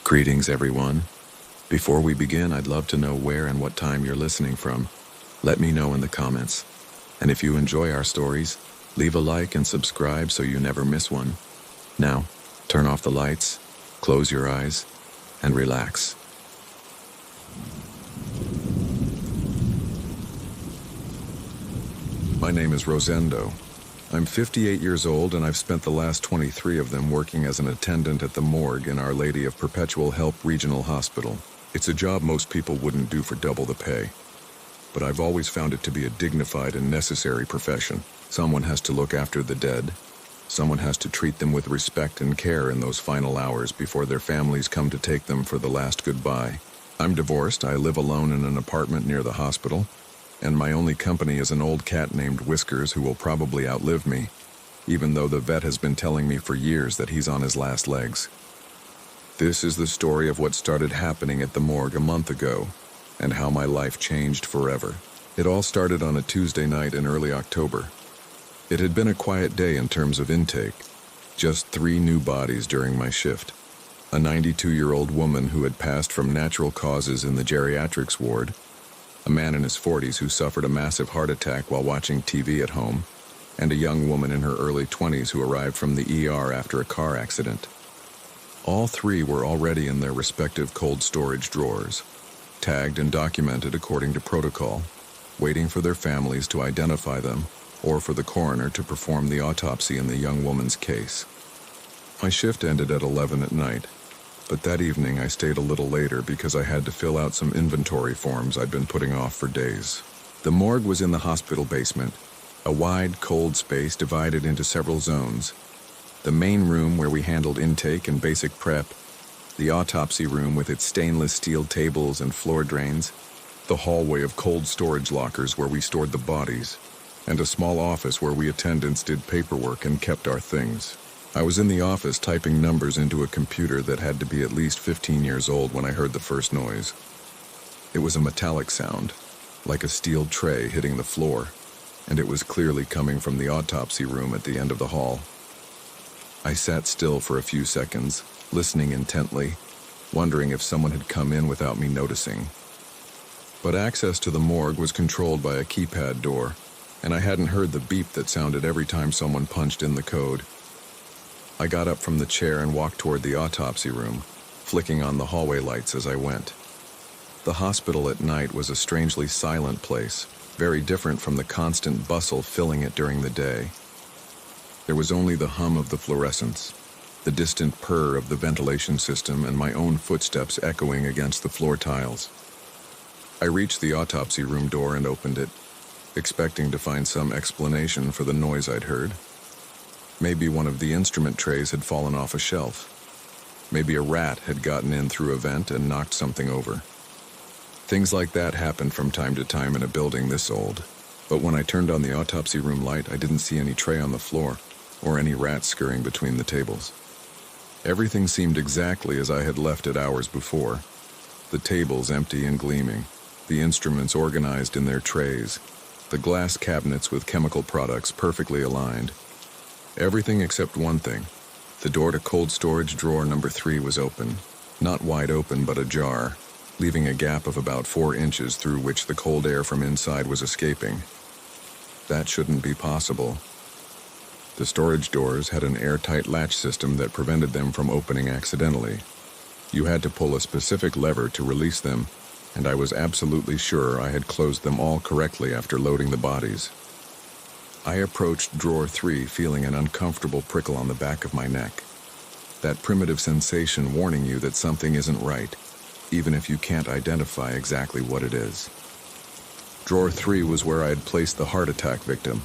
Greetings, everyone. Before we begin, I'd love to know where and what time you're listening from. Let me know in the comments. And if you enjoy our stories, leave a like and subscribe so you never miss one. Now, turn off the lights, close your eyes, and relax. My name is Rosendo. I'm 58 years old, and I've spent the last 23 of them working as an attendant at the morgue in Our Lady of Perpetual Help Regional Hospital. It's a job most people wouldn't do for double the pay. But I've always found it to be a dignified and necessary profession. Someone has to look after the dead. Someone has to treat them with respect and care in those final hours before their families come to take them for the last goodbye. I'm divorced. I live alone in an apartment near the hospital. And my only company is an old cat named Whiskers who will probably outlive me, even though the vet has been telling me for years that he's on his last legs. This is the story of what started happening at the morgue a month ago, and how my life changed forever. It all started on a Tuesday night in early October. It had been a quiet day in terms of intake, just 3 new bodies during my shift. A 92-year-old woman who had passed from natural causes in the geriatrics ward, a man in his 40s who suffered a massive heart attack while watching TV at home, and a young woman in her early 20s who arrived from the ER after a car accident. All 3 were already in their respective cold storage drawers, tagged and documented according to protocol, waiting for their families to identify them or for the coroner to perform the autopsy in the young woman's case. My shift ended at 11 at night. But that evening I stayed a little later because I had to fill out some inventory forms I'd been putting off for days. The morgue was in the hospital basement, a wide, cold space divided into several zones. The main room where we handled intake and basic prep, the autopsy room with its stainless steel tables and floor drains, the hallway of cold storage lockers where we stored the bodies, and a small office where we attendants did paperwork and kept our things. I was in the office typing numbers into a computer that had to be at least 15 years old when I heard the first noise. It was a metallic sound, like a steel tray hitting the floor, and it was clearly coming from the autopsy room at the end of the hall. I sat still for a few seconds, listening intently, wondering if someone had come in without me noticing. But access to the morgue was controlled by a keypad door, and I hadn't heard the beep that sounded every time someone punched in the code. I got up from the chair and walked toward the autopsy room, flicking on the hallway lights as I went. The hospital at night was a strangely silent place, very different from the constant bustle filling it during the day. There was only the hum of the fluorescents, the distant purr of the ventilation system, and my own footsteps echoing against the floor tiles. I reached the autopsy room door and opened it, expecting to find some explanation for the noise I'd heard. Maybe one of the instrument trays had fallen off a shelf. Maybe a rat had gotten in through a vent and knocked something over. Things like that happened from time to time in a building this old. But when I turned on the autopsy room light, I didn't see any tray on the floor or any rats scurrying between the tables. Everything seemed exactly as I had left it hours before. The tables empty and gleaming, the instruments organized in their trays, the glass cabinets with chemical products perfectly aligned. Everything except one thing. The door to cold storage drawer number 3 was open. Not wide open, but ajar, leaving a gap of about 4 inches through which the cold air from inside was escaping. That shouldn't be possible. The storage doors had an airtight latch system that prevented them from opening accidentally. You had to pull a specific lever to release them, and I was absolutely sure I had closed them all correctly after loading the bodies. I approached drawer 3 feeling an uncomfortable prickle on the back of my neck. That primitive sensation warning you that something isn't right, even if you can't identify exactly what it is. Drawer 3 was where I had placed the heart attack victim,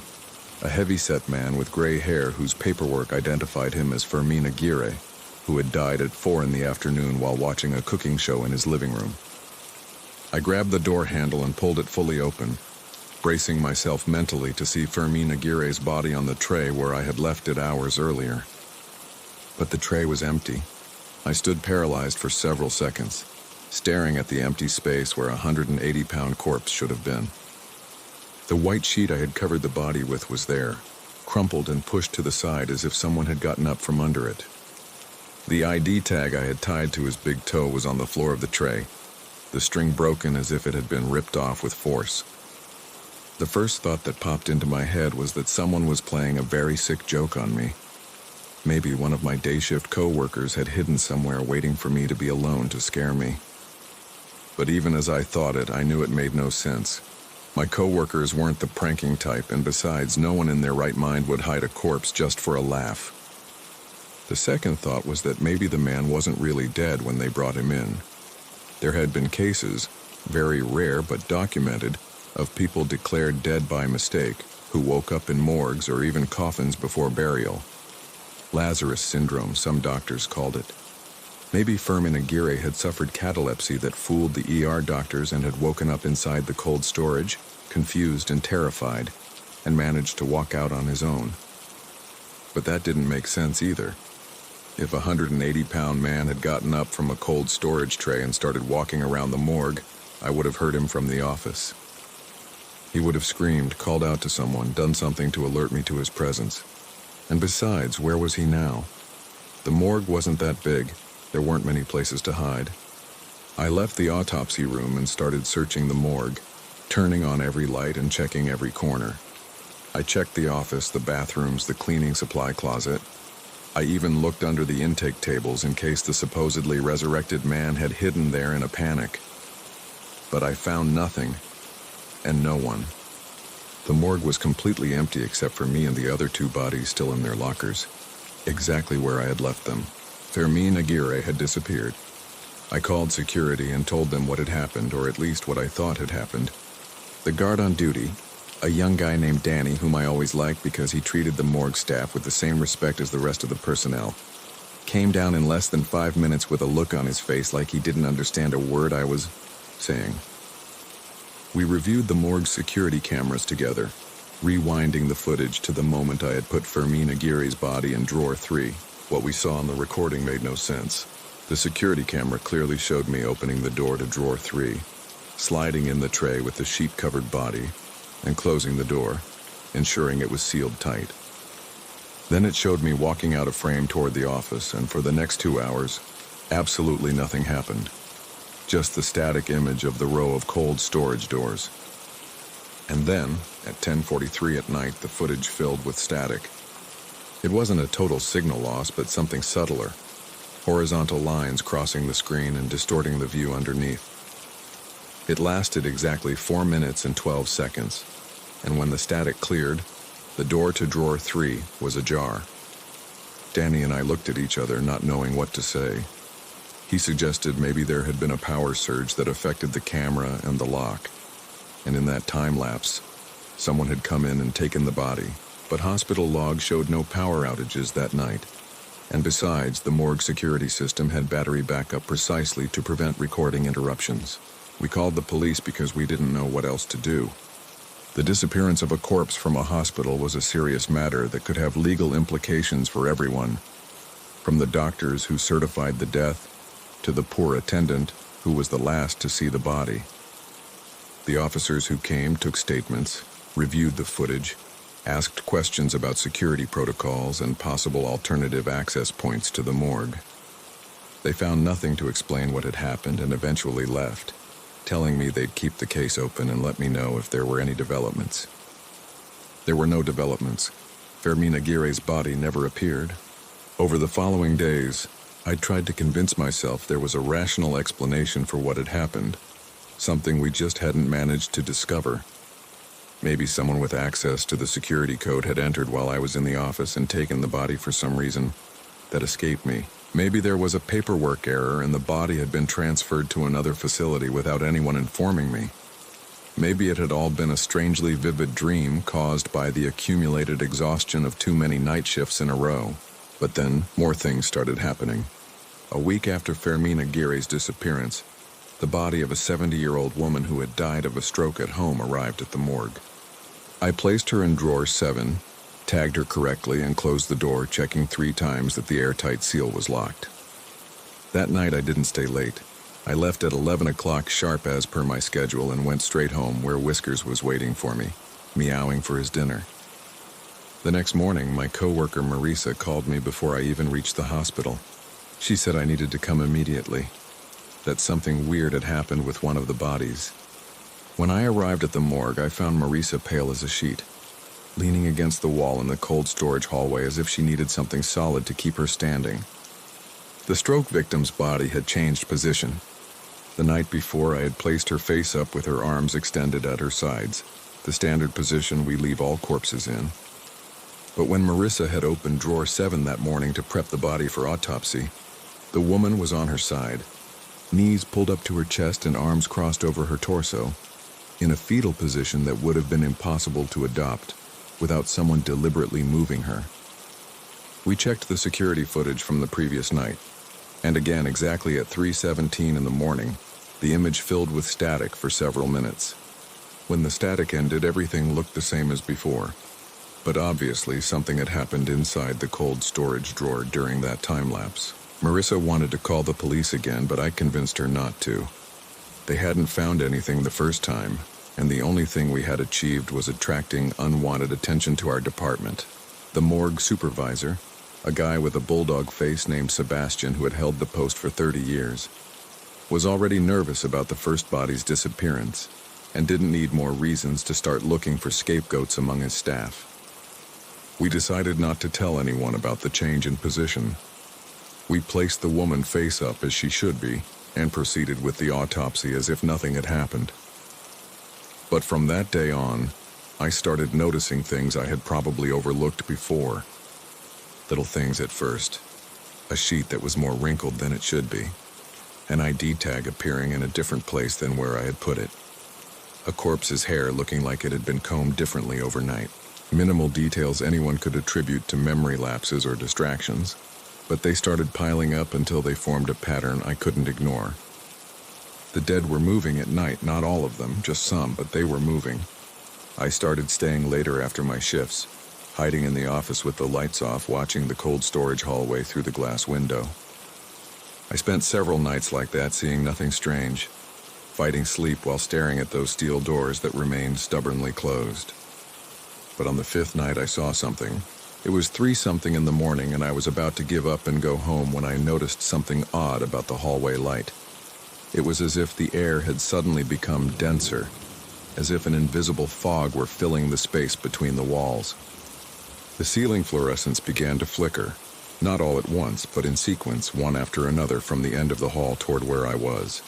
a heavy-set man with gray hair whose paperwork identified him as Fermín Aguirre, who had died at 4 in the afternoon while watching a cooking show in his living room. I grabbed the door handle and pulled it fully open, bracing myself mentally to see Fermín Aguirre's body on the tray where I had left it hours earlier. But the tray was empty. I stood paralyzed for several seconds, staring at the empty space where a 180-pound corpse should have been. The white sheet I had covered the body with was there, crumpled and pushed to the side as if someone had gotten up from under it. The ID tag I had tied to his big toe was on the floor of the tray, the string broken as if it had been ripped off with force. The first thought that popped into my head was that someone was playing a very sick joke on me. Maybe one of my day shift co-workers had hidden somewhere waiting for me to be alone to scare me. But even as I thought it, I knew it made no sense. My co-workers weren't the pranking type, and besides, no one in their right mind would hide a corpse just for a laugh. The second thought was that maybe the man wasn't really dead when they brought him in. There had been cases, very rare but documented, of people declared dead by mistake, who woke up in morgues or even coffins before burial. Lazarus syndrome, some doctors called it. Maybe Fermin Aguirre had suffered catalepsy that fooled the ER doctors and had woken up inside the cold storage, confused and terrified, and managed to walk out on his own. But that didn't make sense either. If a 180-pound man had gotten up from a cold storage tray and started walking around the morgue, I would have heard him from the office. He would have screamed, called out to someone, done something to alert me to his presence. And besides, where was he now? The morgue wasn't that big. There weren't many places to hide. I left the autopsy room and started searching the morgue, turning on every light and checking every corner. I checked the office, the bathrooms, the cleaning supply closet. I even looked under the intake tables in case the supposedly resurrected man had hidden there in a panic. But I found nothing, and no one. The morgue was completely empty except for me and the other two bodies still in their lockers, exactly where I had left them. Fermin Aguirre had disappeared. I called security and told them what had happened, or at least what I thought had happened. The guard on duty, a young guy named Danny, whom I always liked because he treated the morgue staff with the same respect as the rest of the personnel, came down in less than 5 minutes with a look on his face like he didn't understand a word I was saying. We reviewed the morgue security cameras together, rewinding the footage to the moment I had put Fermin Aguirre's body in drawer 3. What we saw on the recording made no sense. The security camera clearly showed me opening the door to drawer 3, sliding in the tray with the sheet-covered body, and closing the door, ensuring it was sealed tight. Then it showed me walking out of frame toward the office, and for the next 2 hours, absolutely nothing happened. Just the static image of the row of cold storage doors. And then, at 10:43 at night, the footage filled with static. It wasn't a total signal loss, but something subtler. Horizontal lines crossing the screen and distorting the view underneath. It lasted exactly 4 minutes and 12 seconds, and when the static cleared, the door to drawer 3 was ajar. Danny and I looked at each other, not knowing what to say. He suggested maybe there had been a power surge that affected the camera and the lock, and in that time lapse, someone had come in and taken the body, but hospital logs showed no power outages that night. And besides, the morgue security system had battery backup precisely to prevent recording interruptions. We called the police because we didn't know what else to do. The disappearance of a corpse from a hospital was a serious matter that could have legal implications for everyone, from the doctors who certified the death to the poor attendant who was the last to see the body. The officers who came took statements, reviewed the footage, asked questions about security protocols and possible alternative access points to the morgue. They found nothing to explain what had happened and eventually left, telling me they'd keep the case open and let me know if there were any developments. There were no developments. Fermin Aguirre's body never appeared. Over the following days, I tried to convince myself there was a rational explanation for what had happened, something we just hadn't managed to discover. Maybe someone with access to the security code had entered while I was in the office and taken the body for some reason that escaped me. Maybe there was a paperwork error and the body had been transferred to another facility without anyone informing me. Maybe it had all been a strangely vivid dream caused by the accumulated exhaustion of too many night shifts in a row. But then, more things started happening. A week after Fermin Aguirre's disappearance, the body of a 70-year-old woman who had died of a stroke at home arrived at the morgue. I placed her in drawer 7, tagged her correctly, and closed the door, checking 3 times that the airtight seal was locked. That night I didn't stay late. I left at 11 o'clock sharp as per my schedule and went straight home where Whiskers was waiting for me, meowing for his dinner. The next morning, my coworker Marisa called me before I even reached the hospital. She said I needed to come immediately, that something weird had happened with one of the bodies. When I arrived at the morgue, I found Marisa pale as a sheet, leaning against the wall in the cold storage hallway as if she needed something solid to keep her standing. The stroke victim's body had changed position. The night before, I had placed her face up with her arms extended at her sides, the standard position we leave all corpses in. But when Marisa had opened drawer 7 that morning to prep the body for autopsy, the woman was on her side, knees pulled up to her chest and arms crossed over her torso, in a fetal position that would have been impossible to adopt without someone deliberately moving her. We checked the security footage from the previous night, and again exactly at 3:17 in the morning, the image filled with static for several minutes. When the static ended, everything looked the same as before, but obviously something had happened inside the cold storage drawer during that time lapse. Marisa wanted to call the police again, but I convinced her not to. They hadn't found anything the first time, and the only thing we had achieved was attracting unwanted attention to our department. The morgue supervisor, a guy with a bulldog face named Sebastian who had held the post for 30 years, was already nervous about the first body's disappearance and didn't need more reasons to start looking for scapegoats among his staff. We decided not to tell anyone about the change in position. We placed the woman face up as she should be and proceeded with the autopsy as if nothing had happened. But from that day on, I started noticing things I had probably overlooked before. Little things at first. A sheet that was more wrinkled than it should be. An ID tag appearing in a different place than where I had put it. A corpse's hair looking like it had been combed differently overnight. Minimal details anyone could attribute to memory lapses or distractions, but they started piling up until they formed a pattern I couldn't ignore. The dead were moving at night, not all of them, just some, but they were moving. I started staying later after my shifts, hiding in the office with the lights off, watching the cold storage hallway through the glass window. I spent several nights like that, seeing nothing strange, fighting sleep while staring at those steel doors that remained stubbornly closed. But on the 5th night I saw something. It was 3-something in the morning, and I was about to give up and go home when I noticed something odd about the hallway light. It was as if the air had suddenly become denser, as if an invisible fog were filling the space between the walls. The ceiling fluorescents began to flicker, not all at once, but in sequence, one after another from the end of the hall toward where I was.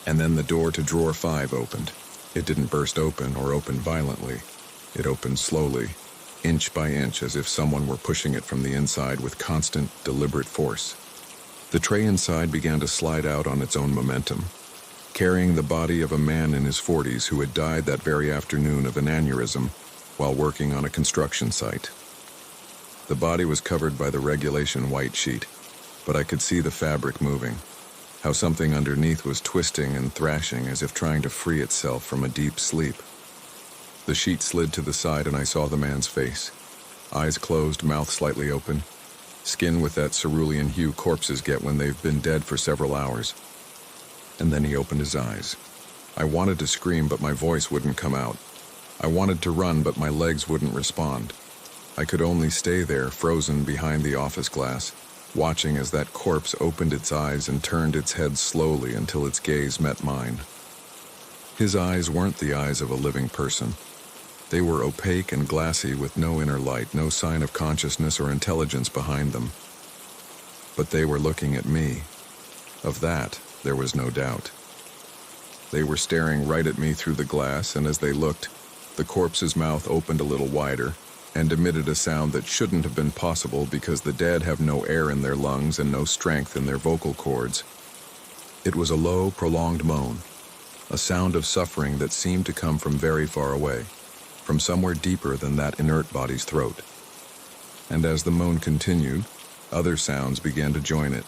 And then the door to drawer 5 opened. It didn't burst open or open violently. It opened slowly, inch by inch, as if someone were pushing it from the inside with constant, deliberate force. The tray inside began to slide out on its own momentum, carrying the body of a man in his 40s who had died that very afternoon of an aneurysm while working on a construction site. The body was covered by the regulation white sheet, but I could see the fabric moving, how something underneath was twisting and thrashing as if trying to free itself from a deep sleep. The sheet slid to the side and I saw the man's face, eyes closed, mouth slightly open, skin with that cerulean hue corpses get when they've been dead for several hours. And then he opened his eyes. I wanted to scream, but my voice wouldn't come out. I wanted to run, but my legs wouldn't respond. I could only stay there, frozen behind the office glass, watching as that corpse opened its eyes and turned its head slowly until its gaze met mine. His eyes weren't the eyes of a living person. They were opaque and glassy with no inner light, no sign of consciousness or intelligence behind them. But they were looking at me. Of that, there was no doubt. They were staring right at me through the glass, and as they looked, the corpse's mouth opened a little wider and emitted a sound that shouldn't have been possible because the dead have no air in their lungs and no strength in their vocal cords. It was a low, prolonged moan, a sound of suffering that seemed to come from very far away, from somewhere deeper than that inert body's throat. And as the moan continued, other sounds began to join it.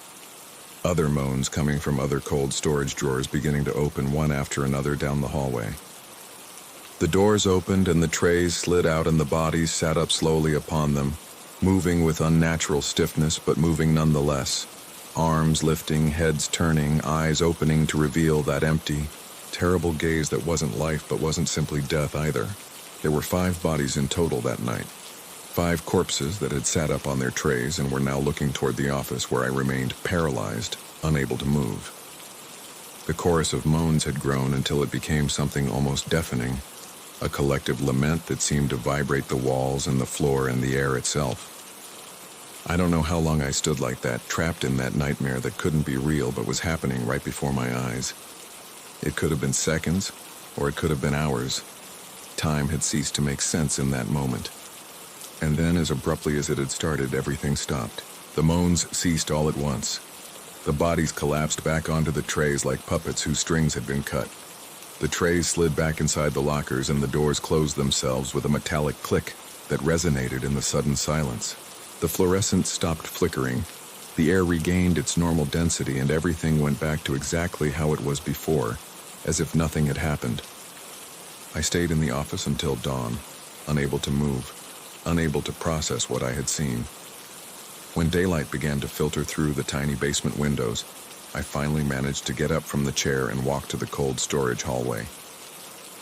Other moans coming from other cold storage drawers beginning to open one after another down the hallway. The doors opened and the trays slid out and the bodies sat up slowly upon them, moving with unnatural stiffness but moving nonetheless. Arms lifting, heads turning, eyes opening to reveal that empty, terrible gaze that wasn't life but wasn't simply death either. There were 5 bodies in total that night. 5 corpses that had sat up on their trays and were now looking toward the office where I remained paralyzed, unable to move. The chorus of moans had grown until it became something almost deafening, a collective lament that seemed to vibrate the walls and the floor and the air itself. I don't know how long I stood like that, trapped in that nightmare that couldn't be real but was happening right before my eyes. It could have been seconds, or it could have been hours. Time had ceased to make sense in that moment. And then, as abruptly as it had started, everything stopped. The moans ceased all at once. The bodies collapsed back onto the trays like puppets whose strings had been cut. The trays slid back inside the lockers and the doors closed themselves with a metallic click that resonated in the sudden silence. The fluorescent stopped flickering. The air regained its normal density and everything went back to exactly how it was before, as if nothing had happened. I stayed in the office until dawn, unable to move, unable to process what I had seen. When daylight began to filter through the tiny basement windows, I finally managed to get up from the chair and walk to the cold storage hallway.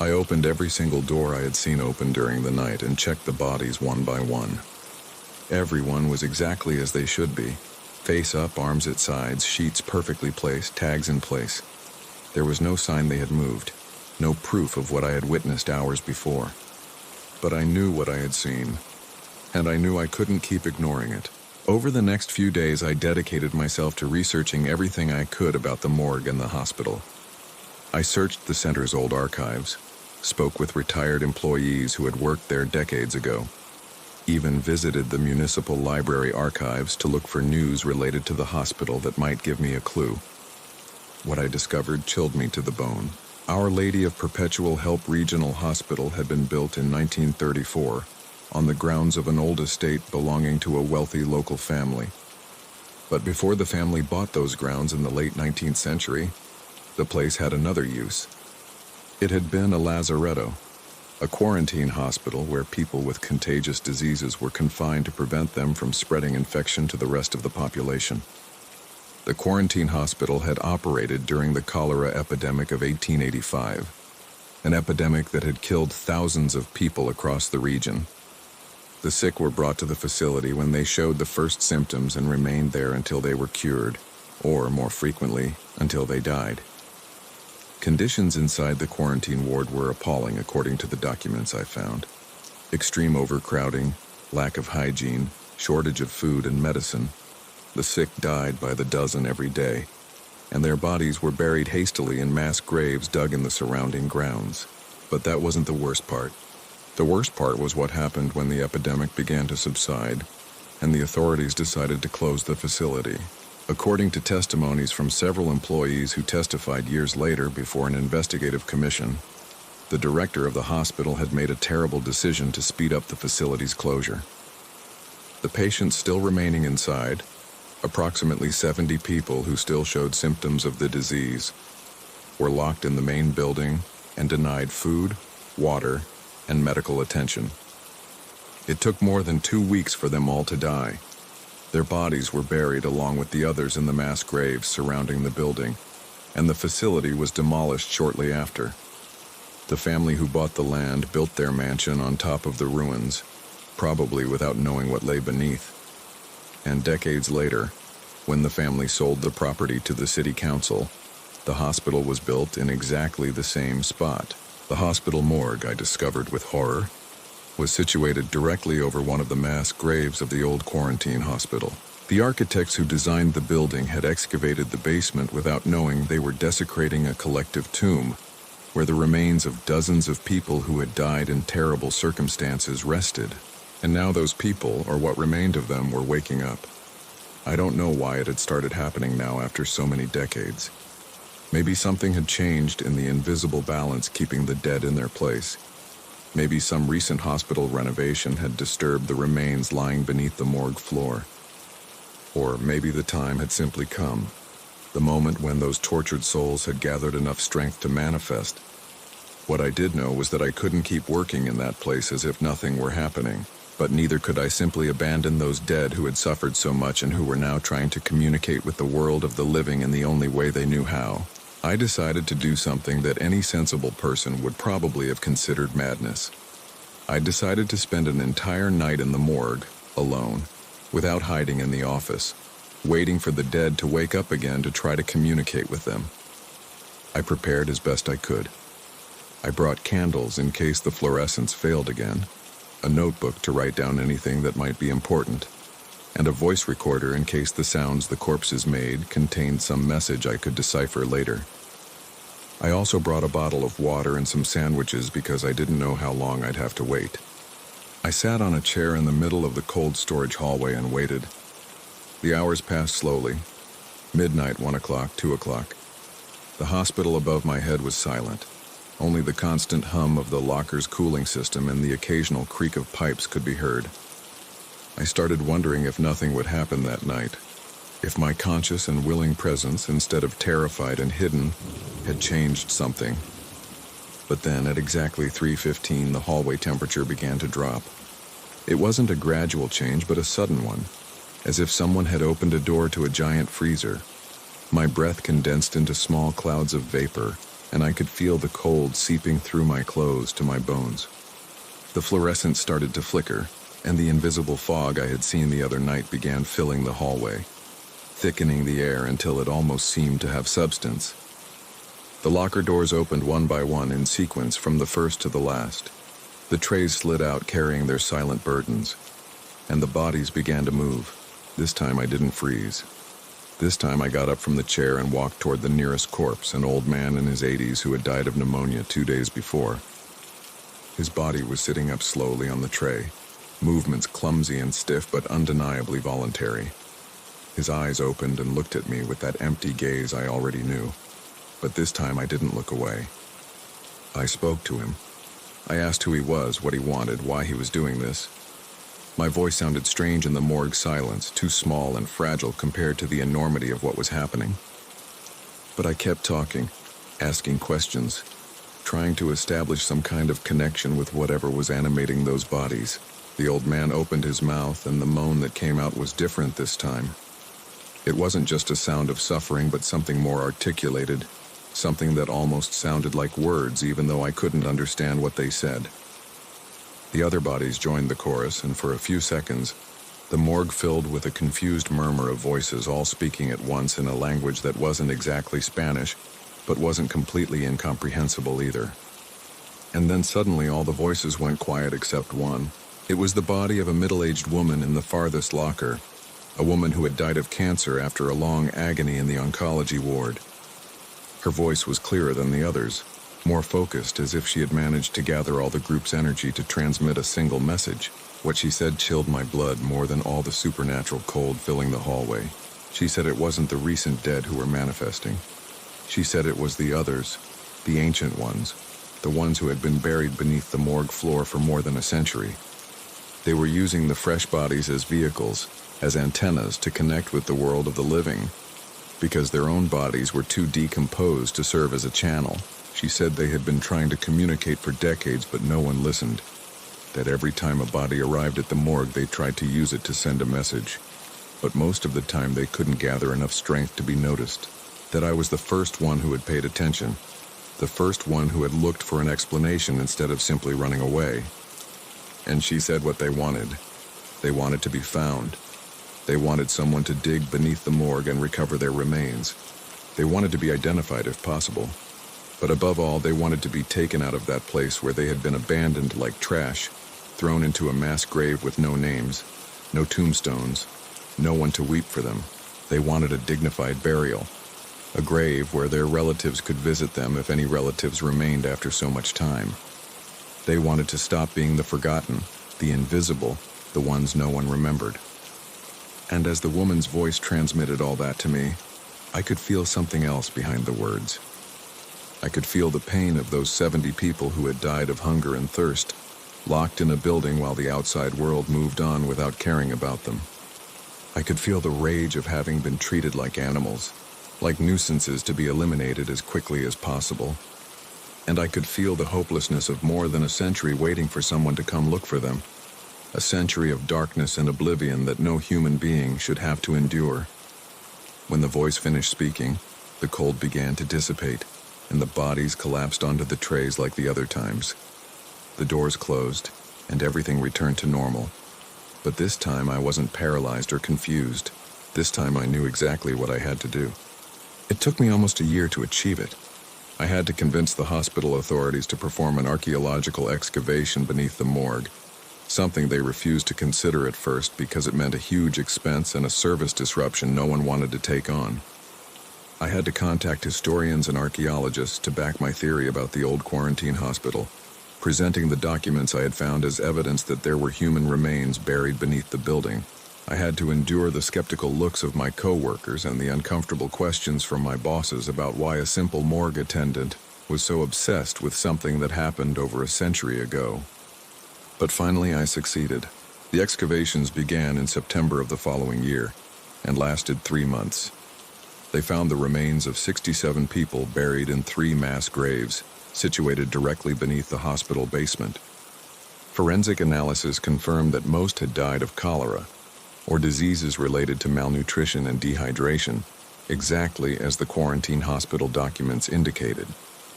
I opened every single door I had seen open during the night and checked the bodies one by one. Everyone was exactly as they should be. Face up, arms at sides, sheets perfectly placed, tags in place. There was no sign they had moved, no proof of what I had witnessed hours before. But I knew what I had seen, and I knew I couldn't keep ignoring it. Over the next few days, I dedicated myself to researching everything I could about the morgue and the hospital. I searched the center's old archives, spoke with retired employees who had worked there decades ago, even visited the municipal library archives to look for news related to the hospital that might give me a clue. What I discovered chilled me to the bone. Our Lady of Perpetual Help Regional Hospital had been built in 1934 on the grounds of an old estate belonging to a wealthy local family. But before the family bought those grounds in the late 19th century, the place had another use. It had been a lazaretto, a quarantine hospital where people with contagious diseases were confined to prevent them from spreading infection to the rest of the population. The quarantine hospital had operated during the cholera epidemic of 1885, an epidemic that had killed thousands of people across the region. The sick were brought to the facility when they showed the first symptoms and remained there until they were cured, or more frequently, until they died. Conditions inside the quarantine ward were appalling according to the documents I found. Extreme overcrowding, lack of hygiene, shortage of food and medicine. The sick died by the dozen every day, and their bodies were buried hastily in mass graves dug in the surrounding grounds. But that wasn't the worst part. The worst part was what happened when the epidemic began to subside, and the authorities decided to close the facility. According to testimonies from several employees who testified years later before an investigative commission, the director of the hospital had made a terrible decision to speed up the facility's closure. The patients still remaining inside, approximately 70 people who still showed symptoms of the disease, were locked in the main building and denied food, water, and medical attention. It took more than 2 weeks for them all to die. Their bodies were buried along with the others in the mass graves surrounding the building, and the facility was demolished shortly after. The family who bought the land built their mansion on top of the ruins, probably without knowing what lay beneath. And decades later, when the family sold the property to the city council, the hospital was built in exactly the same spot. The hospital morgue, I discovered with horror, was situated directly over one of the mass graves of the old quarantine hospital. The architects who designed the building had excavated the basement without knowing they were desecrating a collective tomb, where the remains of dozens of people who had died in terrible circumstances rested. And now those people, or what remained of them, were waking up. I don't know why it had started happening now after so many decades. Maybe something had changed in the invisible balance keeping the dead in their place. Maybe some recent hospital renovation had disturbed the remains lying beneath the morgue floor. Or maybe the time had simply come, the moment when those tortured souls had gathered enough strength to manifest. What I did know was that I couldn't keep working in that place as if nothing were happening, but neither could I simply abandon those dead who had suffered so much and who were now trying to communicate with the world of the living in the only way they knew how. I decided to do something that any sensible person would probably have considered madness. I decided to spend an entire night in the morgue, alone, without hiding in the office, waiting for the dead to wake up again to try to communicate with them. I prepared as best I could. I brought candles in case the fluorescence failed again, a notebook to write down anything that might be important, and a voice recorder in case the sounds the corpses made contained some message I could decipher later. I also brought a bottle of water and some sandwiches because I didn't know how long I'd have to wait. I sat on a chair in the middle of the cold storage hallway and waited. The hours passed slowly. Midnight, 1 o'clock, 2 o'clock. The hospital above my head was silent. Only the constant hum of the locker's cooling system and the occasional creak of pipes could be heard. I started wondering if nothing would happen that night, if my conscious and willing presence, instead of terrified and hidden, had changed something. But then, at exactly 3:15, the hallway temperature began to drop. It wasn't a gradual change, but a sudden one, as if someone had opened a door to a giant freezer. My breath condensed into small clouds of vapor, and I could feel the cold seeping through my clothes to my bones. The fluorescence started to flicker, and the invisible fog I had seen the other night began filling the hallway, thickening the air until it almost seemed to have substance. The locker doors opened one by one in sequence from the first to the last. The trays slid out carrying their silent burdens, and the bodies began to move. This time I didn't freeze. This time I got up from the chair and walked toward the nearest corpse, an old man in his 80s who had died of pneumonia 2 days before. His body was sitting up slowly on the tray, movements clumsy and stiff but undeniably voluntary. His eyes opened and looked at me with that empty gaze I already knew. But this time I didn't look away. I spoke to him. I asked who he was, what he wanted, why he was doing this. My voice sounded strange in the morgue silence, too small and fragile compared to the enormity of what was happening. But I kept talking, asking questions, trying to establish some kind of connection with whatever was animating those bodies. The old man opened his mouth, and the moan that came out was different this time. It wasn't just a sound of suffering, but something more articulated, something that almost sounded like words, even though I couldn't understand what they said. The other bodies joined the chorus, and for a few seconds, the morgue filled with a confused murmur of voices, all speaking at once in a language that wasn't exactly Spanish, but wasn't completely incomprehensible either. And then suddenly all the voices went quiet except one. It was the body of a middle-aged woman in the farthest locker, a woman who had died of cancer after a long agony in the oncology ward. Her voice was clearer than the others, more focused, as if she had managed to gather all the group's energy to transmit a single message. What she said chilled my blood more than all the supernatural cold filling the hallway. She said it wasn't the recent dead who were manifesting. She said it was the others, the ancient ones, the ones who had been buried beneath the morgue floor for more than a century. They were using the fresh bodies as vehicles, as antennas to connect with the world of the living, because their own bodies were too decomposed to serve as a channel. She said they had been trying to communicate for decades, but no one listened. That every time a body arrived at the morgue, they tried to use it to send a message. But most of the time they couldn't gather enough strength to be noticed. That I was the first one who had paid attention, the first one who had looked for an explanation instead of simply running away. And she said what they wanted. They wanted to be found. They wanted someone to dig beneath the morgue and recover their remains. They wanted to be identified if possible. But above all, they wanted to be taken out of that place where they had been abandoned like trash, thrown into a mass grave with no names, no tombstones, no one to weep for them. They wanted a dignified burial, a grave where their relatives could visit them if any relatives remained after so much time. They wanted to stop being the forgotten, the invisible, the ones no one remembered. And as the woman's voice transmitted all that to me, I could feel something else behind the words. I could feel the pain of those 70 people who had died of hunger and thirst, locked in a building while the outside world moved on without caring about them. I could feel the rage of having been treated like animals, like nuisances to be eliminated as quickly as possible. And I could feel the hopelessness of more than a century waiting for someone to come look for them. A century of darkness and oblivion that no human being should have to endure. When the voice finished speaking, the cold began to dissipate, and the bodies collapsed onto the trays like the other times. The doors closed, and everything returned to normal. But this time I wasn't paralyzed or confused. This time I knew exactly what I had to do. It took me almost a year to achieve it. I had to convince the hospital authorities to perform an archaeological excavation beneath the morgue, something they refused to consider at first because it meant a huge expense and a service disruption no one wanted to take on. I had to contact historians and archaeologists to back my theory about the old quarantine hospital, presenting the documents I had found as evidence that there were human remains buried beneath the building. I had to endure the skeptical looks of my co-workers and the uncomfortable questions from my bosses about why a simple morgue attendant was so obsessed with something that happened over a century ago. But finally I succeeded. The excavations began in September of the following year and lasted 3 months. They found the remains of 67 people buried in 3 mass graves, situated directly beneath the hospital basement. Forensic analysis confirmed that most had died of cholera, or diseases related to malnutrition and dehydration, exactly as the quarantine hospital documents indicated.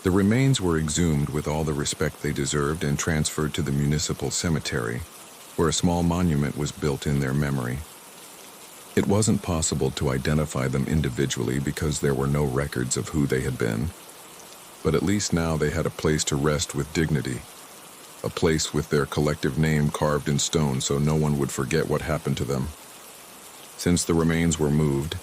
The remains were exhumed with all the respect they deserved and transferred to the municipal cemetery, where a small monument was built in their memory. It wasn't possible to identify them individually because there were no records of who they had been, but at least now they had a place to rest with dignity, a place with their collective name carved in stone so no one would forget what happened to them. Since the remains were moved,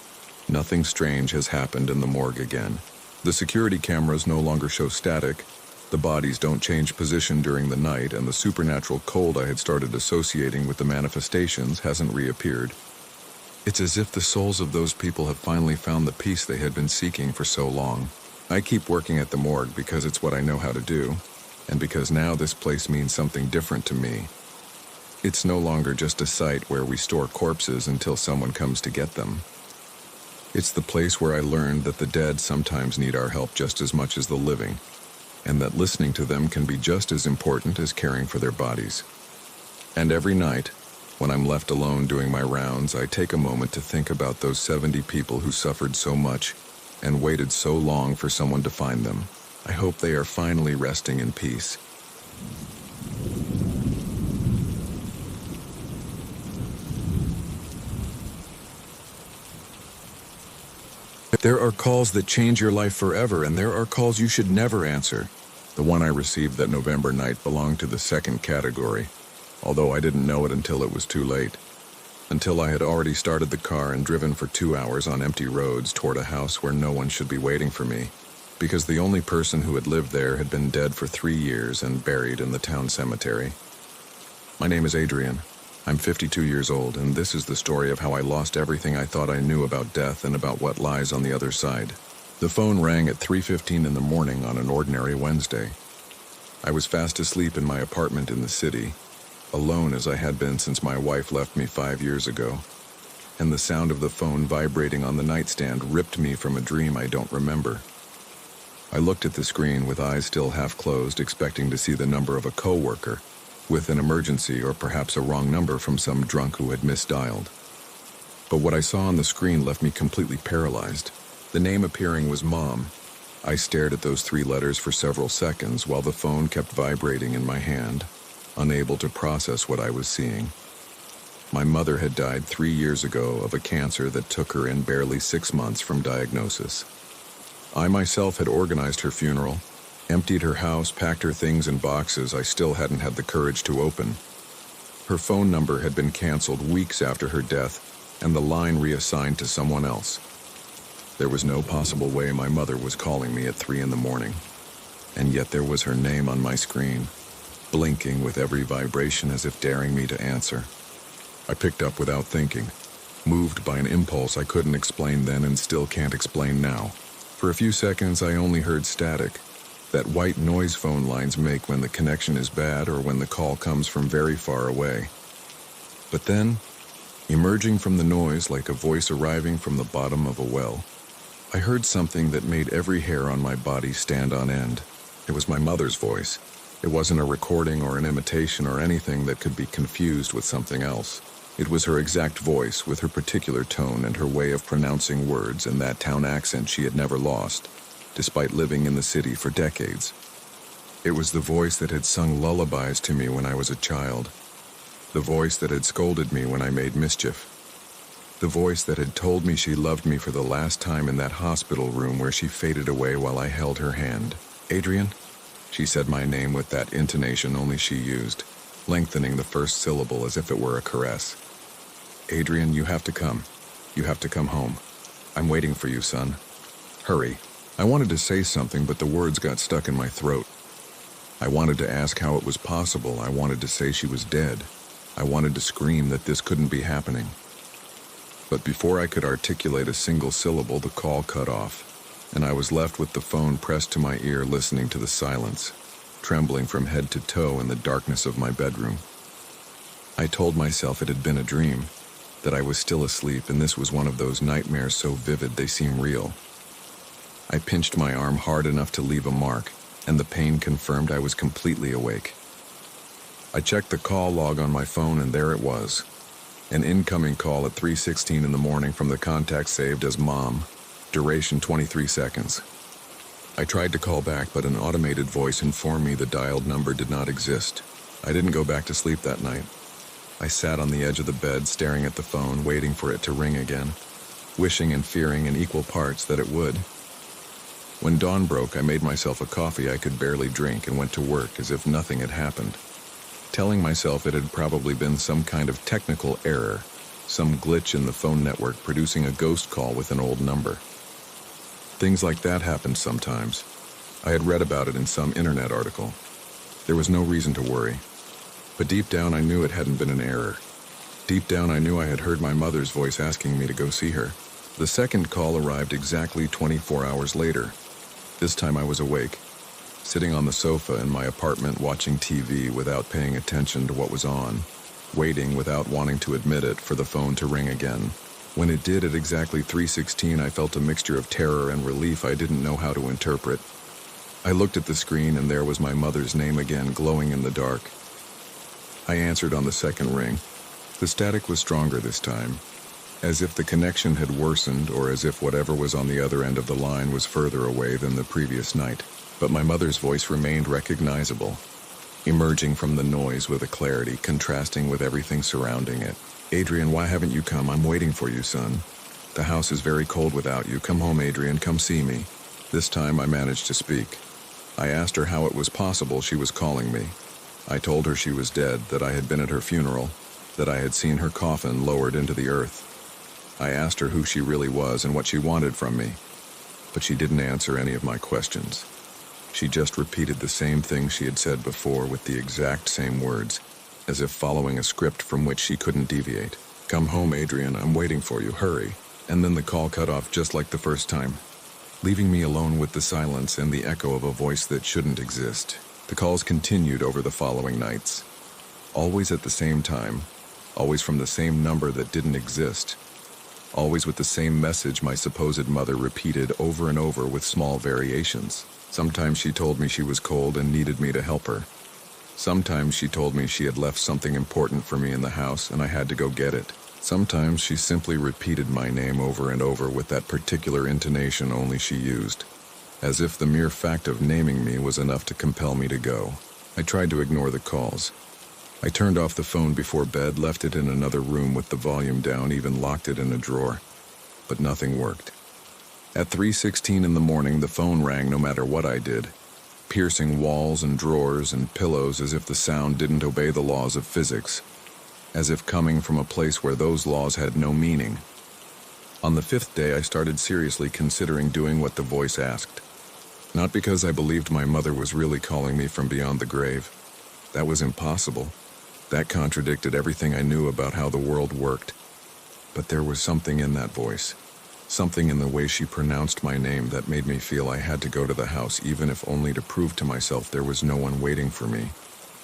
nothing strange has happened in the morgue again. The security cameras no longer show static, the bodies don't change position during the night, and the supernatural cold I had started associating with the manifestations hasn't reappeared. It's as if the souls of those people have finally found the peace they had been seeking for so long. I keep working at the morgue because it's what I know how to do, and because now this place means something different to me. It's no longer just a site where we store corpses until someone comes to get them. It's the place where I learned that the dead sometimes need our help just as much as the living, and that listening to them can be just as important as caring for their bodies. And every night, when I'm left alone doing my rounds, I take a moment to think about those 70 people who suffered so much and waited so long for someone to find them. I hope they are finally resting in peace. There are calls that change your life forever, and there are calls you should never answer. The one I received that November night belonged to the second category, although I didn't know it until it was too late. Until I had already started the car and driven for 2 hours on empty roads toward a house where no one should be waiting for me, because the only person who had lived there had been dead for 3 years and buried in the town cemetery. My name is Adrian. I'm 52 years old, and this is the story of how I lost everything I thought I knew about death and about what lies on the other side. The phone rang at 3:15 in the morning on an ordinary Wednesday. I was fast asleep in my apartment in the city, alone as I had been since my wife left me 5 years ago, and the sound of the phone vibrating on the nightstand ripped me from a dream I don't remember. I looked at the screen with eyes still half closed, expecting to see the number of a coworker, with an emergency or perhaps a wrong number from some drunk who had misdialed. But what I saw on the screen left me completely paralyzed. The name appearing was Mom. I stared at those 3 letters for several seconds while the phone kept vibrating in my hand, unable to process what I was seeing. My mother had died 3 years ago of a cancer that took her in barely 6 months from diagnosis. I myself had organized her funeral, emptied her house, packed her things in boxes I still hadn't had the courage to open. Her phone number had been canceled weeks after her death, and the line reassigned to someone else. There was no possible way my mother was calling me at 3 in the morning, and yet there was her name on my screen, blinking with every vibration as if daring me to answer. I picked up without thinking, moved by an impulse I couldn't explain then and still can't explain now. For a few seconds I only heard static, that white noise phone lines make when the connection is bad or when the call comes from very far away. But then, emerging from the noise like a voice arriving from the bottom of a well, I heard something that made every hair on my body stand on end. It was my mother's voice. It wasn't a recording or an imitation or anything that could be confused with something else. It was her exact voice with her particular tone and her way of pronouncing words and that town accent she had never lost, despite living in the city for decades. It was the voice that had sung lullabies to me when I was a child. The voice that had scolded me when I made mischief. The voice that had told me she loved me for the last time in that hospital room where she faded away while I held her hand. "Adrian?" She said my name with that intonation only she used, lengthening the first syllable as if it were a caress. "Adrian, you have to come. You have to come home. I'm waiting for you, son. Hurry." I wanted to say something, but the words got stuck in my throat. I wanted to ask how it was possible. I wanted to say she was dead. I wanted to scream that this couldn't be happening. But before I could articulate a single syllable, the call cut off, and I was left with the phone pressed to my ear, listening to the silence, trembling from head to toe in the darkness of my bedroom. I told myself it had been a dream, that I was still asleep, and this was one of those nightmares so vivid they seem real. I pinched my arm hard enough to leave a mark, and the pain confirmed I was completely awake. I checked the call log on my phone, and there it was. An incoming call at 3:16 in the morning from the contact saved as Mom. Duration 23 seconds. I tried to call back, but an automated voice informed me the dialed number did not exist. I didn't go back to sleep that night. I sat on the edge of the bed, staring at the phone, waiting for it to ring again, wishing and fearing in equal parts that it would. When dawn broke, I made myself a coffee I could barely drink and went to work as if nothing had happened, telling myself it had probably been some kind of technical error, some glitch in the phone network producing a ghost call with an old number. Things like that happened sometimes. I had read about it in some internet article. There was no reason to worry. But deep down I knew it hadn't been an error. Deep down I knew I had heard my mother's voice asking me to go see her. The second call arrived exactly 24 hours later. This time I was awake, sitting on the sofa in my apartment watching TV without paying attention to what was on, waiting without wanting to admit it for the phone to ring again. When it did at exactly 3:16, I felt a mixture of terror and relief I didn't know how to interpret. I looked at the screen, and there was my mother's name again, glowing in the dark. I answered on the second ring. The static was stronger this time, as if the connection had worsened, or as if whatever was on the other end of the line was further away than the previous night. But my mother's voice remained recognizable, emerging from the noise with a clarity contrasting with everything surrounding it. "Adrian, why haven't you come? I'm waiting for you, son. The house is very cold without you. Come home, Adrian. Come see me." This time I managed to speak. I asked her how it was possible she was calling me. I told her she was dead, that I had been at her funeral, that I had seen her coffin lowered into the earth. I asked her who she really was and what she wanted from me, but she didn't answer any of my questions. She just repeated the same thing she had said before with the exact same words, as if following a script from which she couldn't deviate. "Come home, Adrian. I'm waiting for you. Hurry." And then the call cut off just like the first time, leaving me alone with the silence and the echo of a voice that shouldn't exist. The calls continued over the following nights, always at the same time, always from the same number that didn't exist, always with the same message my supposed mother repeated over and over with small variations. Sometimes she told me she was cold and needed me to help her. Sometimes she told me she had left something important for me in the house and I had to go get it. Sometimes she simply repeated my name over and over with that particular intonation only she used, as if the mere fact of naming me was enough to compel me to go. I tried to ignore the calls. I turned off the phone before bed, left it in another room with the volume down, even locked it in a drawer. But nothing worked. At 3:16 in the morning, the phone rang no matter what I did, piercing walls and drawers and pillows as if the sound didn't obey the laws of physics, as if coming from a place where those laws had no meaning. On the fifth day, I started seriously considering doing what the voice asked. Not because I believed my mother was really calling me from beyond the grave. That was impossible. That contradicted everything I knew about how the world worked. But there was something in that voice, something in the way she pronounced my name that made me feel I had to go to the house, even if only to prove to myself there was no one waiting for me.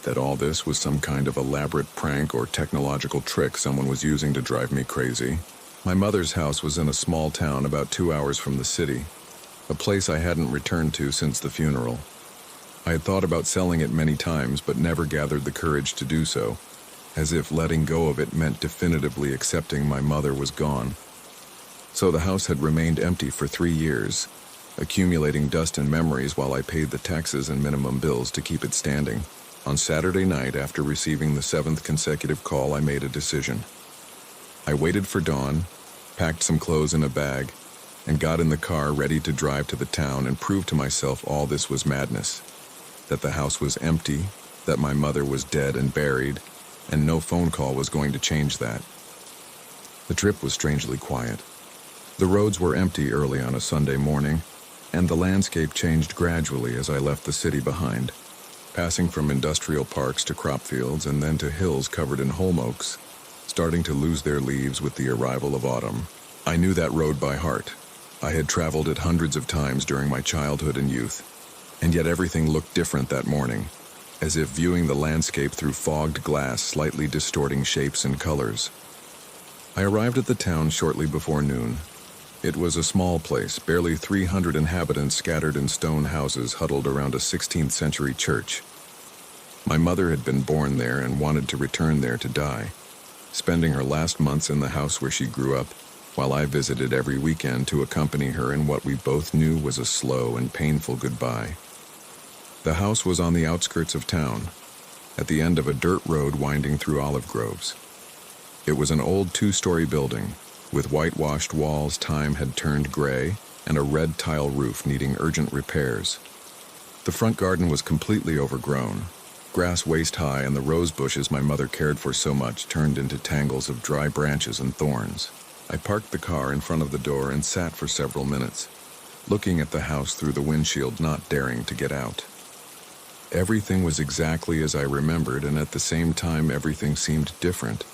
That all this was some kind of elaborate prank or technological trick someone was using to drive me crazy. My mother's house was in a small town about 2 hours from the city, a place I hadn't returned to since the funeral. I had thought about selling it many times, but never gathered the courage to do so, as if letting go of it meant definitively accepting my mother was gone. So the house had remained empty for 3 years, accumulating dust and memories while I paid the taxes and minimum bills to keep it standing. On Saturday night, after receiving the 7th consecutive call, I made a decision. I waited for dawn, packed some clothes in a bag, and got in the car ready to drive to the town and prove to myself all this was madness. That the house was empty, that my mother was dead and buried, and no phone call was going to change that. The trip was strangely quiet. The roads were empty early on a Sunday morning, and the landscape changed gradually as I left the city behind, passing from industrial parks to crop fields and then to hills covered in holm oaks, starting to lose their leaves with the arrival of autumn. I knew that road by heart. I had traveled it hundreds of times during my childhood and youth, and yet everything looked different that morning, as if viewing the landscape through fogged glass, slightly distorting shapes and colors. I arrived at the town shortly before noon. It was a small place, barely 300 inhabitants scattered in stone houses huddled around a 16th century church. My mother had been born there and wanted to return there to die, spending her last months in the house where she grew up, while I visited every weekend to accompany her in what we both knew was a slow and painful goodbye. The house was on the outskirts of town, at the end of a dirt road winding through olive groves. It was an old 2-story building, with whitewashed walls time had turned gray and a red tile roof needing urgent repairs. The front garden was completely overgrown, grass waist-high, and the rose bushes my mother cared for so much turned into tangles of dry branches and thorns. I parked the car in front of the door and sat for several minutes, looking at the house through the windshield, not daring to get out. Everything was exactly as I remembered, and at the same time everything seemed different,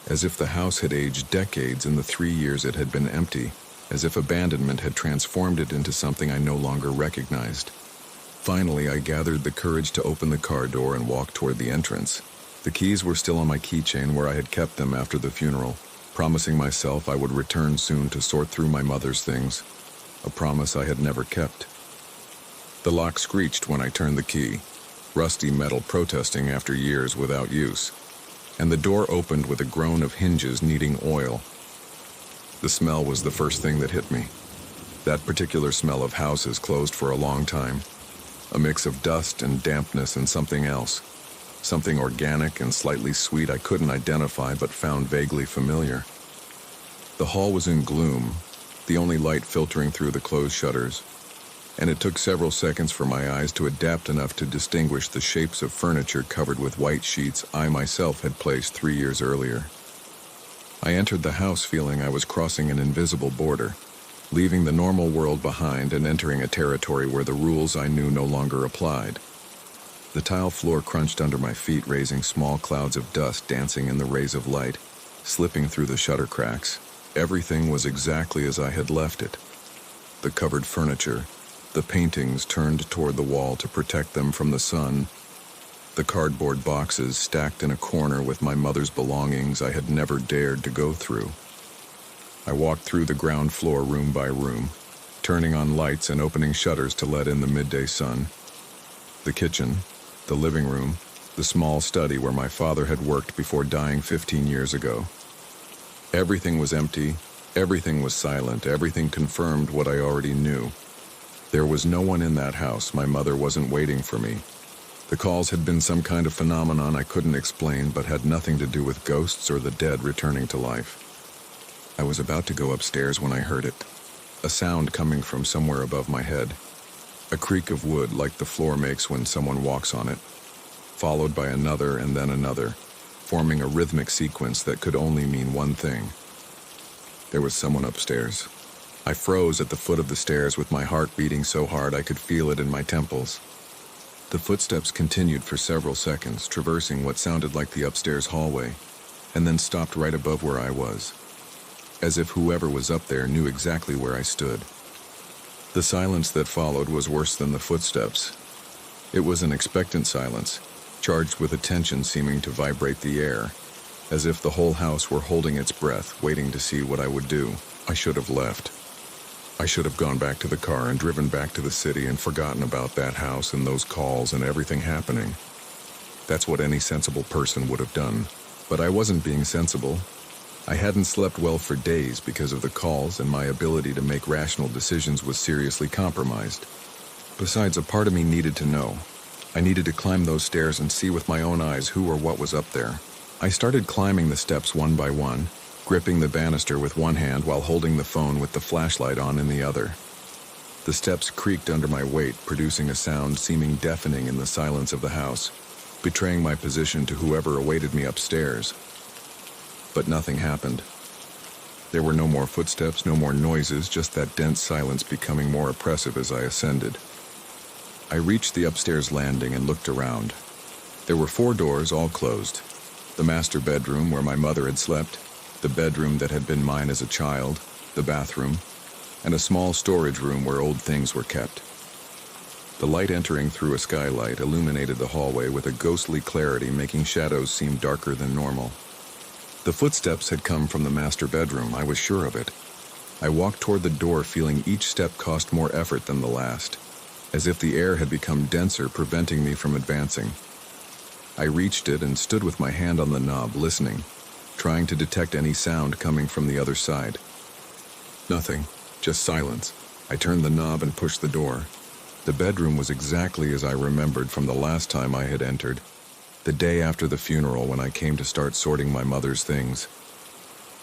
as if the house had aged decades in the 3 years it had been empty, as if abandonment had transformed it into something I no longer recognized. Finally, I gathered the courage to open the car door and walk toward the entrance. The keys were still on my keychain where I had kept them after the funeral, promising myself I would return soon to sort through my mother's things, a promise I had never kept. The lock screeched when I turned the key, rusty metal protesting after years without use, and the door opened with a groan of hinges needing oil. The smell was the first thing that hit me. That particular smell of houses closed for a long time, a mix of dust and dampness and something else, something organic and slightly sweet I couldn't identify but found vaguely familiar. The hall was in gloom, the only light filtering through the closed shutters, and it took several seconds for my eyes to adapt enough to distinguish the shapes of furniture covered with white sheets I myself had placed 3 years earlier. I entered the house feeling I was crossing an invisible border, leaving the normal world behind and entering a territory where the rules I knew no longer applied. The tile floor crunched under my feet, raising small clouds of dust dancing in the rays of light, slipping through the shutter cracks. Everything was exactly as I had left it. The covered furniture, the paintings turned toward the wall to protect them from the sun, the cardboard boxes stacked in a corner with my mother's belongings I had never dared to go through. I walked through the ground floor room by room, turning on lights and opening shutters to let in the midday sun. The kitchen, the living room, the small study where my father had worked before dying 15 years ago. Everything was empty, everything was silent, everything confirmed what I already knew. There was no one in that house. My mother wasn't waiting for me. The calls had been some kind of phenomenon I couldn't explain, but had nothing to do with ghosts or the dead returning to life. I was about to go upstairs when I heard it, a sound coming from somewhere above my head, a creak of wood like the floor makes when someone walks on it, followed by another and then another, forming a rhythmic sequence that could only mean one thing. There was someone upstairs. I froze at the foot of the stairs with my heart beating so hard I could feel it in my temples. The footsteps continued for several seconds, traversing what sounded like the upstairs hallway, and then stopped right above where I was, as if whoever was up there knew exactly where I stood. The silence that followed was worse than the footsteps. It was an expectant silence, charged with a tension seeming to vibrate the air, as if the whole house were holding its breath, waiting to see what I would do. I should have left. I should have gone back to the car and driven back to the city and forgotten about that house and those calls and everything happening. That's what any sensible person would have done. But I wasn't being sensible. I hadn't slept well for days because of the calls, and my ability to make rational decisions was seriously compromised. Besides, a part of me needed to know. I needed to climb those stairs and see with my own eyes who or what was up there. I started climbing the steps one by one, gripping the banister with one hand while holding the phone with the flashlight on in the other. The steps creaked under my weight, producing a sound seeming deafening in the silence of the house, betraying my position to whoever awaited me upstairs. But nothing happened. There were no more footsteps, no more noises, just that dense silence becoming more oppressive as I ascended. I reached the upstairs landing and looked around. There were 4 doors, all closed. The master bedroom where my mother had slept, the bedroom that had been mine as a child, the bathroom, and a small storage room where old things were kept. The light entering through a skylight illuminated the hallway with a ghostly clarity, making shadows seem darker than normal. The footsteps had come from the master bedroom, I was sure of it. I walked toward the door, feeling each step cost more effort than the last, as if the air had become denser, preventing me from advancing. I reached it and stood with my hand on the knob, listening, trying to detect any sound coming from the other side. Nothing, just silence. I turned the knob and pushed the door. The bedroom was exactly as I remembered from the last time I had entered, the day after the funeral when I came to start sorting my mother's things.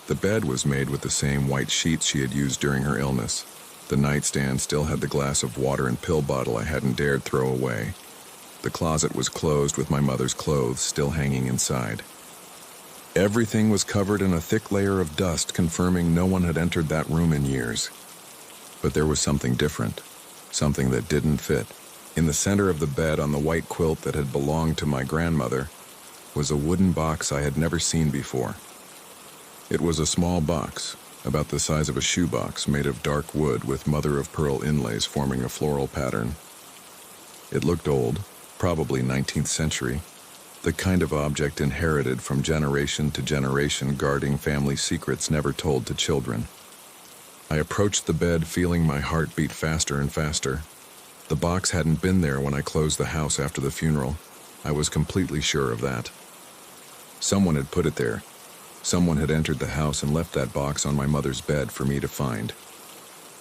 The bed was made with the same white sheets she had used during her illness. The nightstand still had the glass of water and pill bottle I hadn't dared throw away. The closet was closed with my mother's clothes still hanging inside. Everything was covered in a thick layer of dust, confirming no one had entered that room in years. But there was something different, something that didn't fit. In the center of the bed, on the white quilt that had belonged to my grandmother, was a wooden box I had never seen before. It was a small box, about the size of a shoebox, made of dark wood with mother-of-pearl inlays forming a floral pattern. It looked old, probably 19th century, the kind of object inherited from generation to generation, guarding family secrets never told to children. I approached the bed, feeling my heart beat faster and faster. The box hadn't been there when I closed the house after the funeral. I was completely sure of that. Someone had put it there. Someone had entered the house and left that box on my mother's bed for me to find.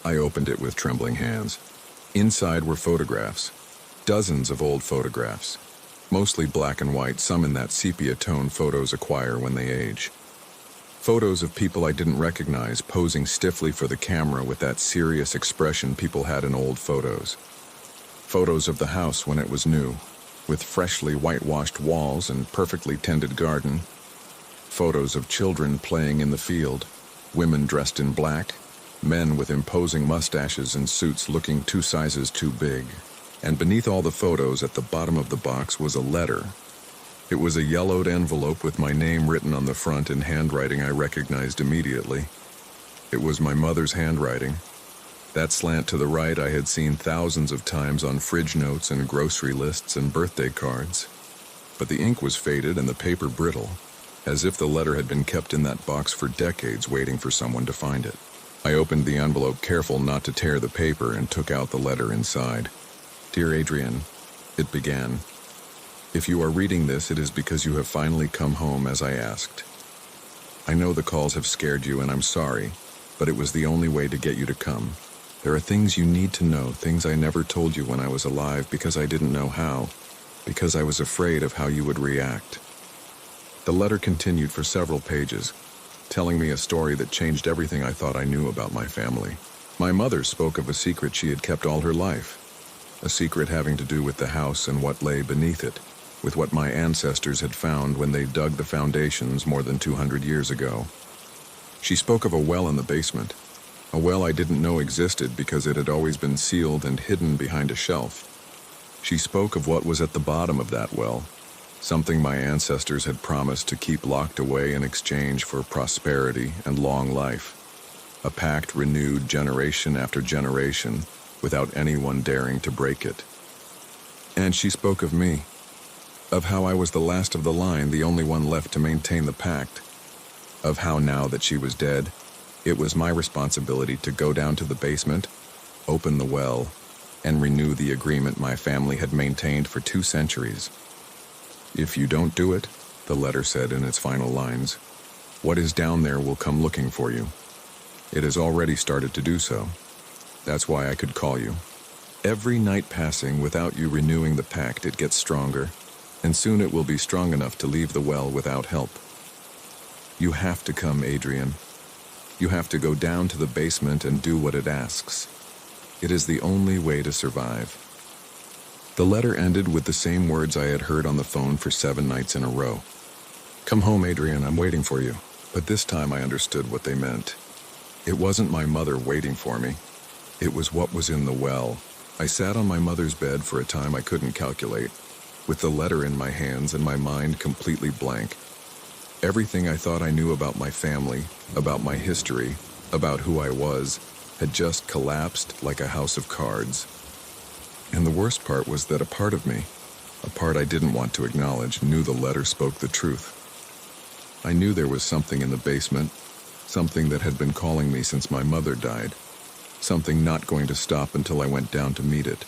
I opened it with trembling hands. Inside were photographs. Dozens of old photographs. Mostly black and white, some in that sepia tone photos acquire when they age. Photos of people I didn't recognize, posing stiffly for the camera with that serious expression people had in old photos. Photos of the house when it was new, with freshly whitewashed walls and perfectly tended garden. Photos of children playing in the field, women dressed in black, men with imposing mustaches and suits looking 2 sizes too big. And beneath all the photos, at the bottom of the box, was a letter. It was a yellowed envelope with my name written on the front in handwriting I recognized immediately. It was my mother's handwriting. That slant to the right I had seen thousands of times on fridge notes and grocery lists and birthday cards. But the ink was faded and the paper brittle, as if the letter had been kept in that box for decades waiting for someone to find it. I opened the envelope, careful not to tear the paper, and took out the letter inside. "Dear Adrian," it began. "If you are reading this, it is because you have finally come home as I asked. I know the calls have scared you and I'm sorry, but it was the only way to get you to come. There are things you need to know, things I never told you when I was alive because I didn't know how, because I was afraid of how you would react." The letter continued for several pages, telling me a story that changed everything I thought I knew about my family. My mother spoke of a secret she had kept all her life, a secret having to do with the house and what lay beneath it, with what my ancestors had found when they dug the foundations more than 200 years ago. She spoke of a well in the basement, a well I didn't know existed because it had always been sealed and hidden behind a shelf. She spoke of what was at the bottom of that well, something my ancestors had promised to keep locked away in exchange for prosperity and long life, a pact renewed generation after generation without anyone daring to break it. And she spoke of me, of how I was the last of the line, the only one left to maintain the pact, of how now that she was dead, it was my responsibility to go down to the basement, open the well, and renew the agreement my family had maintained for 2 centuries. "If you don't do it," the letter said in its final lines, What is down there will come looking for you. It has already started to do so. That's why I could call you. Every night passing without you renewing the pact, it gets stronger, and soon it will be strong enough to leave the well without help. You have to come, Adrian. You have to go down to the basement and do what it asks. It is the only way to survive. The letter ended with the same words I had heard on the phone for 7 nights in a row. Come home, Adrian, I'm waiting for you. But this time I understood what they meant. It wasn't my mother waiting for me. It was what was in the well. I sat on my mother's bed for a time I couldn't calculate, with the letter in my hands and my mind completely blank. Everything I thought I knew about my family, about my history, about who I was, had just collapsed like a house of cards. And the worst part was that a part of me, a part I didn't want to acknowledge, knew the letter spoke the truth. I knew there was something in the basement, something that had been calling me since my mother died, something not going to stop until I went down to meet it.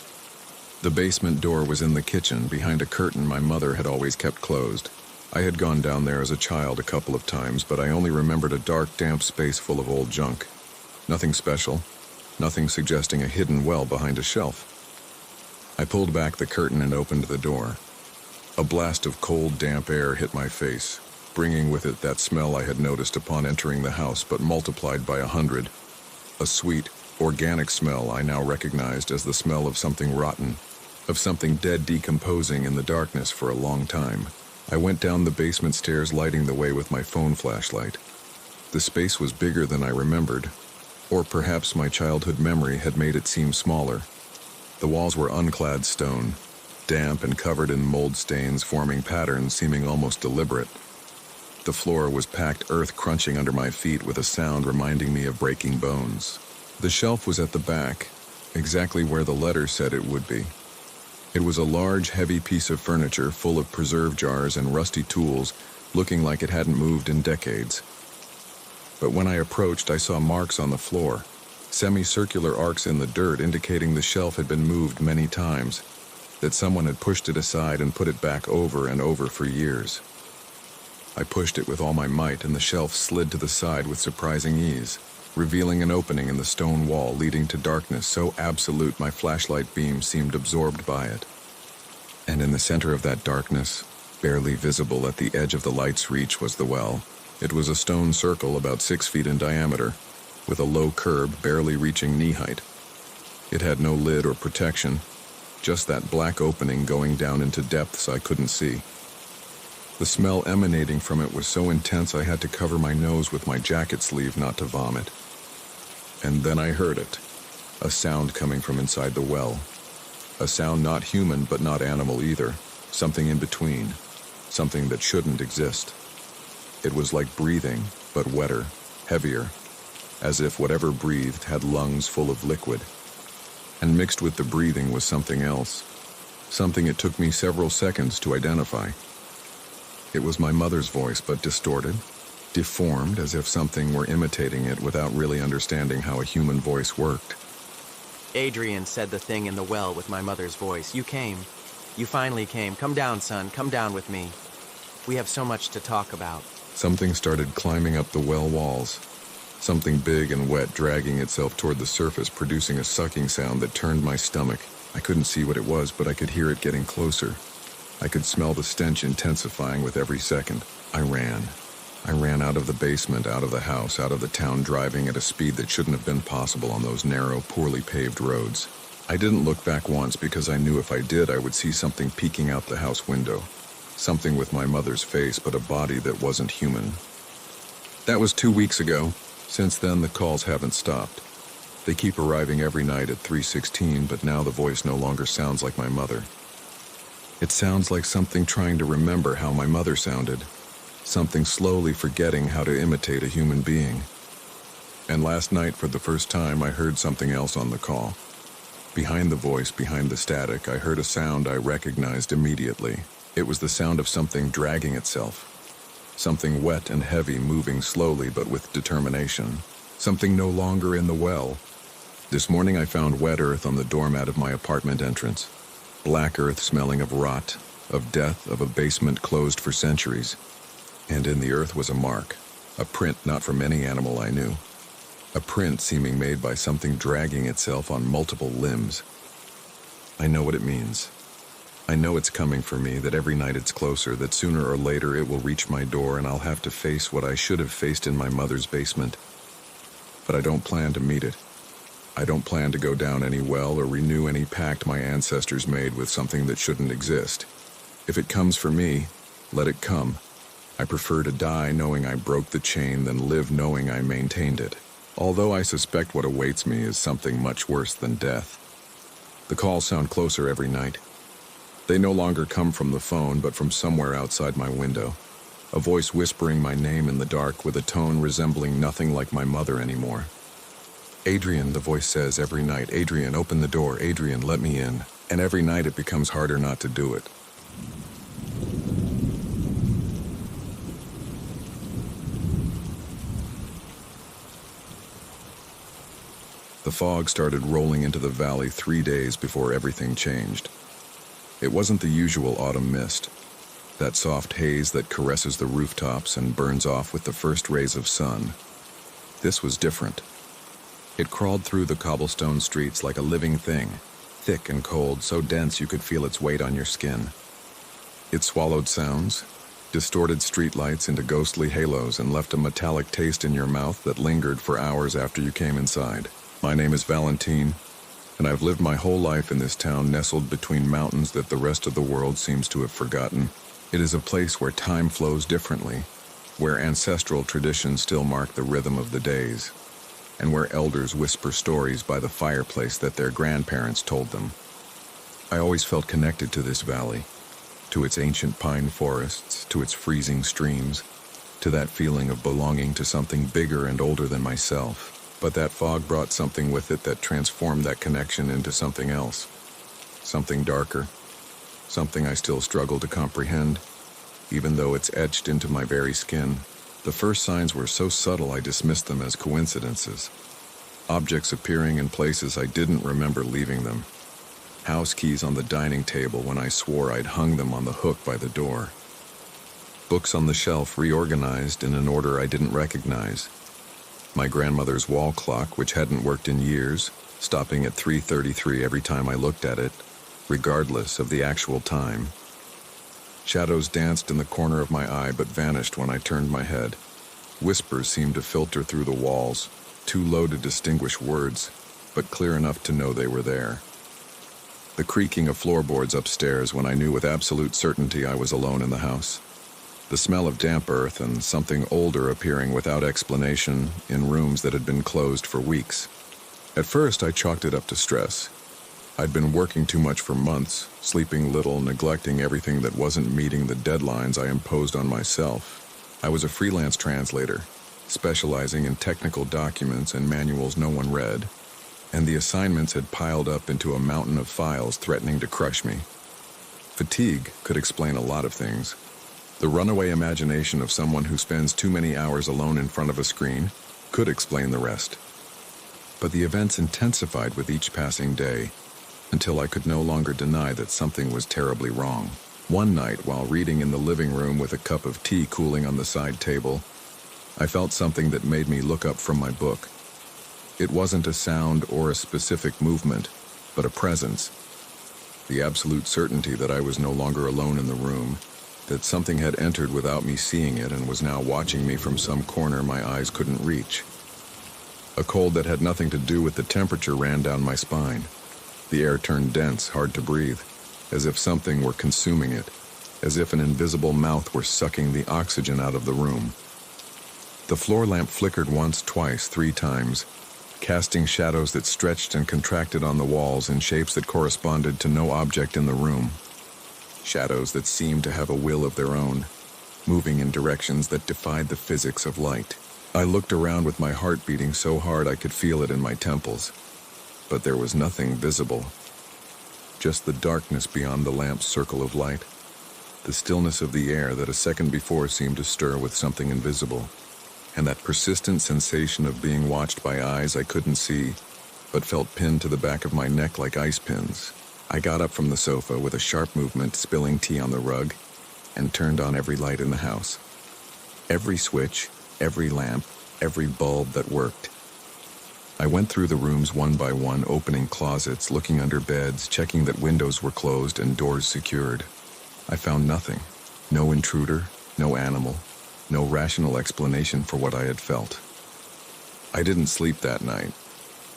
The basement door was in the kitchen, behind a curtain my mother had always kept closed. I had gone down there as a child a couple of times, but I only remembered a dark, damp space full of old junk. Nothing special, nothing suggesting a hidden well behind a shelf. I pulled back the curtain and opened the door. A blast of cold, damp air hit my face, bringing with it that smell I had noticed upon entering the house, but multiplied by 100. A sweet, organic smell I now recognized as the smell of something rotten, of something dead decomposing in the darkness for a long time. I went down the basement stairs, lighting the way with my phone flashlight. The space was bigger than I remembered, or perhaps my childhood memory had made it seem smaller. The walls were unclad stone, damp and covered in mold stains, forming patterns seeming almost deliberate. The floor was packed earth crunching under my feet with a sound reminding me of breaking bones. The shelf was at the back, exactly where the letter said it would be. It was a large, heavy piece of furniture full of preserve jars and rusty tools, looking like it hadn't moved in decades. But when I approached, I saw marks on the floor, semicircular arcs in the dirt indicating the shelf had been moved many times, that someone had pushed it aside and put it back over and over for years. I pushed it with all my might, and the shelf slid to the side with surprising ease, revealing an opening in the stone wall leading to darkness so absolute my flashlight beam seemed absorbed by it. And in the center of that darkness, barely visible at the edge of the light's reach, was the well. It was a stone circle about 6 feet in diameter, with a low curb barely reaching knee height. It had no lid or protection, just that black opening going down into depths I couldn't see. The smell emanating from it was so intense I had to cover my nose with my jacket sleeve not to vomit. And then I heard it, a sound coming from inside the well. A sound not human but not animal either, something in between, something that shouldn't exist. It was like breathing, but wetter, heavier, as if whatever breathed had lungs full of liquid. And mixed with the breathing was something else, something it took me several seconds to identify. It was my mother's voice, but distorted, deformed, as if something were imitating it without really understanding how a human voice worked. Adrian, said the thing in the well with my mother's voice. You came. You finally came. Come down, son. Come down with me. We have so much to talk about. Something started climbing up the well walls. Something big and wet dragging itself toward the surface, producing a sucking sound that turned my stomach. I couldn't see what it was, but I could hear it getting closer. I could smell the stench intensifying with every second. I ran. I ran out of the basement, out of the house, out of the town, driving at a speed that shouldn't have been possible on those narrow, poorly paved roads. I didn't look back once because I knew if I did, I would see something peeking out the house window. Something with my mother's face, but a body that wasn't human. That was 2 weeks ago. Since then, the calls haven't stopped. They keep arriving every night at 3:16, but now the voice no longer sounds like my mother. It sounds like something trying to remember how my mother sounded, something slowly forgetting how to imitate a human being. And last night, for the first time, I heard something else on the call. Behind the voice, behind the static, I heard a sound I recognized immediately. It was the sound of something dragging itself. Something wet and heavy moving slowly but with determination. Something no longer in the well. This morning I found wet earth on the doormat of my apartment entrance. Black earth smelling of rot, of death, of a basement closed for centuries. And in the earth was a A print not from any animal I knew. A print seeming made by something dragging itself on multiple limbs. I know what it means. I know it's coming for me, that every night it's closer, that sooner or later it will reach my door and I'll have to face what I should have faced in my mother's basement. But I don't plan to meet it. I don't plan to go down any well or renew any pact my ancestors made with something that shouldn't exist. If it comes for me, let it come. I prefer to die knowing I broke the chain than live knowing I maintained it. Although I suspect what awaits me is something much worse than death. The calls sound closer every night. They no longer come from the phone, but from somewhere outside my window. A voice whispering my name in the dark with a tone resembling nothing like my mother anymore. Adrian, the voice says every night. Adrian, open the door. Adrian, let me in. And every night it becomes harder not to do it. The fog started rolling into the valley 3 days before everything changed. It wasn't the usual autumn mist, that soft haze that caresses the rooftops and burns off with the first rays of sun. This was different. It crawled through the cobblestone streets like a living thing, thick and cold, so dense you could feel its weight on your skin. It swallowed sounds, distorted streetlights into ghostly halos, and left a metallic taste in your mouth that lingered for hours after you came inside. My name is Valentine, and I've lived my whole life in this town nestled between mountains that the rest of the world seems to have forgotten. It is a place where time flows differently, where ancestral traditions still mark the rhythm of the days, and where elders whisper stories by the fireplace that their grandparents told them. I always felt connected to this valley, to its ancient pine forests, to its freezing streams, to that feeling of belonging to something bigger and older than myself. But that fog brought something with it that transformed that connection into something else. Something darker. Something I still struggle to comprehend, even though it's etched into my very skin. The first signs were so subtle I dismissed them as coincidences. Objects appearing in places I didn't remember leaving them. House keys on the dining table when I swore I'd hung them on the hook by the door. Books on the shelf reorganized in an order I didn't recognize. My grandmother's wall clock, which hadn't worked in years, stopping at 3:33 every time I looked at it, regardless of the actual time. Shadows danced in the corner of my eye but vanished when I turned my head. Whispers seemed to filter through the walls, too low to distinguish words, but clear enough to know they were there. The creaking of floorboards upstairs when I knew with absolute certainty I was alone in the house. The smell of damp earth and something older appearing without explanation in rooms that had been closed for weeks. At first, I chalked it up to stress. I'd been working too much for months, sleeping little, neglecting everything that wasn't meeting the deadlines I imposed on myself. I was a freelance translator, specializing in technical documents and manuals no one read, and the assignments had piled up into a mountain of files threatening to crush me. Fatigue could explain a lot of things. The runaway imagination of someone who spends too many hours alone in front of a screen could explain the rest. But the events intensified with each passing day, until I could no longer deny that something was terribly wrong. One night, while reading in the living room with a cup of tea cooling on the side table, I felt something that made me look up from my book. It wasn't a sound or a specific movement, but a presence. The absolute certainty that I was no longer alone in the room, that something had entered without me seeing it and was now watching me from some corner my eyes couldn't reach. A cold that had nothing to do with the temperature ran down my spine. The air turned dense, hard to breathe, as if something were consuming it, as if an invisible mouth were sucking the oxygen out of the room. The floor lamp flickered once, twice, 3 times, casting shadows that stretched and contracted on the walls in shapes that corresponded to no object in the room. Shadows that seemed to have a will of their own, moving in directions that defied the physics of light. I looked around with my heart beating so hard I could feel it in my temples, but there was nothing visible. Just the darkness beyond the lamp's circle of light, the stillness of the air that a second before seemed to stir with something invisible, and that persistent sensation of being watched by eyes I couldn't see, but felt pinned to the back of my neck like ice pins. I got up from the sofa with a sharp movement, spilling tea on the rug, and turned on every light in the house. Every switch, every lamp, every bulb that worked. I went through the rooms one by one, opening closets, looking under beds, checking that windows were closed and doors secured. I found nothing. No intruder, no animal, no rational explanation for what I had felt. I didn't sleep that night.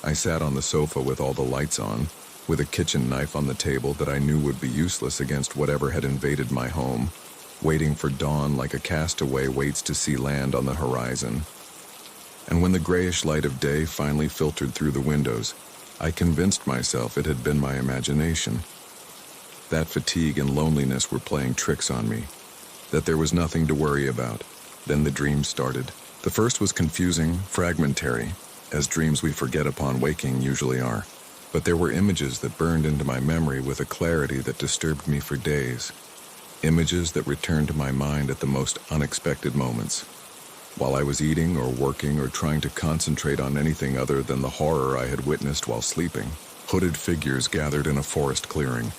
I sat on the sofa with all the lights on, with a kitchen knife on the table that I knew would be useless against whatever had invaded my home, waiting for dawn like a castaway waits to see land on the horizon. And when the grayish light of day finally filtered through the windows, I convinced myself it had been my imagination. That fatigue and loneliness were playing tricks on me, that there was nothing to worry about. Then the dreams started. The first was confusing, fragmentary, as dreams we forget upon waking usually are. But there were images that burned into my memory with a clarity that disturbed me for days. Images that returned to my mind at the most unexpected moments. While I was eating or working or trying to concentrate on anything other than the horror I had witnessed while sleeping, hooded figures gathered in a forest clearing,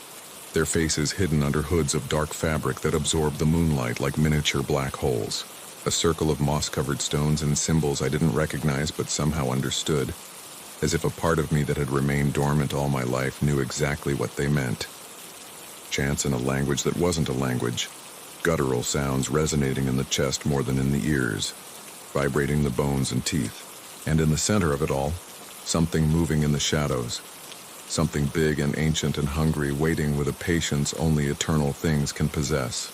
their faces hidden under hoods of dark fabric that absorbed the moonlight like miniature black holes. A circle of moss-covered stones and symbols I didn't recognize but somehow understood, as if a part of me that had remained dormant all my life knew exactly what they meant. Chants in a language that wasn't a language, guttural sounds resonating in the chest more than in the ears, vibrating the bones and teeth, and in the center of it all, something moving in the shadows, something big and ancient and hungry, waiting with a patience only eternal things can possess.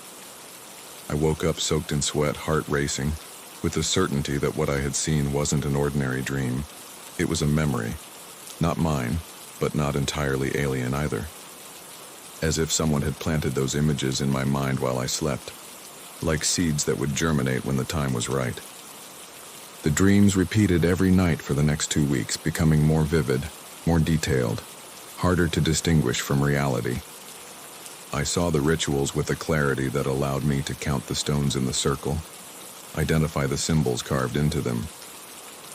I woke up soaked in sweat, heart racing, with the certainty that what I had seen wasn't an ordinary dream. It was a memory, not mine, but not entirely alien either. As if someone had planted those images in my mind while I slept, like seeds that would germinate when the time was right. The dreams repeated every night for the next 2 weeks, becoming more vivid, more detailed, harder to distinguish from reality. I saw the rituals with a clarity that allowed me to count the stones in the circle, identify the symbols carved into them,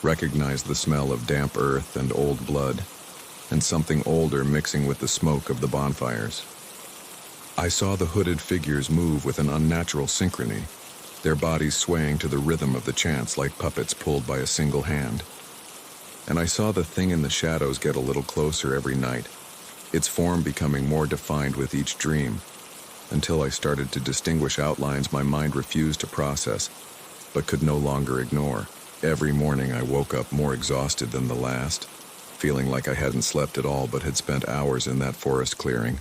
recognize the smell of damp earth and old blood, and something older mixing with the smoke of the bonfires. I saw the hooded figures move with an unnatural synchrony, their bodies swaying to the rhythm of the chants like puppets pulled by a single hand. And I saw the thing in the shadows get a little closer every night, its form becoming more defined with each dream, until I started to distinguish outlines my mind refused to process, but could no longer ignore. Every morning I woke up more exhausted than the last, feeling like I hadn't slept at all but had spent hours in that forest clearing,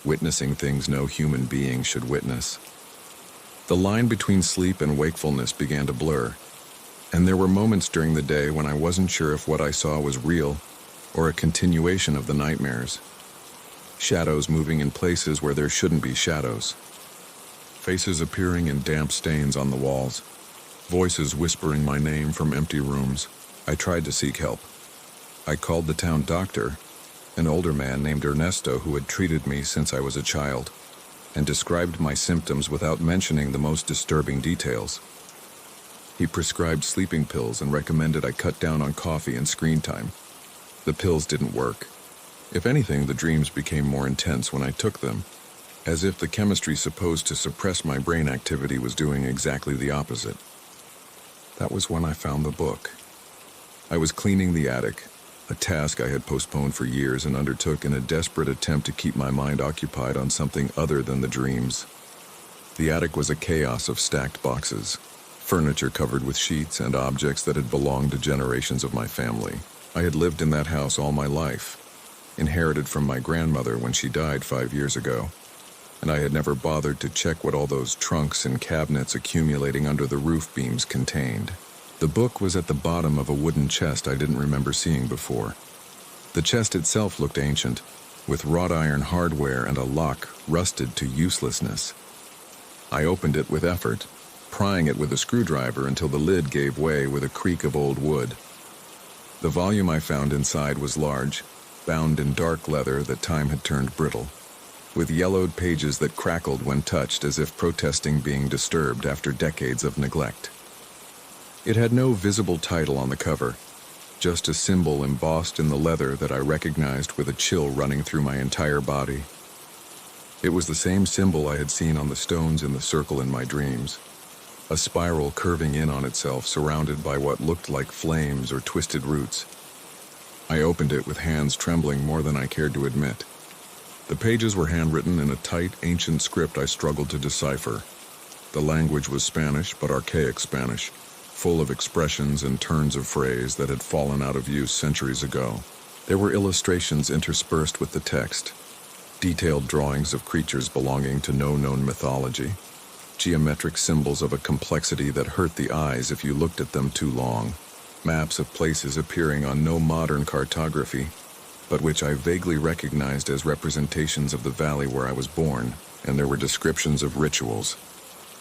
witnessing things no human being should witness. The line between sleep and wakefulness began to blur, and there were moments during the day when I wasn't sure if what I saw was real or a continuation of the nightmares. Shadows moving in places where there shouldn't be shadows. Faces appearing in damp stains on the walls. Voices whispering my name from empty rooms. I tried to seek help. I called the town doctor, an older man named Ernesto who had treated me since I was a child, and described my symptoms without mentioning the most disturbing details. He prescribed sleeping pills and recommended I cut down on coffee and screen time. The pills didn't work. If anything, the dreams became more intense when I took them, as if the chemistry supposed to suppress my brain activity was doing exactly the opposite. That was when I found the book. I was cleaning the attic, a task I had postponed for years and undertook in a desperate attempt to keep my mind occupied on something other than the dreams. The attic was a chaos of stacked boxes, furniture covered with sheets and objects that had belonged to generations of my family. I had lived in that house all my life, inherited from my grandmother when she died 5 years ago, and I had never bothered to check what all those trunks and cabinets accumulating under the roof beams contained. The book was at the bottom of a wooden chest I didn't remember seeing before. The chest itself looked ancient, with wrought iron hardware and a lock rusted to uselessness. I opened it with effort, prying it with a screwdriver until the lid gave way with a creak of old wood. The volume I found inside was large, bound in dark leather that time had turned brittle, with yellowed pages that crackled when touched as if protesting being disturbed after decades of neglect. It had no visible title on the cover, just a symbol embossed in the leather that I recognized with a chill running through my entire body. It was the same symbol I had seen on the stones in the circle in my dreams. a spiral curving in on itself, surrounded by what looked like flames or twisted roots. I opened it with hands trembling more than I cared to admit. The pages were handwritten in a tight, ancient script I struggled to decipher. The language was Spanish, but archaic Spanish, full of expressions and turns of phrase that had fallen out of use centuries ago. There were illustrations interspersed with the text, detailed drawings of creatures belonging to no known mythology, geometric symbols of a complexity that hurt the eyes if you looked at them too long, maps of places appearing on no modern cartography, but which I vaguely recognized as representations of the valley where I was born, and there were descriptions of rituals,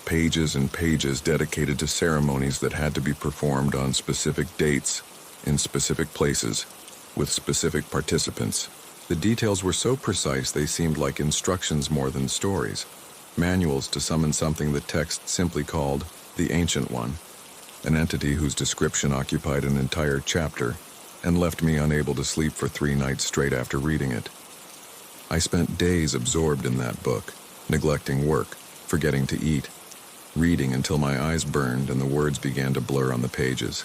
pages and pages dedicated to ceremonies that had to be performed on specific dates, in specific places, with specific participants. The details were so precise they seemed like instructions more than stories, manuals to summon something the text simply called the Ancient One, an entity whose description occupied an entire chapter and left me unable to sleep for 3 nights straight after reading it. I spent days absorbed in that book, neglecting work, forgetting to eat, reading until my eyes burned and the words began to blur on the pages.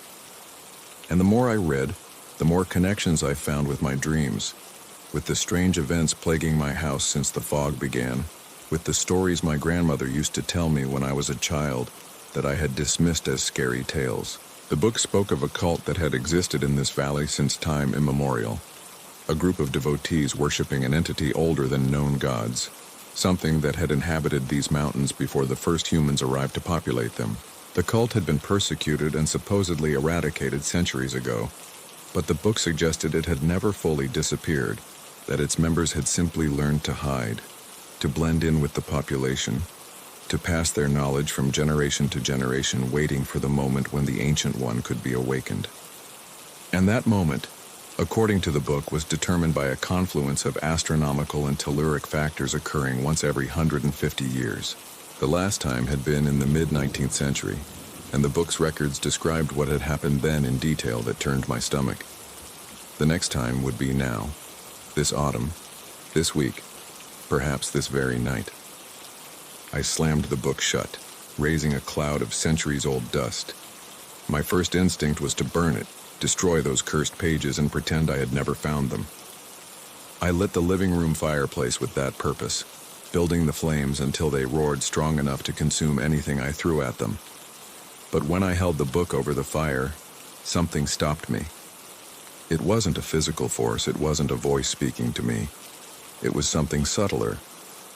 And the more I read, the more connections I found with my dreams, with the strange events plaguing my house since the fog began, with the stories my grandmother used to tell me when I was a child that I had dismissed as scary tales. The book spoke of a cult that had existed in this valley since time immemorial, a group of devotees worshiping an entity older than known gods, something that had inhabited these mountains before the first humans arrived to populate them. The cult had been persecuted and supposedly eradicated centuries ago, but the book suggested it had never fully disappeared, that its members had simply learned to hide, to blend in with the population, to pass their knowledge from generation to generation, waiting for the moment when the Ancient One could be awakened. And that moment, according to the book, was determined by a confluence of astronomical and telluric factors occurring once every 150 years. The last time had been in the mid-19th century, and the book's records described what had happened then in detail that turned my stomach. The next time would be now, this autumn, this week, perhaps this very night. I slammed the book shut, raising a cloud of centuries-old dust. My first instinct was to burn it, destroy those cursed pages, and pretend I had never found them. I lit the living room fireplace with that purpose, building the flames until they roared strong enough to consume anything I threw at them. But when I held the book over the fire, something stopped me. It wasn't a physical force, it wasn't a voice speaking to me. It was something subtler,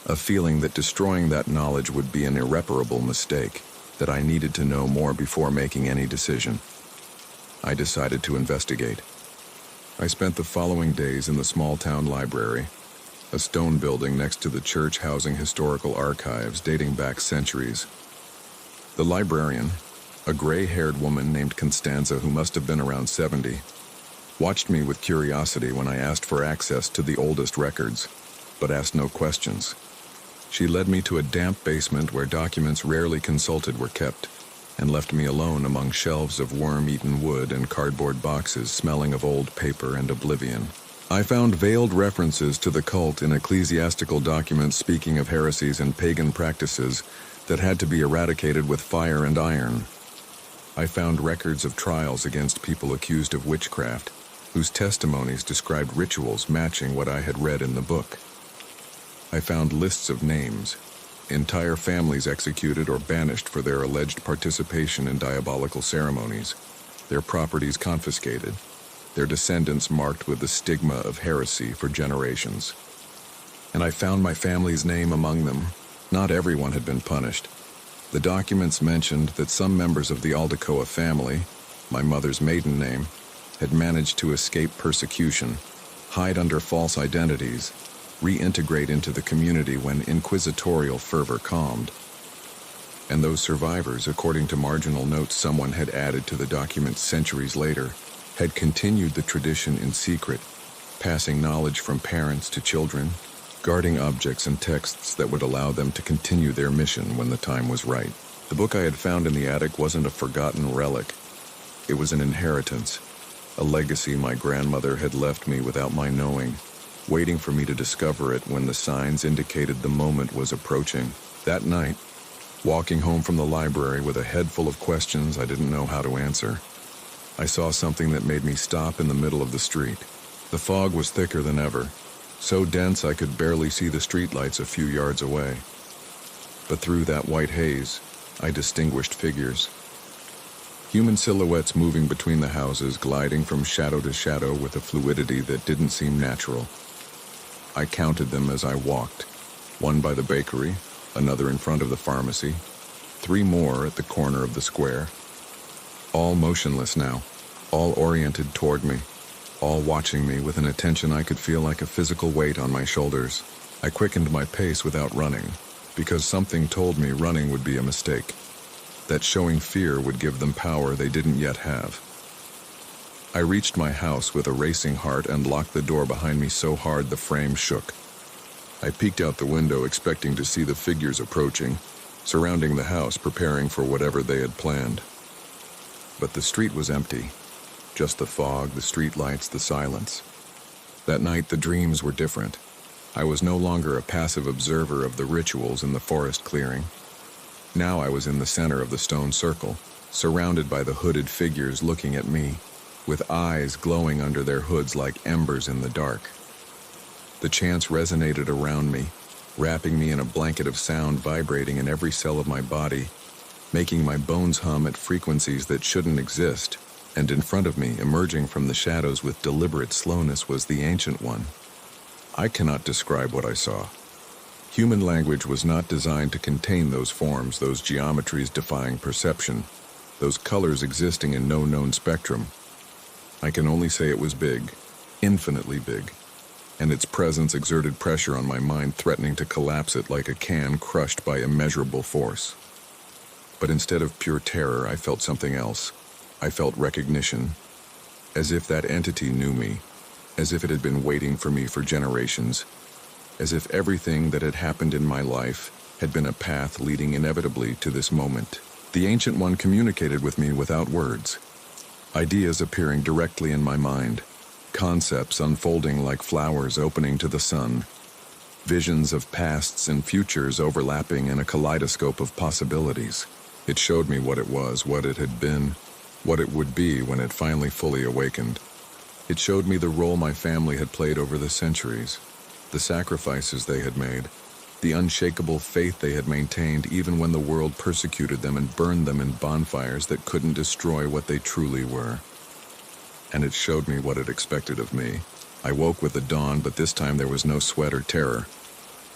a feeling that destroying that knowledge would be an irreparable mistake, that I needed to know more before making any decision. I decided to investigate. I spent the following days in the small-town library, a stone building next to the church housing historical archives dating back centuries. The librarian, a gray-haired woman named Constanza who must have been around 70, watched me with curiosity when I asked for access to the oldest records, but asked no questions. She led me to a damp basement where documents rarely consulted were kept, and left me alone among shelves of worm-eaten wood and cardboard boxes smelling of old paper and oblivion. I found veiled references to the cult in ecclesiastical documents speaking of heresies and pagan practices that had to be eradicated with fire and iron. I found records of trials against people accused of witchcraft, whose testimonies described rituals matching what I had read in the book. I found lists of names, entire families executed or banished for their alleged participation in diabolical ceremonies, their properties confiscated, their descendants marked with the stigma of heresy for generations. And I found my family's name among them. Not everyone had been punished. The documents mentioned that some members of the Aldecoa family, my mother's maiden name, had managed to escape persecution, hide under false identities, reintegrate into the community when inquisitorial fervor calmed. And those survivors, according to marginal notes someone had added to the documents centuries later, had continued the tradition in secret, passing knowledge from parents to children, guarding objects and texts that would allow them to continue their mission when the time was right. The book I had found in the attic wasn't a forgotten relic. It was an inheritance, a legacy my grandmother had left me without my knowing, waiting for me to discover it when the signs indicated the moment was approaching. That night, Walking home from the library with a head full of questions I didn't know how to answer, I saw something that made me stop in the middle of the street. The fog was thicker than ever, so dense I could barely see the streetlights a few yards away. But through that white haze, I distinguished figures. Human silhouettes moving between the houses, gliding from shadow to shadow with a fluidity that didn't seem natural. I counted them as I walked, one by the bakery, another in front of the pharmacy, 3 more at the corner of the square. All motionless now, all oriented toward me, all watching me with an attention I could feel like a physical weight on my shoulders. I quickened my pace without running, because something told me running would be a mistake, that showing fear would give them power they didn't yet have. I reached my house with a racing heart and locked the door behind me so hard the frame shook. I peeked out the window expecting to see the figures approaching, surrounding the house preparing for whatever they had planned. But the street was empty. Just the fog, the street lights, the silence. That night the dreams were different. I was no longer a passive observer of the rituals in the forest clearing. Now I was in the center of the stone circle, surrounded by the hooded figures looking at me, with eyes glowing under their hoods like embers in the dark. The chants resonated around me, wrapping me in a blanket of sound vibrating in every cell of my body, making my bones hum at frequencies that shouldn't exist, and in front of me, emerging from the shadows with deliberate slowness, was the Ancient One. I cannot describe what I saw. Human language was not designed to contain those forms, those geometries defying perception, those colors existing in no known spectrum. I can only say it was big, infinitely big, and its presence exerted pressure on my mind, threatening to collapse it like a can crushed by immeasurable force. But instead of pure terror, I felt something else. I felt recognition, as if that entity knew me, as if it had been waiting for me for generations, as if everything that had happened in my life had been a path leading inevitably to this moment. The Ancient One communicated with me without words, ideas appearing directly in my mind, concepts unfolding like flowers opening to the sun, visions of pasts and futures overlapping in a kaleidoscope of possibilities. It showed me what it was, what it had been, what it would be when it finally fully awakened. It showed me the role my family had played over the centuries, the sacrifices they had made, the unshakable faith they had maintained even when the world persecuted them and burned them in bonfires that couldn't destroy what they truly were. And it showed me what it expected of me. I woke with the dawn, but this time there was no sweat or terror.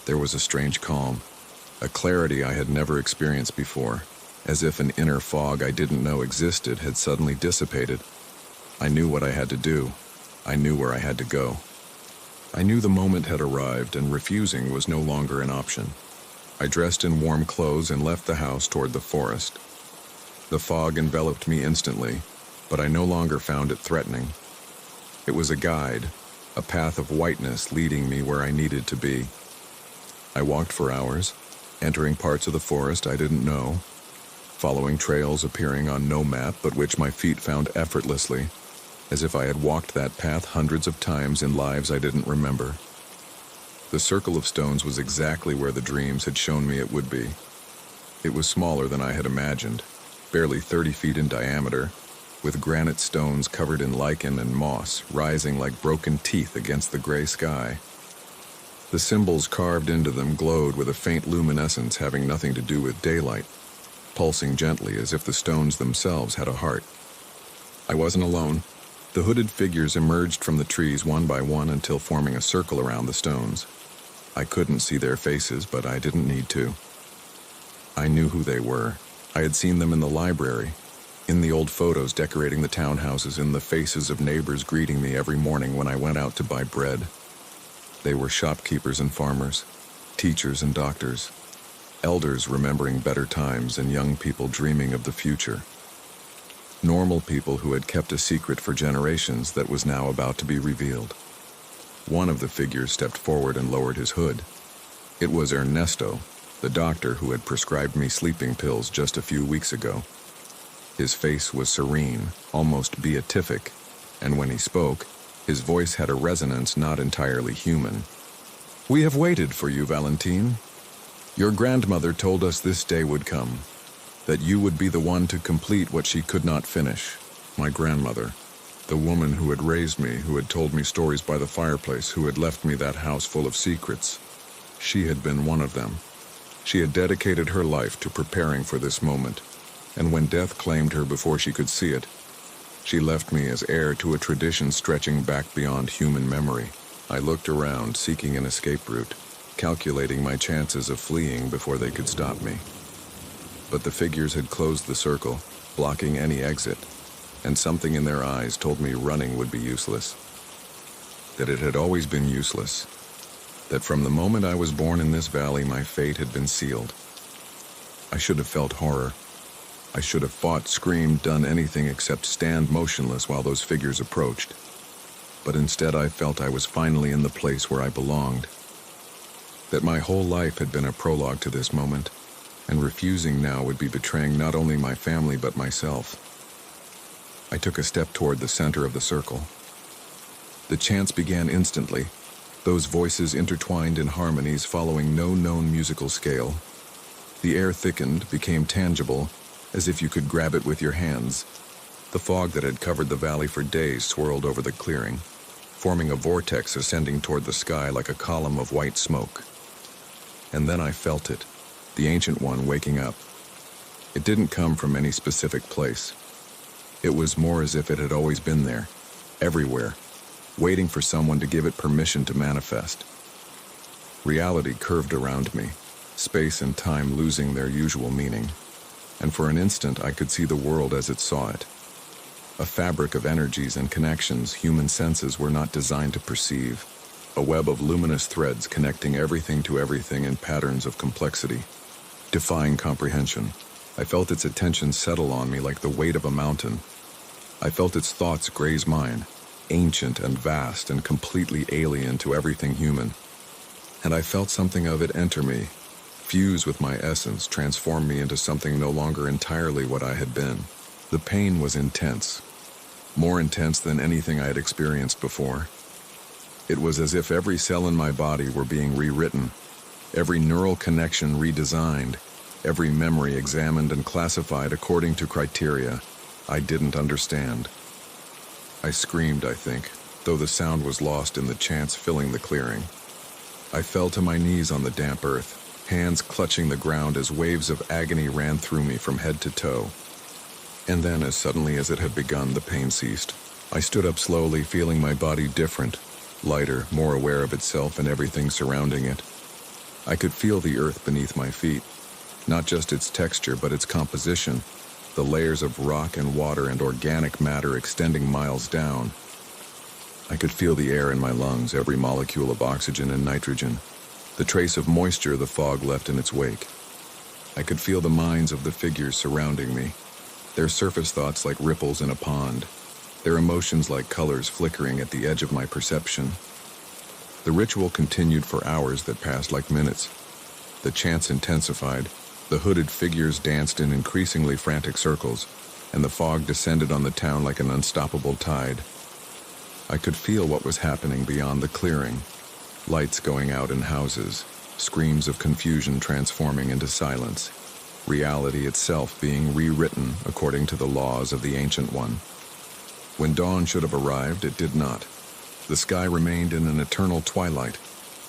There was a strange calm, a clarity I had never experienced before, as if an inner fog I didn't know existed had suddenly dissipated. I knew what I had to do. I knew where I had to go. I knew the moment had arrived and refusing was no longer an option. I dressed in warm clothes and left the house toward the forest. The fog enveloped me instantly, but I no longer found it threatening. It was a guide, a path of whiteness leading me where I needed to be. I walked for hours, entering parts of the forest I didn't know, following trails appearing on no map but which my feet found effortlessly, as if I had walked that path hundreds of times in lives I didn't remember. The circle of stones was exactly where the dreams had shown me it would be. It was smaller than I had imagined, barely 30 feet in diameter, with granite stones covered in lichen and moss rising like broken teeth against the gray sky. The symbols carved into them glowed with a faint luminescence having nothing to do with daylight, pulsing gently as if the stones themselves had a heart. I wasn't alone. The hooded figures emerged from the trees one by one until forming a circle around the stones. I couldn't see their faces, but I didn't need to. I knew who they were. I had seen them in the library, in the old photos decorating the townhouses, in the faces of neighbors greeting me every morning when I went out to buy bread. They were shopkeepers and farmers, teachers and doctors, elders remembering better times and young people dreaming of the future. Normal people who had kept a secret for generations that was now about to be revealed. One of the figures stepped forward and lowered his hood. It was Ernesto, the doctor who had prescribed me sleeping pills just a few weeks ago. His face was serene, almost beatific, and when he spoke, his voice had a resonance not entirely human. "We have waited for you, Valentine. Your grandmother told us this day would come, that you would be the one to complete what she could not finish. My grandmother, the woman who had raised me, who had told me stories by the fireplace, who had left me that house full of secrets. She had been one of them. She had dedicated her life to preparing for this moment, and when death claimed her before she could see it, she left me as heir to a tradition stretching back beyond human memory. I looked around, seeking an escape route, calculating my chances of fleeing before they could stop me. But the figures had closed the circle, blocking any exit, and something in their eyes told me running would be useless. That it had always been useless. That from the moment I was born in this valley, my fate had been sealed. I should have felt horror. I should have fought, screamed, done anything except stand motionless while those figures approached. But instead I felt I was finally in the place where I belonged. That my whole life had been a prologue to this moment, and refusing now would be betraying not only my family but myself. I took a step toward the center of the circle. The chants began instantly, those voices intertwined in harmonies following no known musical scale. The air thickened, became tangible, as if you could grab it with your hands. The fog that had covered the valley for days swirled over the clearing, forming a vortex ascending toward the sky like a column of white smoke. And then I felt it, the Ancient One waking up. It didn't come from any specific place. It was more as if it had always been there, everywhere, waiting for someone to give it permission to manifest. Reality curved around me, space and time losing their usual meaning, and for an instant I could see the world as it saw it. A fabric of energies and connections human senses were not designed to perceive, a web of luminous threads connecting everything to everything in patterns of complexity, defying comprehension. I felt its attention settle on me like the weight of a mountain. I felt its thoughts graze mine, ancient and vast and completely alien to everything human. And I felt something of it enter me, fuse with my essence, transform me into something no longer entirely what I had been. The pain was intense, more intense than anything I had experienced before. It was as if every cell in my body were being rewritten, every neural connection redesigned, every memory examined and classified according to criteria I didn't understand. I screamed, I think, though the sound was lost in the chants filling the clearing. I fell to my knees on the damp earth, hands clutching the ground as waves of agony ran through me from head to toe. And then, as suddenly as it had begun, the pain ceased. I stood up slowly, feeling my body different, lighter, more aware of itself and everything surrounding it. I could feel the earth beneath my feet, not just its texture but its composition, the layers of rock and water and organic matter extending miles down. I could feel the air in my lungs, every molecule of oxygen and nitrogen, the trace of moisture the fog left in its wake. I could feel the minds of the figures surrounding me, their surface thoughts like ripples in a pond, their emotions like colors flickering at the edge of my perception. The ritual continued for hours that passed like minutes. The chants intensified, the hooded figures danced in increasingly frantic circles, and the fog descended on the town like an unstoppable tide. I could feel what was happening beyond the clearing, lights going out in houses, screams of confusion transforming into silence, reality itself being rewritten according to the laws of the Ancient One. When dawn should have arrived, it did not. The sky remained in an eternal twilight,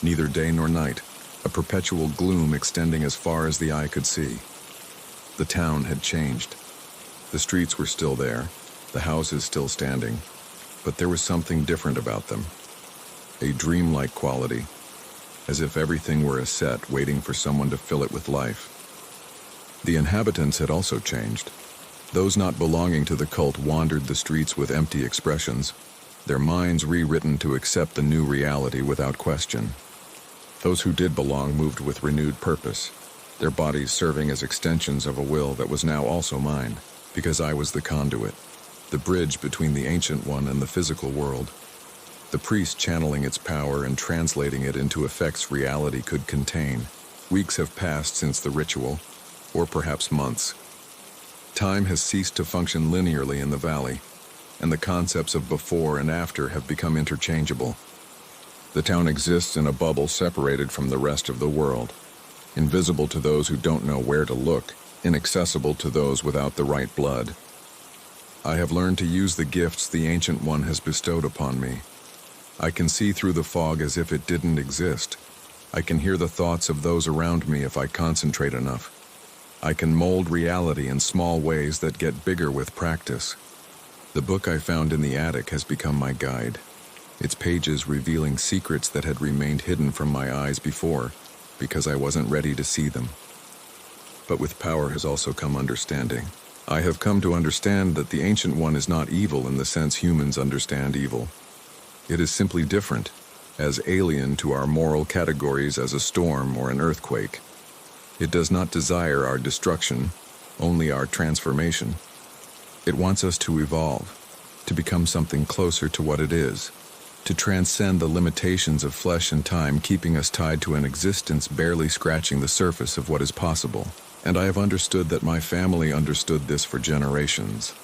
neither day nor night, a perpetual gloom extending as far as the eye could see. The town had changed. The streets were still there, the houses still standing, but there was something different about them. A dreamlike quality, as if everything were a set waiting for someone to fill it with life. The inhabitants had also changed. Those not belonging to the cult wandered the streets with empty expressions, their minds rewritten to accept the new reality without question. Those who did belong moved with renewed purpose, their bodies serving as extensions of a will that was now also mine, because I was the conduit, the bridge between the Ancient One and the physical world, the priest channeling its power and translating it into effects reality could contain. Weeks have passed since the ritual, or perhaps months. Time has ceased to function linearly in the valley, and the concepts of before and after have become interchangeable. The town exists in a bubble separated from the rest of the world. invisible to those who don't know where to look, inaccessible to those without the right blood. I have learned to use the gifts the Ancient One has bestowed upon me. I can see through the fog as if it didn't exist. I can hear the thoughts of those around me if I concentrate enough. I can mold reality in small ways that get bigger with practice. The book I found in the attic has become my guide, its pages revealing secrets that had remained hidden from my eyes before, because I wasn't ready to see them. But with power has also come understanding. I have come to understand that the Ancient One is not evil in the sense humans understand evil. It is simply different, as alien to our moral categories as a storm or an earthquake. It does not desire our destruction, only our transformation. It wants us to evolve, to become something closer to what it is, to transcend the limitations of flesh and time, keeping us tied to an existence barely scratching the surface of what is possible. And I have understood that my family understood this for generations,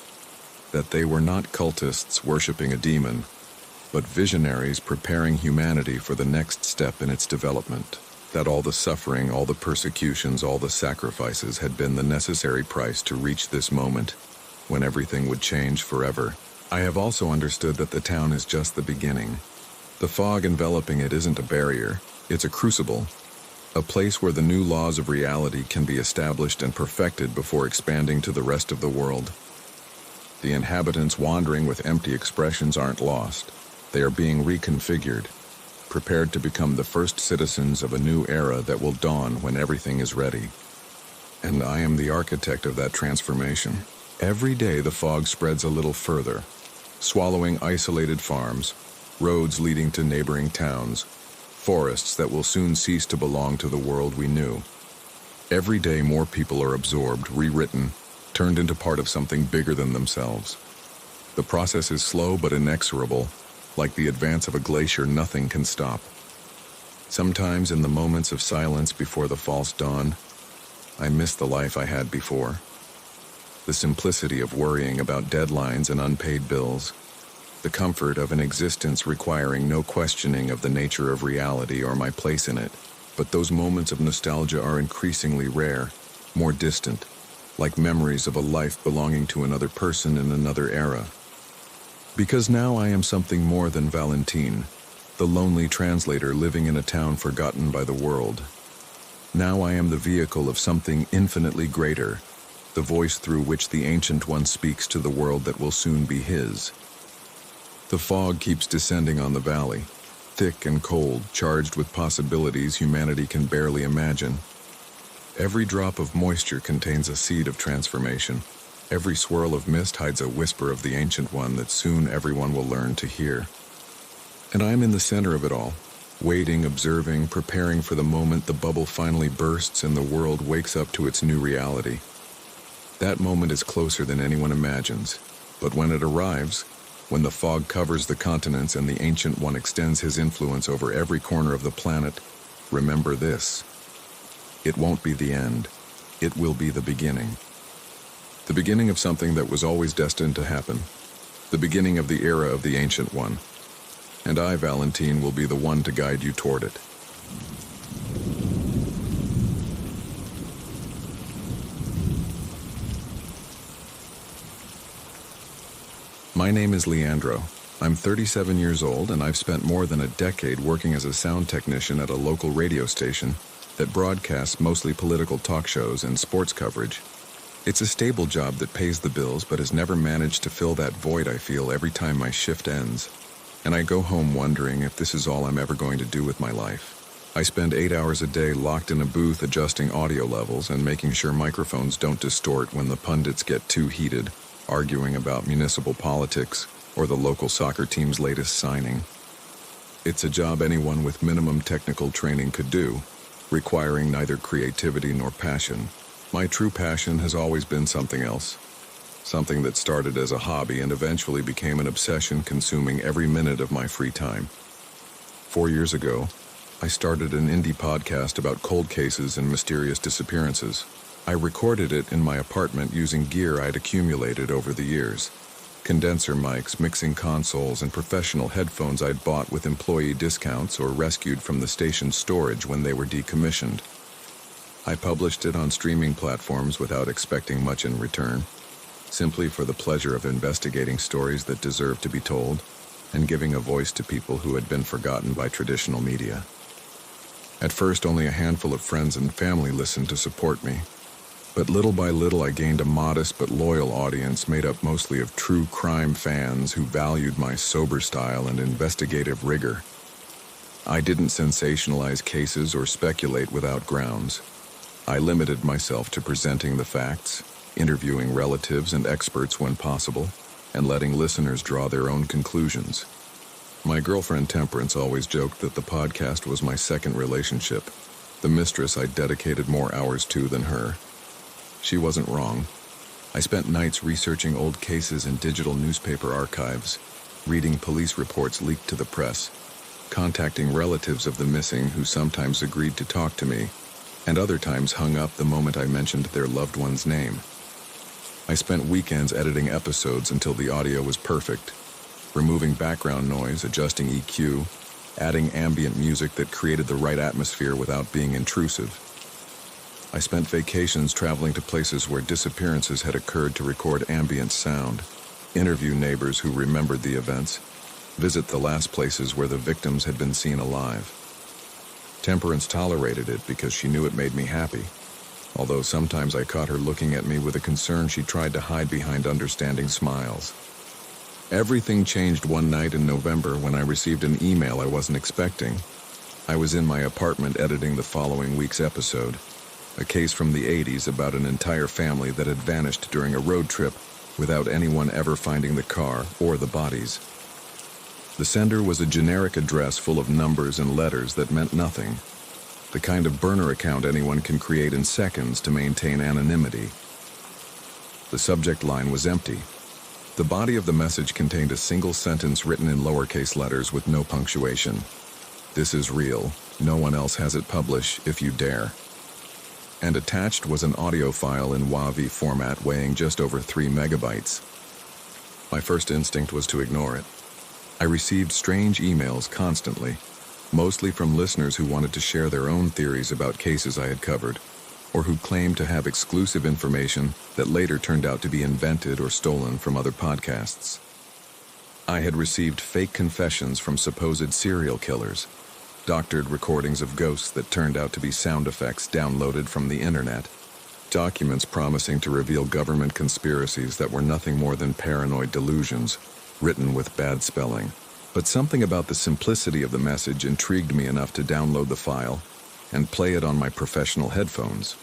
that they were not cultists worshipping a demon, but visionaries preparing humanity for the next step in its development, that all the suffering, all the persecutions, all the sacrifices had been the necessary price to reach this moment, when everything would change forever. I have also understood that the town is just the beginning. The fog enveloping it isn't a barrier, it's a crucible, a place where the new laws of reality can be established and perfected before expanding to the rest of the world. The inhabitants wandering with empty expressions aren't lost. They are being reconfigured, prepared to become the first citizens of a new era that will dawn when everything is ready. And I am the architect of that transformation. Every day the fog spreads a little further, swallowing isolated farms, roads leading to neighboring towns, forests that will soon cease to belong to the world we knew. Every day more people are absorbed, rewritten, turned into part of something bigger than themselves. The process is slow but inexorable. Like the advance of a glacier, nothing can stop. Sometimes in the moments of silence before the false dawn, I miss the life I had before. The simplicity of worrying about deadlines and unpaid bills. The comfort of an existence requiring no questioning of the nature of reality or my place in it. But those moments of nostalgia are increasingly rare, more distant, like memories of a life belonging to another person in another era. Because now I am something more than Valentine, the lonely translator living in a town forgotten by the world. Now I am the vehicle of something infinitely greater, the voice through which the Ancient One speaks to the world that will soon be his. The fog keeps descending on the valley, thick and cold, charged with possibilities humanity can barely imagine. Every drop of moisture contains a seed of transformation. Every swirl of mist hides a whisper of the Ancient One that soon everyone will learn to hear. And I am in the center of it all, waiting, observing, preparing for the moment the bubble finally bursts and the world wakes up to its new reality. That moment is closer than anyone imagines, but when it arrives, when the fog covers the continents and the Ancient One extends his influence over every corner of the planet, remember this. It won't be the end. It will be the beginning. The beginning of something that was always destined to happen. The beginning of the era of the Ancient One. And I, Valentine, will be the one to guide you toward it. My name is Leandro. I'm 37 years old, and I've spent more than a decade working as a sound technician at a local radio station that broadcasts mostly political talk shows and sports coverage. It's a stable job that pays the bills but has never managed to fill that void I feel every time my shift ends. And I go home wondering if this is all I'm ever going to do with my life. I spend 8 hours a day locked in a booth adjusting audio levels and making sure microphones don't distort when the pundits get too heated, arguing about municipal politics or the local soccer team's latest signing. It's a job anyone with minimum technical training could do, requiring neither creativity nor passion. My true passion has always been something else. Something that started as a hobby and eventually became an obsession consuming every minute of my free time. 4 years ago, I started an indie podcast about cold cases and mysterious disappearances. I recorded it in my apartment using gear I'd accumulated over the years. Condenser mics, mixing consoles, and professional headphones I'd bought with employee discounts or rescued from the station's storage when they were decommissioned. I published it on streaming platforms without expecting much in return, simply for the pleasure of investigating stories that deserve to be told and giving a voice to people who had been forgotten by traditional media. At first, only a handful of friends and family listened to support me, but little by little I gained a modest but loyal audience made up mostly of true crime fans who valued my sober style and investigative rigor. I didn't sensationalize cases or speculate without grounds. I limited myself to presenting the facts, interviewing relatives and experts when possible, and letting listeners draw their own conclusions. My girlfriend Temperance always joked that the podcast was my second relationship, the mistress I dedicated more hours to than her. She wasn't wrong. I spent nights researching old cases in digital newspaper archives, reading police reports leaked to the press, contacting relatives of the missing who sometimes agreed to talk to me, and other times hung up the moment I mentioned their loved one's name. I spent weekends editing episodes until the audio was perfect, removing background noise, adjusting EQ, adding ambient music that created the right atmosphere without being intrusive. I spent vacations traveling to places where disappearances had occurred to record ambient sound, interview neighbors who remembered the events, visit the last places where the victims had been seen alive. Temperance tolerated it because she knew it made me happy, although sometimes I caught her looking at me with a concern she tried to hide behind understanding smiles. Everything changed one night in November when I received an email I wasn't expecting. I was in my apartment editing the following week's episode, a case from the 80s about an entire family that had vanished during a road trip without anyone ever finding the car or the bodies. The sender was a generic address full of numbers and letters that meant nothing, the kind of burner account anyone can create in seconds to maintain anonymity. The subject line was empty. The body of the message contained a single sentence written in lowercase letters with no punctuation. "This is real. No one else has it. Publish if you dare." And attached was an audio file in WAV format weighing just over 3 megabytes. My first instinct was to ignore it. I received strange emails constantly, mostly from listeners who wanted to share their own theories about cases I had covered, or who claimed to have exclusive information that later turned out to be invented or stolen from other podcasts. I had received fake confessions from supposed serial killers, doctored recordings of ghosts that turned out to be sound effects downloaded from the internet, documents promising to reveal government conspiracies that were nothing more than paranoid delusions, written with bad spelling. But something about the simplicity of the message intrigued me enough to download the file and play it on my professional headphones.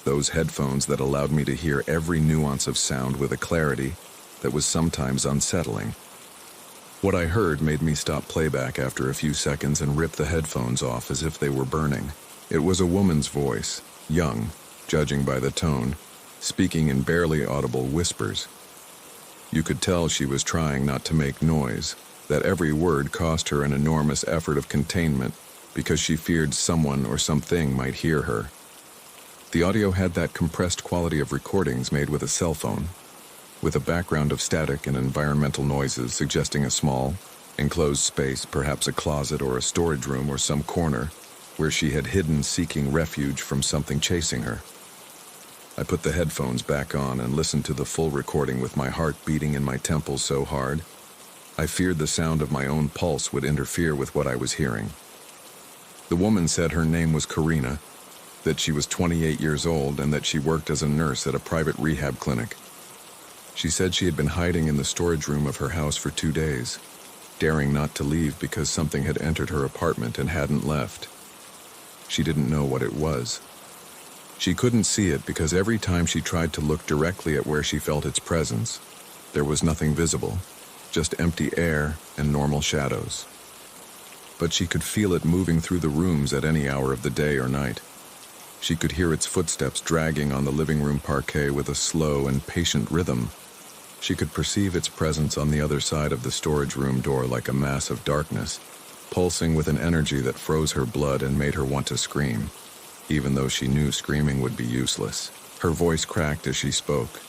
Those headphones that allowed me to hear every nuance of sound with a clarity that was sometimes unsettling. What I heard made me stop playback after a few seconds and rip the headphones off as if they were burning. It was a woman's voice, young, judging by the tone, speaking in barely audible whispers. You could tell she was trying not to make noise, that every word cost her an enormous effort of containment because she feared someone or something might hear her. The audio had that compressed quality of recordings made with a cell phone, with a background of static and environmental noises suggesting a small, enclosed space, perhaps a closet or a storage room or some corner, where she had hidden seeking refuge from something chasing her. I put the headphones back on and listened to the full recording with my heart beating in my temples so hard, I feared the sound of my own pulse would interfere with what I was hearing. The woman said her name was Karina, that she was 28 years old and that she worked as a nurse at a private rehab clinic. She said she had been hiding in the storage room of her house for 2 days, daring not to leave because something had entered her apartment and hadn't left. She didn't know what it was. She couldn't see it because every time she tried to look directly at where she felt its presence, there was nothing visible, just empty air and normal shadows. But she could feel it moving through the rooms at any hour of the day or night. She could hear its footsteps dragging on the living room parquet with a slow and patient rhythm. She could perceive its presence on the other side of the storage room door like a mass of darkness, pulsing with an energy that froze her blood and made her want to scream, even though she knew screaming would be useless. Her voice cracked as she spoke,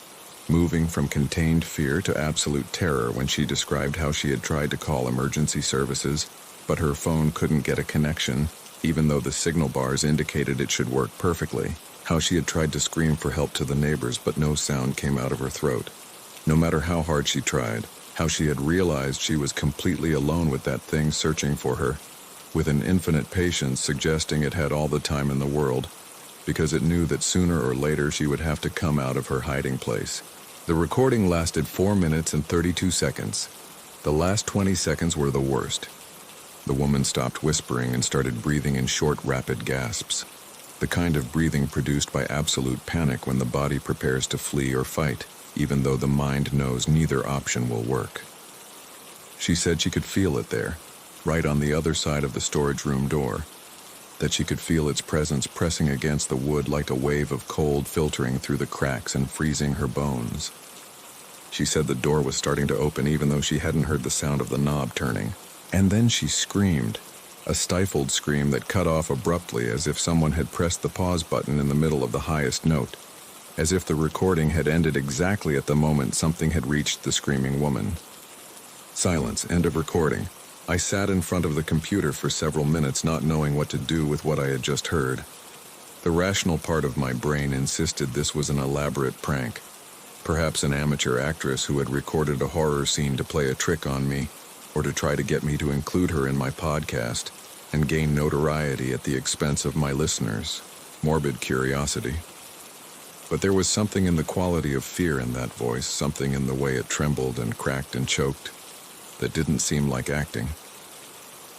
moving from contained fear to absolute terror when she described how she had tried to call emergency services, but her phone couldn't get a connection, even though the signal bars indicated it should work perfectly. How she had tried to scream for help to the neighbors, but no sound came out of her throat. No matter how hard she tried, how she had realized she was completely alone with that thing searching for her, with an infinite patience suggesting it had all the time in the world, because it knew that sooner or later she would have to come out of her hiding place. The recording lasted 4 minutes and 32 seconds. The last 20 seconds were the worst. The woman stopped whispering and started breathing in short, rapid gasps. The kind of breathing produced by absolute panic when the body prepares to flee or fight, even though the mind knows neither option will work. She said she could feel it there, right on the other side of the storage room door, that she could feel its presence pressing against the wood like a wave of cold filtering through the cracks and freezing her bones. She said the door was starting to open even though she hadn't heard the sound of the knob turning. And then she screamed, a stifled scream that cut off abruptly as if someone had pressed the pause button in the middle of the highest note, as if the recording had ended exactly at the moment something had reached the screaming woman. Silence, end of recording. I sat in front of the computer for several minutes not knowing what to do with what I had just heard. The rational part of my brain insisted this was an elaborate prank, perhaps an amateur actress who had recorded a horror scene to play a trick on me, or to try to get me to include her in my podcast and gain notoriety at the expense of my listeners. Morbid curiosity. But there was something in the quality of fear in that voice, something in the way it trembled and cracked and choked, that didn't seem like acting.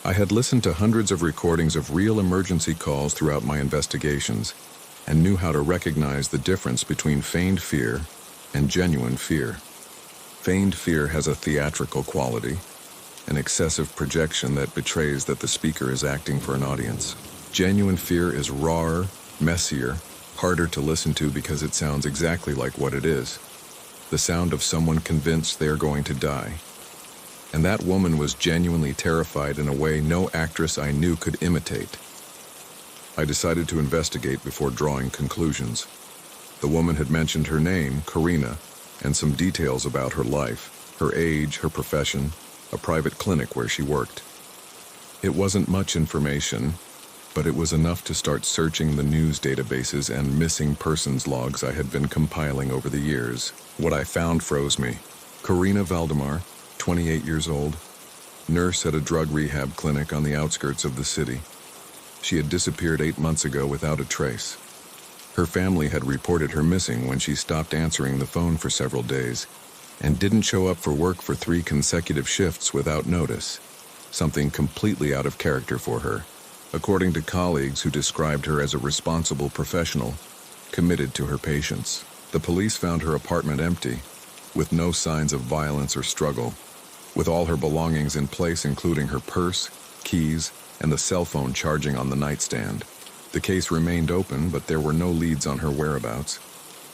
I had listened to hundreds of recordings of real emergency calls throughout my investigations and knew how to recognize the difference between feigned fear and genuine fear. Feigned fear has a theatrical quality, an excessive projection that betrays that the speaker is acting for an audience. Genuine fear is rawer, messier, harder to listen to because it sounds exactly like what it is. The sound of someone convinced they are going to die. And that woman was genuinely terrified in a way no actress I knew could imitate. I decided to investigate before drawing conclusions. The woman had mentioned her name, Karina, and some details about her life, her age, her profession, a private clinic where she worked. It wasn't much information, but it was enough to start searching the news databases and missing persons logs I had been compiling over the years. What I found froze me. Karina Valdemar, 28 years old, nurse at a drug rehab clinic on the outskirts of the city. She had disappeared 8 months ago without a trace. Her family had reported her missing when she stopped answering the phone for several days and didn't show up for work for 3 consecutive shifts without notice, something completely out of character for her, according to colleagues who described her as a responsible professional, committed to her patients. The police found her apartment empty, with no signs of violence or struggle, with all her belongings in place including her purse, keys, and the cell phone charging on the nightstand. The case remained open, but there were no leads on her whereabouts,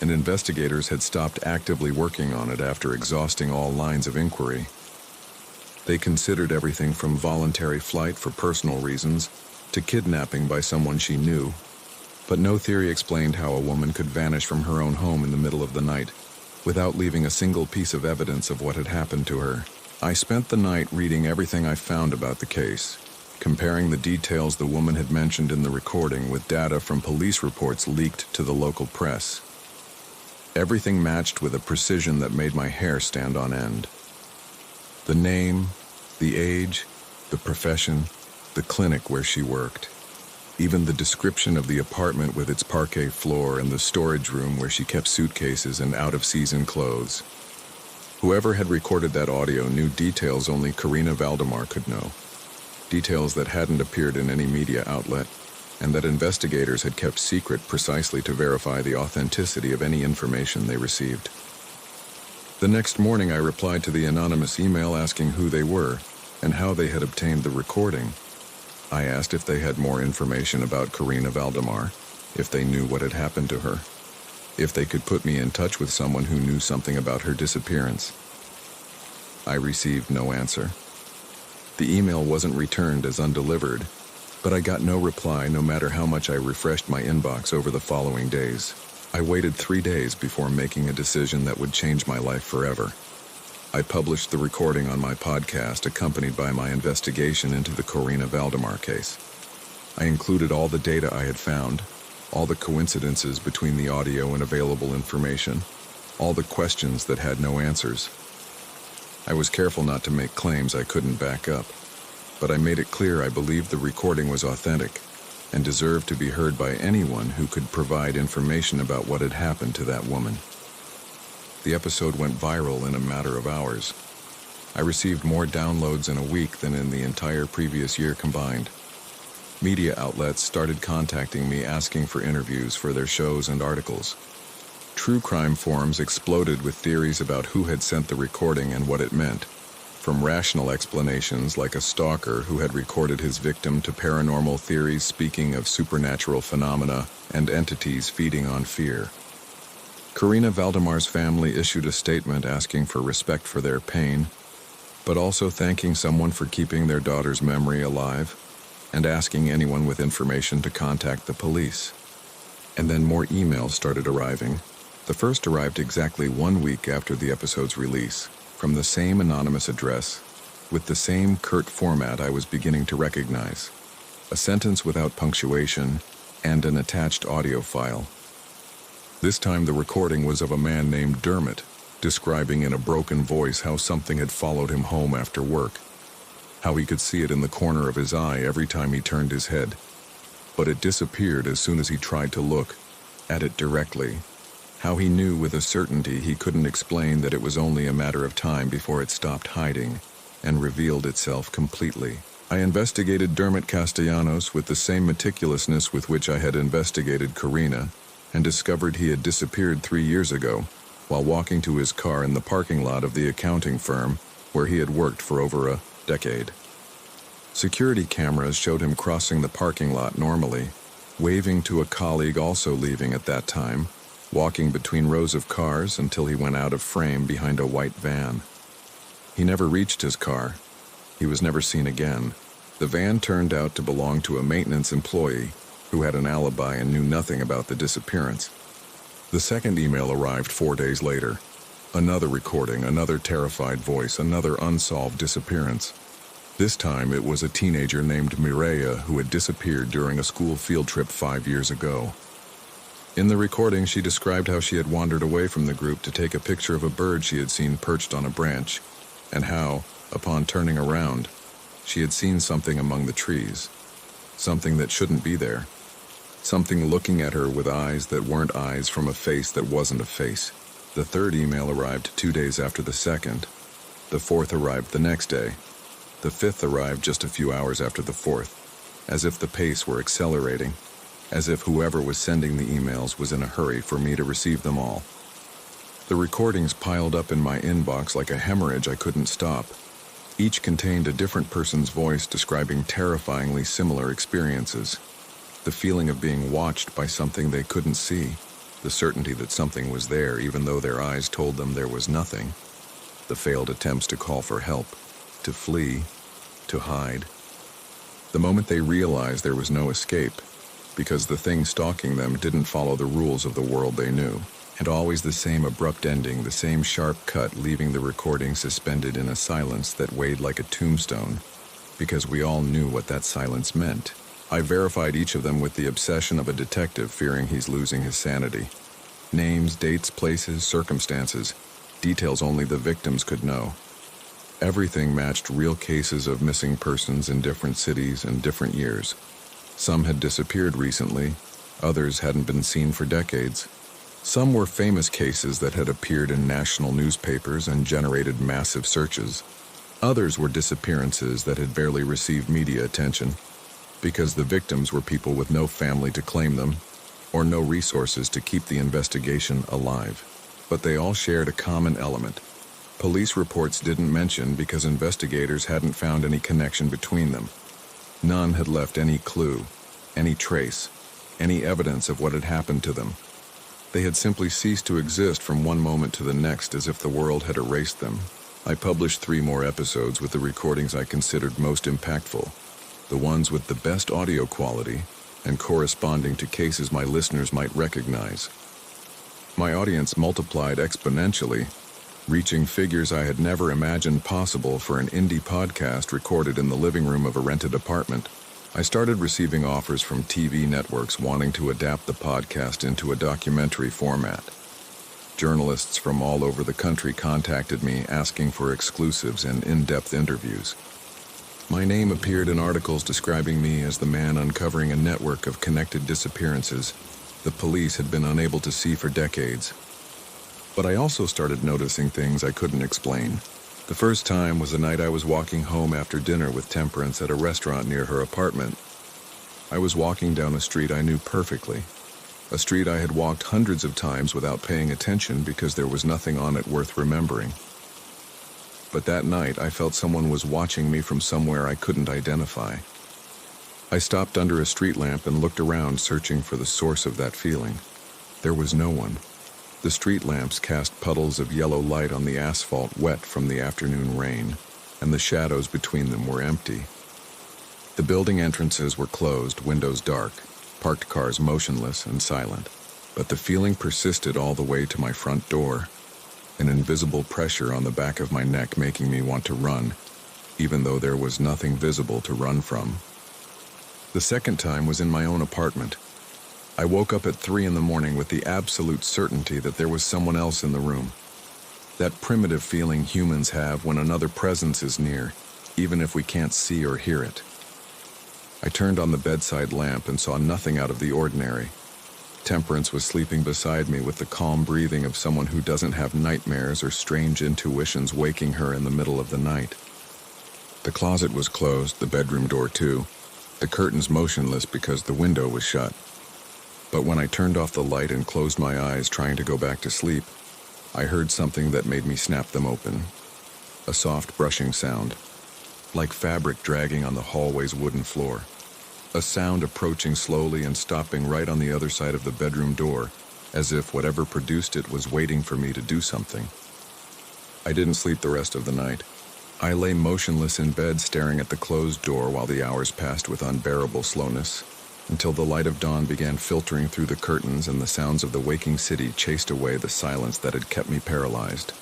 and investigators had stopped actively working on it after exhausting all lines of inquiry. They considered everything from voluntary flight for personal reasons to kidnapping by someone she knew, but no theory explained how a woman could vanish from her own home in the middle of the night without leaving a single piece of evidence of what had happened to her. I spent the night reading everything I found about the case, comparing the details the woman had mentioned in the recording with data from police reports leaked to the local press. Everything matched with a precision that made my hair stand on end. The name, the age, the profession, the clinic where she worked. Even the description of the apartment with its parquet floor and the storage room where she kept suitcases and out-of-season clothes. Whoever had recorded that audio knew details only Karina Valdemar could know. Details that hadn't appeared in any media outlet, and that investigators had kept secret precisely to verify the authenticity of any information they received. The next morning I replied to the anonymous email asking who they were and how they had obtained the recording. I asked if they had more information about Karina Valdemar, if they knew what had happened to her, if they could put me in touch with someone who knew something about her disappearance. I received no answer. The email wasn't returned as undelivered, but I got no reply no matter how much I refreshed my inbox over the following days. I waited 3 days before making a decision that would change my life forever. I published the recording on my podcast accompanied by my investigation into the Karina Valdemar case. I included all the data I had found, all the coincidences between the audio and available information, all the questions that had no answers. I was careful not to make claims I couldn't back up, but I made it clear I believed the recording was authentic and deserved to be heard by anyone who could provide information about what had happened to that woman. The episode went viral in a matter of hours. I received more downloads in a week than in the entire previous year combined. Media outlets started contacting me asking for interviews for their shows and articles. True crime forums exploded with theories about who had sent the recording and what it meant, from rational explanations like a stalker who had recorded his victim to paranormal theories speaking of supernatural phenomena and entities feeding on fear. Karina Valdemar's family issued a statement asking for respect for their pain, but also thanking someone for keeping their daughter's memory alive and asking anyone with information to contact the police. And then more emails started arriving. The first arrived exactly 1 week after the episode's release, from the same anonymous address, with the same curt format I was beginning to recognize. A sentence without punctuation and an attached audio file. This time the recording was of a man named Dermot, describing in a broken voice how something had followed him home after work, how he could see it in the corner of his eye every time he turned his head, but it disappeared as soon as he tried to look at it directly, how he knew with a certainty he couldn't explain that it was only a matter of time before it stopped hiding and revealed itself completely. I investigated Dermot Castellanos with the same meticulousness with which I had investigated Karina, and discovered he had disappeared 3 years ago while walking to his car in the parking lot of the accounting firm where he had worked for over a decade. Security cameras showed him crossing the parking lot normally, waving to a colleague also leaving at that time, walking between rows of cars until he went out of frame behind a white van. He never reached his car. He was never seen again. The van turned out to belong to a maintenance employee who had an alibi and knew nothing about the disappearance. The second email arrived 4 days later. Another recording, another terrified voice, another unsolved disappearance. This time it was a teenager named Mireya who had disappeared during a school field trip 5 years ago. In the recording, she described how she had wandered away from the group to take a picture of a bird she had seen perched on a branch, and how, upon turning around, she had seen something among the trees. Something that shouldn't be there. Something looking at her with eyes that weren't eyes from a face that wasn't a face. The third email arrived 2 days after the second. The fourth arrived the next day. The fifth arrived just a few hours after the fourth, as if the pace were accelerating, as if whoever was sending the emails was in a hurry for me to receive them all. The recordings piled up in my inbox like a hemorrhage I couldn't stop. Each contained a different person's voice describing terrifyingly similar experiences. The feeling of being watched by something they couldn't see. The certainty that something was there even though their eyes told them there was nothing. The failed attempts to call for help, to flee, to hide. The moment they realized there was no escape, because the thing stalking them didn't follow the rules of the world they knew, and always the same abrupt ending, the same sharp cut, leaving the recording suspended in a silence that weighed like a tombstone, because we all knew what that silence meant. I verified each of them with the obsession of a detective fearing he's losing his sanity. Names, dates, places, circumstances, details only the victims could know. Everything matched real cases of missing persons in different cities and different years. Some had disappeared recently, others hadn't been seen for decades. Some were famous cases that had appeared in national newspapers and generated massive searches. Others were disappearances that had barely received media attention, because the victims were people with no family to claim them, or no resources to keep the investigation alive. But they all shared a common element. Police reports didn't mention because investigators hadn't found any connection between them. None had left any clue, any trace, any evidence of what had happened to them. They had simply ceased to exist from one moment to the next as if the world had erased them. I published 3 more episodes with the recordings I considered most impactful, the ones with the best audio quality and corresponding to cases my listeners might recognize. My audience multiplied exponentially, reaching figures I had never imagined possible for an indie podcast recorded in the living room of a rented apartment. I started receiving offers from TV networks wanting to adapt the podcast into a documentary format. Journalists from all over the country contacted me asking for exclusives and in-depth interviews. My name appeared in articles describing me as the man uncovering a network of connected disappearances the police had been unable to see for decades. But I also started noticing things I couldn't explain. The first time was the night I was walking home after dinner with Temperance at a restaurant near her apartment. I was walking down a street I knew perfectly, a street I had walked hundreds of times without paying attention because there was nothing on it worth remembering. But that night I felt someone was watching me from somewhere I couldn't identify. I stopped under a street lamp and looked around, searching for the source of that feeling. There was no one. The street lamps cast puddles of yellow light on the asphalt, wet from the afternoon rain, and the shadows between them were empty. The building entrances were closed, windows dark, parked cars motionless and silent. But the feeling persisted all the way to my front door, an invisible pressure on the back of my neck making me want to run, even though there was nothing visible to run from. The second time was in my own apartment. I woke up at 3 a.m. with the absolute certainty that there was someone else in the room. That primitive feeling humans have when another presence is near, even if we can't see or hear it. I turned on the bedside lamp and saw nothing out of the ordinary. Temperance was sleeping beside me with the calm breathing of someone who doesn't have nightmares or strange intuitions waking her in the middle of the night. The closet was closed, the bedroom door too, the curtains motionless because the window was shut. But when I turned off the light and closed my eyes trying to go back to sleep, I heard something that made me snap them open. A soft brushing sound, like fabric dragging on the hallway's wooden floor. A sound approaching slowly and stopping right on the other side of the bedroom door, as if whatever produced it was waiting for me to do something. I didn't sleep the rest of the night. I lay motionless in bed staring at the closed door while the hours passed with unbearable slowness, until the light of dawn began filtering through the curtains and the sounds of the waking city chased away the silence that had kept me paralyzed.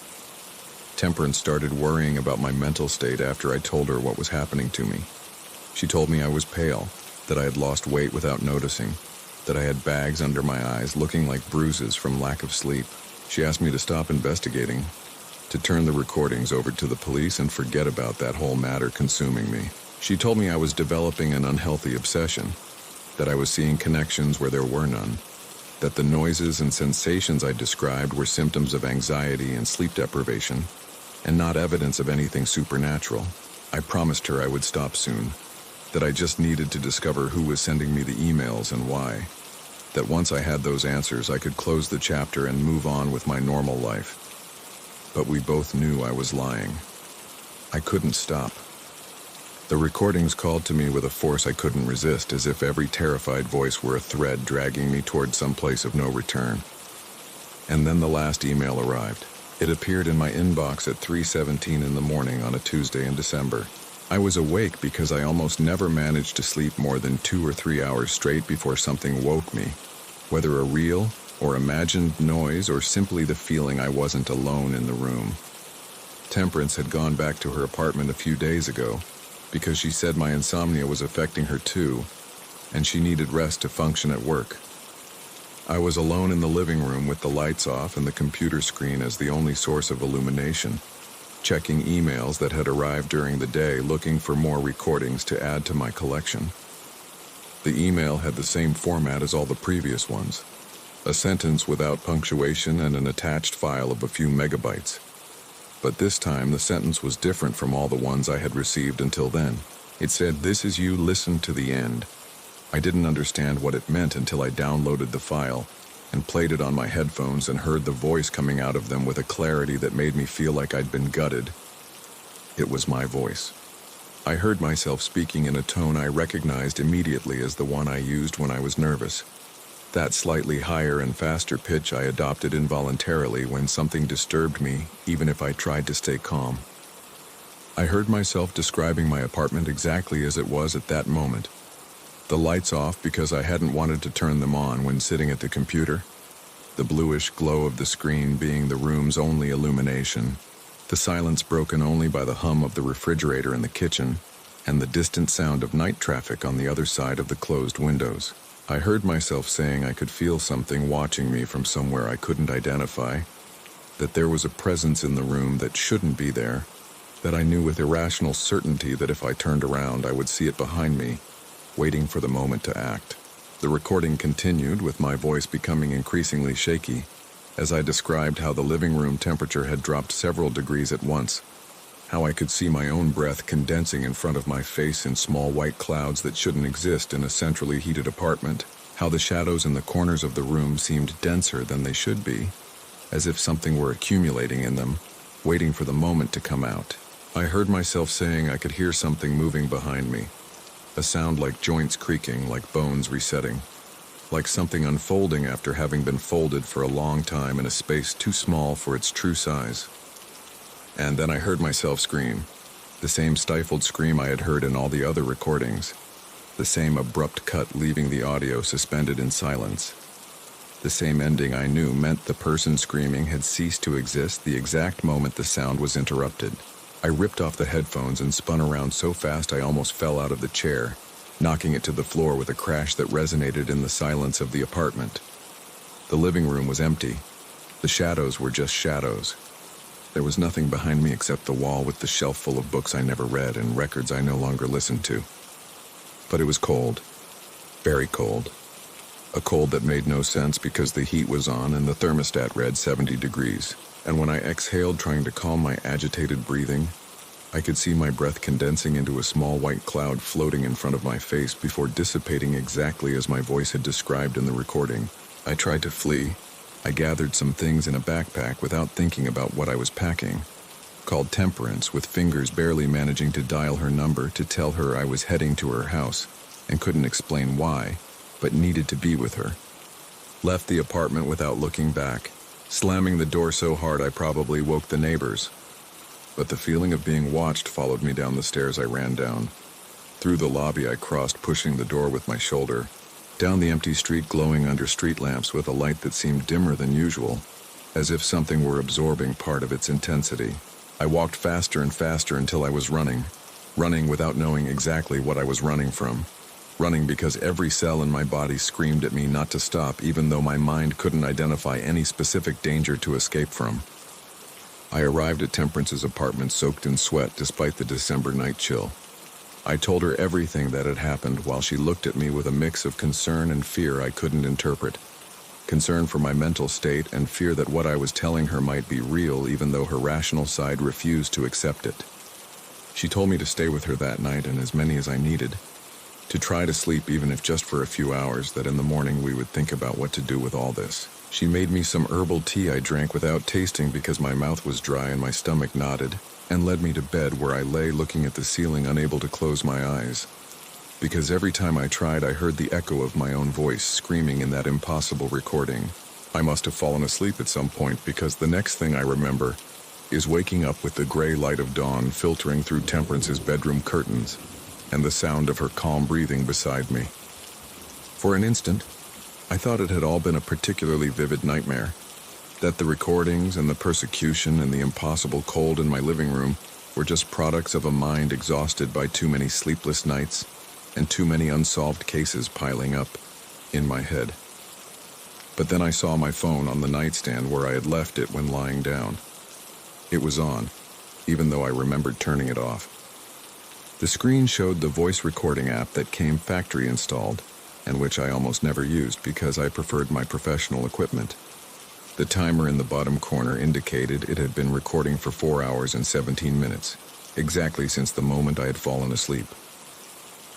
Temperance started worrying about my mental state after I told her what was happening to me. She told me I was pale, that I had lost weight without noticing, that I had bags under my eyes looking like bruises from lack of sleep. She asked me to stop investigating, to turn the recordings over to the police and forget about that whole matter consuming me. She told me I was developing an unhealthy obsession, that I was seeing connections where there were none, that the noises and sensations I described were symptoms of anxiety and sleep deprivation, and not evidence of anything supernatural. I promised her I would stop soon, that I just needed to discover who was sending me the emails and why, that once I had those answers I could close the chapter and move on with my normal life. But we both knew I was lying. I couldn't stop. The recordings called to me with a force I couldn't resist, as if every terrified voice were a thread dragging me toward some place of no return. And then the last email arrived. It appeared in my inbox at 3:17 in the morning on a Tuesday in December. I was awake because I almost never managed to sleep more than 2 or 3 hours straight before something woke me, whether a real or imagined noise or simply the feeling I wasn't alone in the room. Temperance had gone back to her apartment a few days ago, because she said my insomnia was affecting her too, and she needed rest to function at work. I was alone in the living room with the lights off and the computer screen as the only source of illumination, checking emails that had arrived during the day, looking for more recordings to add to my collection. The email had the same format as all the previous ones, a sentence without punctuation and an attached file of a few megabytes. But this time, the sentence was different from all the ones I had received until then. It said, "This is you, listen to the end." I didn't understand what it meant until I downloaded the file and played it on my headphones and heard the voice coming out of them with a clarity that made me feel like I'd been gutted. It was my voice. I heard myself speaking in a tone I recognized immediately as the one I used when I was nervous. That slightly higher and faster pitch I adopted involuntarily when something disturbed me, even if I tried to stay calm. I heard myself describing my apartment exactly as it was at that moment. The lights off because I hadn't wanted to turn them on when sitting at the computer, the bluish glow of the screen being the room's only illumination, the silence broken only by the hum of the refrigerator in the kitchen, and the distant sound of night traffic on the other side of the closed windows. I heard myself saying I could feel something watching me from somewhere I couldn't identify, that there was a presence in the room that shouldn't be there, that I knew with irrational certainty that if I turned around I would see it behind me, waiting for the moment to act. The recording continued, with my voice becoming increasingly shaky, as I described how the living room temperature had dropped several degrees at once, how I could see my own breath condensing in front of my face in small white clouds that shouldn't exist in a centrally heated apartment, how the shadows in the corners of the room seemed denser than they should be, as if something were accumulating in them, waiting for the moment to come out. I heard myself saying I could hear something moving behind me, a sound like joints creaking, like bones resetting, like something unfolding after having been folded for a long time in a space too small for its true size. And then I heard myself scream, the same stifled scream I had heard in all the other recordings, the same abrupt cut leaving the audio suspended in silence. The same ending I knew meant the person screaming had ceased to exist the exact moment the sound was interrupted. I ripped off the headphones and spun around so fast I almost fell out of the chair, knocking it to the floor with a crash that resonated in the silence of the apartment. The living room was empty. The shadows were just shadows. There was nothing behind me except the wall with the shelf full of books I never read and records I no longer listened to. But it was cold. Very cold. A cold that made no sense because the heat was on and the thermostat read 70 degrees. And when I exhaled, trying to calm my agitated breathing, I could see my breath condensing into a small white cloud floating in front of my face before dissipating exactly as my voice had described in the recording. I tried to flee. I gathered some things in a backpack without thinking about what I was packing. Called Temperance, with fingers barely managing to dial her number to tell her I was heading to her house, and couldn't explain why, but needed to be with her. Left the apartment without looking back, slamming the door so hard I probably woke the neighbors. But the feeling of being watched followed me down the stairs I ran down. Through the lobby I crossed, pushing the door with my shoulder, down the empty street glowing under street lamps with a light that seemed dimmer than usual, as if something were absorbing part of its intensity. I walked faster and faster until I was running without knowing exactly what I was running from. Running because every cell in my body screamed at me not to stop, even though my mind couldn't identify any specific danger to escape from. I arrived at Temperance's apartment soaked in sweat despite the December night chill. I told her everything that had happened while she looked at me with a mix of concern and fear I couldn't interpret. Concern for my mental state and fear that what I was telling her might be real even though her rational side refused to accept it. She told me to stay with her that night and as many as I needed. To try to sleep even if just for a few hours, that in the morning we would think about what to do with all this. She made me some herbal tea I drank without tasting because my mouth was dry and my stomach knotted, and led me to bed where I lay looking at the ceiling unable to close my eyes. Because every time I tried I heard the echo of my own voice screaming in that impossible recording. I must have fallen asleep at some point because the next thing I remember is waking up with the gray light of dawn filtering through Temperance's bedroom curtains, and the sound of her calm breathing beside me. For an instant, I thought it had all been a particularly vivid nightmare, that the recordings and the persecution and the impossible cold in my living room were just products of a mind exhausted by too many sleepless nights and too many unsolved cases piling up in my head. But then I saw my phone on the nightstand where I had left it when lying down. It was on, even though I remembered turning it off. The screen showed the voice recording app that came factory installed, and which I almost never used because I preferred my professional equipment. The timer in the bottom corner indicated it had been recording for 4 hours and 17 minutes, exactly since the moment I had fallen asleep.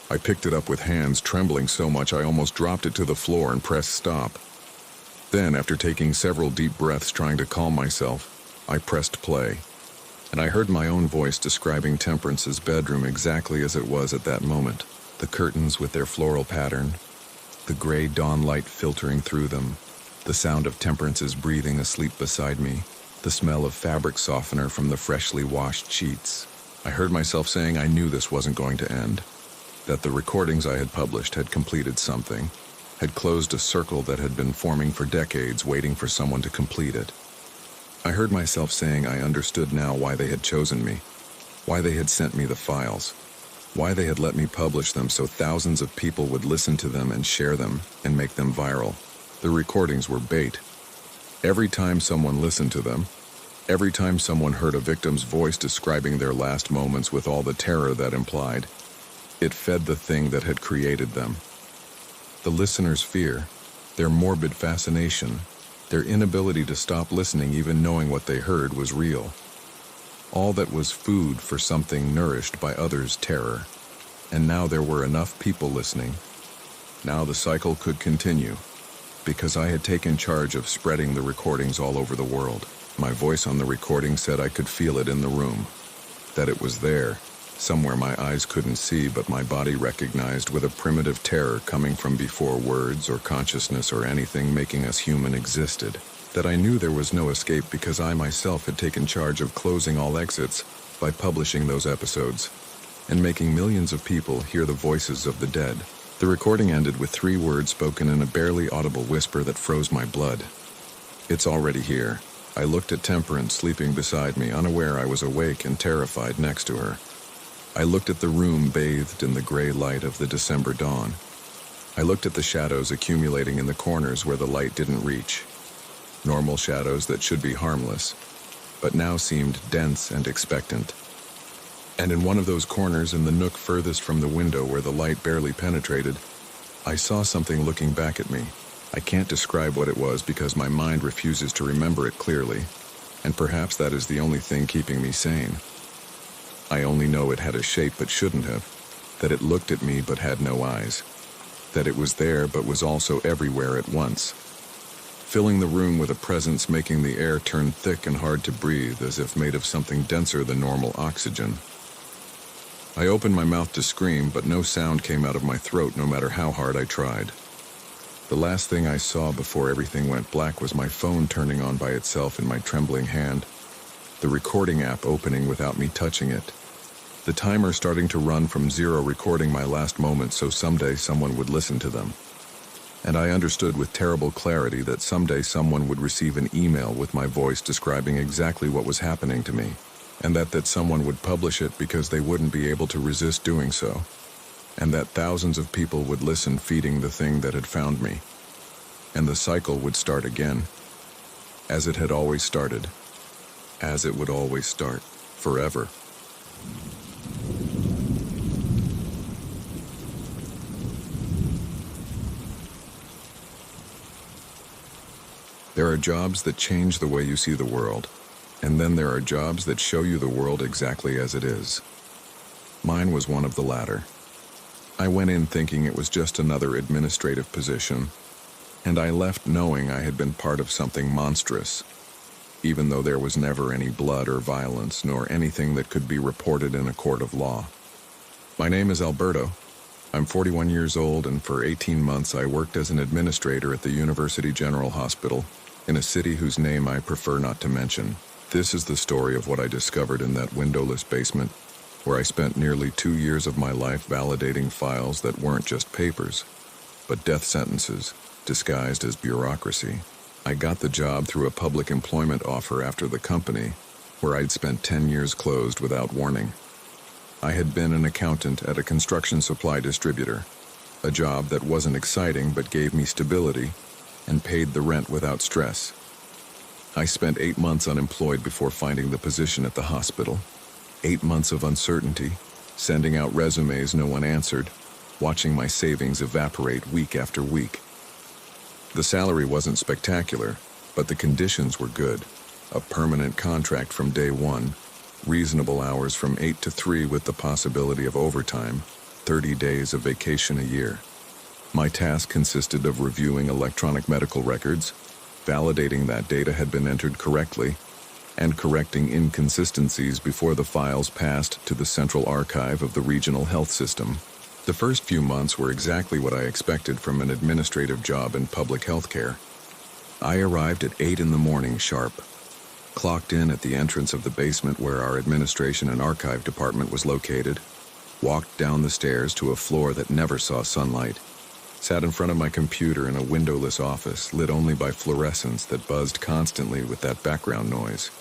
I picked it up with hands trembling so much I almost dropped it to the floor and pressed stop. Then, after taking several deep breaths trying to calm myself, I pressed play. And I heard my own voice describing Temperance's bedroom exactly as it was at that moment. The curtains with their floral pattern, the gray dawn light filtering through them, the sound of Temperance's breathing asleep beside me, the smell of fabric softener from the freshly washed sheets. I heard myself saying I knew this wasn't going to end, that the recordings I had published had completed something, had closed a circle that had been forming for decades, waiting for someone to complete it. I heard myself saying I understood now why they had chosen me, why they had sent me the files. why they had let me publish them so thousands of people would listen to them and share them and make them viral. The recordings were bait. Every time someone listened to them, every time someone heard a victim's voice describing their last moments with all the terror that implied, it fed the thing that had created them. The listener's fear, their morbid fascination, their inability to stop listening even knowing what they heard was real. All that was food for something nourished by others' terror. And now there were enough people listening. Now the cycle could continue, because I had taken charge of spreading the recordings all over the world. My voice on the recording said I could feel it in the room, that it was there, somewhere my eyes couldn't see but my body recognized with a primitive terror coming from before words or consciousness or anything making us human existed. That I knew there was no escape because I myself had taken charge of closing all exits by publishing those episodes and making millions of people hear the voices of the dead. The recording ended with 3 words spoken in a barely audible whisper that froze my blood. It's already here. I looked at Temperance sleeping beside me, unaware I was awake and terrified next to her. I looked at the room bathed in the gray light of the December dawn. I looked at the shadows accumulating in the corners where the light didn't reach. Normal shadows that should be harmless, but now seemed dense and expectant. And in one of those corners in the nook furthest from the window where the light barely penetrated, I saw something looking back at me. I can't describe what it was because my mind refuses to remember it clearly, and perhaps that is the only thing keeping me sane. I only know it had a shape but shouldn't have, that it looked at me but had no eyes, that it was there but was also everywhere at once, filling the room with a presence making the air turn thick and hard to breathe as if made of something denser than normal oxygen. I opened my mouth to scream, but no sound came out of my throat no matter how hard I tried. The last thing I saw before everything went black was my phone turning on by itself in my trembling hand, the recording app opening without me touching it, the timer starting to run from 0 recording my last moments so someday someone would listen to them. And I understood with terrible clarity that someday someone would receive an email with my voice describing exactly what was happening to me, and that someone would publish it because they wouldn't be able to resist doing so, and that thousands of people would listen feeding the thing that had found me, and the cycle would start again, as it had always started, as it would always start, forever. There are jobs that change the way you see the world, and then there are jobs that show you the world exactly as it is. Mine was one of the latter. I went in thinking it was just another administrative position, and I left knowing I had been part of something monstrous, even though there was never any blood or violence nor anything that could be reported in a court of law. My name is Alberto. I'm 41 years old, and for 18 months I worked as an administrator at the University General Hospital in a city whose name I prefer not to mention. This is the story of what I discovered in that windowless basement, where I spent nearly 2 years of my life validating files that weren't just papers, but death sentences disguised as bureaucracy. I got the job through a public employment offer after the company, where I'd spent 10 years closed without warning. I had been an accountant at a construction supply distributor, a job that wasn't exciting but gave me stability and paid the rent without stress. I spent 8 months unemployed before finding the position at the hospital. 8 months of uncertainty, sending out resumes no one answered, watching my savings evaporate week after week. The salary wasn't spectacular, but the conditions were good. A permanent contract from day one, reasonable hours from 8 to 3 with the possibility of overtime, 30 days of vacation a year. My task consisted of reviewing electronic medical records, validating that data had been entered correctly, and correcting inconsistencies before the files passed to the central archive of the regional health system. The first few months were exactly what I expected from an administrative job in public health care. I arrived at 8 in the morning sharp, clocked in at the entrance of the basement where our administration and archive department was located, walked down the stairs to a floor that never saw sunlight, sat in front of my computer in a windowless office lit only by fluorescents that buzzed constantly with that background noise.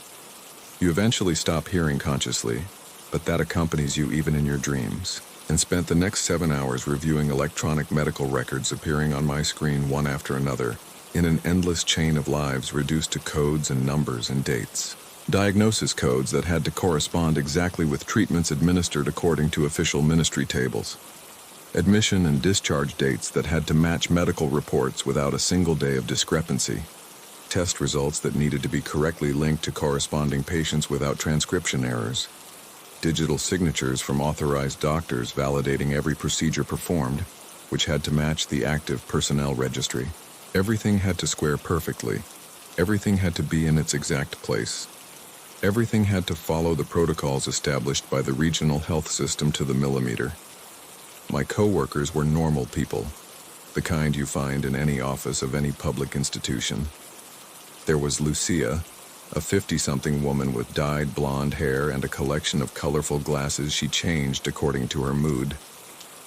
You eventually stop hearing consciously, but that accompanies you even in your dreams. and spent the next 7 hours reviewing electronic medical records appearing on my screen one after another, in an endless chain of lives reduced to codes and numbers and dates. Diagnosis codes that had to correspond exactly with treatments administered according to official ministry tables. Admission and discharge dates that had to match medical reports without a single day of discrepancy. Test results that needed to be correctly linked to corresponding patients without transcription errors. Digital signatures from authorized doctors validating every procedure performed, which had to match the active personnel registry. Everything had to square perfectly. Everything had to be in its exact place. Everything had to follow the protocols established by the regional health system to the millimeter. My co-workers were normal people, the kind you find in any office of any public institution. There was Lucia, a 50-something woman with dyed blonde hair and a collection of colorful glasses she changed according to her mood.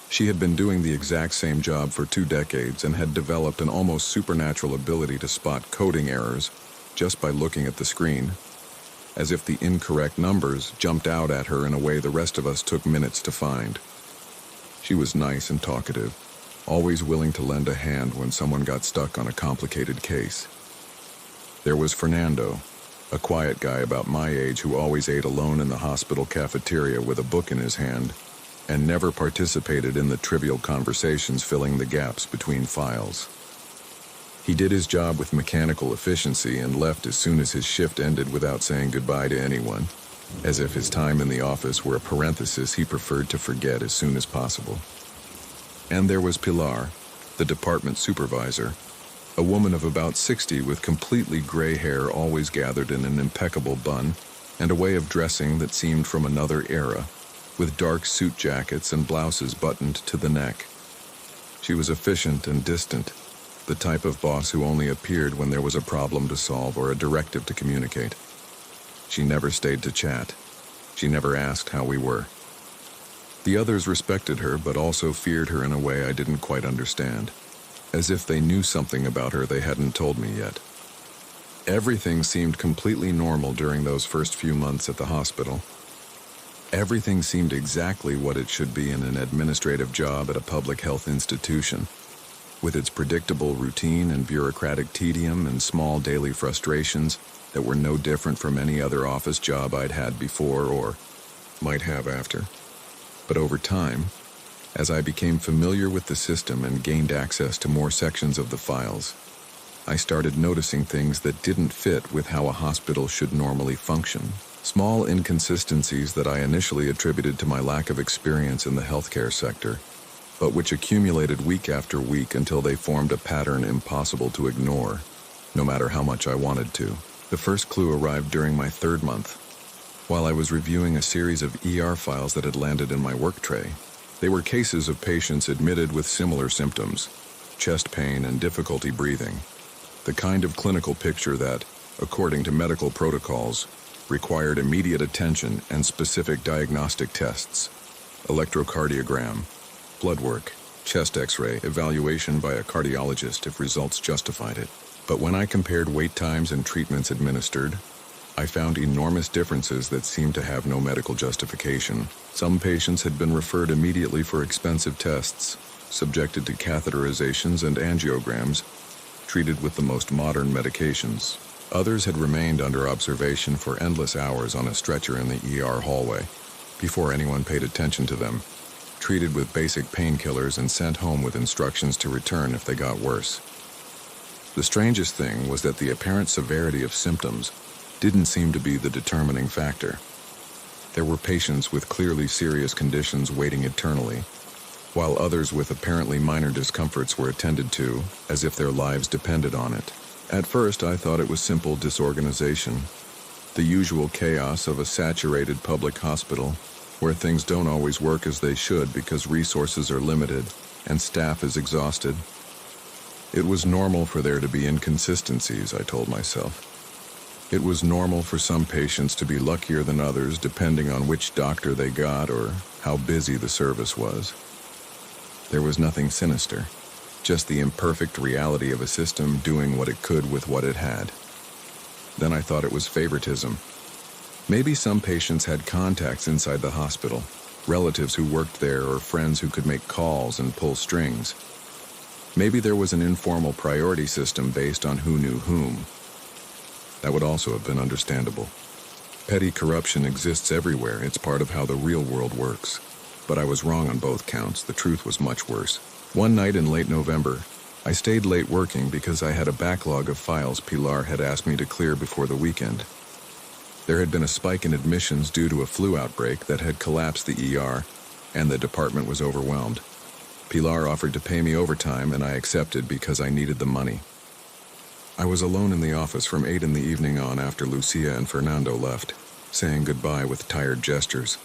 She had been doing the exact same job for 2 decades and had developed an almost supernatural ability to spot coding errors just by looking at the screen, as if the incorrect numbers jumped out at her in a way the rest of us took minutes to find. She was nice and talkative, always willing to lend a hand when someone got stuck on a complicated case. There was Fernando, a quiet guy about my age who always ate alone in the hospital cafeteria with a book in his hand and never participated in the trivial conversations filling the gaps between files. He did his job with mechanical efficiency and left as soon as his shift ended without saying goodbye to anyone, as if his time in the office were a parenthesis he preferred to forget as soon as possible. And there was Pilar, the department supervisor, a woman of about 60 with completely gray hair always gathered in an impeccable bun, and a way of dressing that seemed from another era, with dark suit jackets and blouses buttoned to the neck. She was efficient and distant, the type of boss who only appeared when there was a problem to solve or a directive to communicate. She never stayed to chat. She never asked how we were. The others respected her, but also feared her in a way I didn't quite understand, as if they knew something about her they hadn't told me yet. Everything seemed completely normal during those first few months at the hospital. Everything seemed exactly what it should be in an administrative job at a public health institution, with its predictable routine and bureaucratic tedium and small daily frustrations that were no different from any other office job I'd had before or might have after. But over time, as I became familiar with the system and gained access to more sections of the files, I started noticing things that didn't fit with how a hospital should normally function. Small inconsistencies that I initially attributed to my lack of experience in the healthcare sector, but which accumulated week after week until they formed a pattern impossible to ignore, no matter how much I wanted to. The first clue arrived during my 3rd month, while I was reviewing a series of ER files that had landed in my work tray. They were cases of patients admitted with similar symptoms, chest pain and difficulty breathing, the kind of clinical picture that, according to medical protocols, required immediate attention and specific diagnostic tests: electrocardiogram, blood work, chest x-ray, evaluation by a cardiologist if results justified it. But when I compared wait times and treatments administered, I found enormous differences that seemed to have no medical justification. Some patients had been referred immediately for expensive tests, subjected to catheterizations and angiograms, treated with the most modern medications. Others had remained under observation for endless hours on a stretcher in the ER hallway, before anyone paid attention to them, treated with basic painkillers and sent home with instructions to return if they got worse. The strangest thing was that the apparent severity of symptoms didn't seem to be the determining factor. There were patients with clearly serious conditions waiting eternally, while others with apparently minor discomforts were attended to as if their lives depended on it. At first, I thought it was simple disorganization, the usual chaos of a saturated public hospital where things don't always work as they should because resources are limited and staff is exhausted. It was normal for there to be inconsistencies, I told myself. It was normal for some patients to be luckier than others depending on which doctor they got or how busy the service was. There was nothing sinister, just the imperfect reality of a system doing what it could with what it had. Then I thought it was favoritism. Maybe some patients had contacts inside the hospital, relatives who worked there or friends who could make calls and pull strings. Maybe there was an informal priority system based on who knew whom. That would also have been understandable. Petty corruption exists everywhere. It's part of how the real world works. But I was wrong on both counts. The truth was much worse. One night in late November, I stayed late working because I had a backlog of files Pilar had asked me to clear before the weekend. There had been a spike in admissions due to a flu outbreak that had collapsed the ER, and the department was overwhelmed. Pilar offered to pay me overtime, and I accepted because I needed the money. I was alone in the office from 8 in the evening on after Lucia and Fernando left, saying goodbye with tired gestures.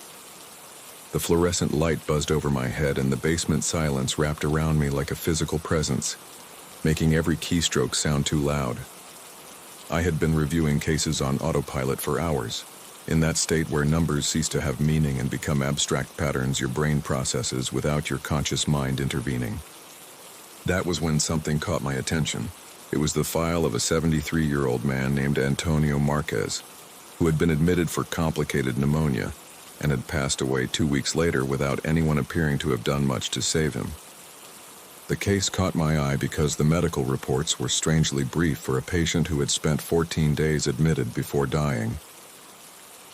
The fluorescent light buzzed over my head, and the basement silence wrapped around me like a physical presence, making every keystroke sound too loud. I had been reviewing cases on autopilot for hours, in that state where numbers cease to have meaning and become abstract patterns your brain processes without your conscious mind intervening. That was when something caught my attention. It was the file of a 73-year-old man named Antonio Marquez, who had been admitted for complicated pneumonia and had passed away 2 weeks later without anyone appearing to have done much to save him. The case caught my eye because the medical reports were strangely brief for a patient who had spent 14 days admitted before dying.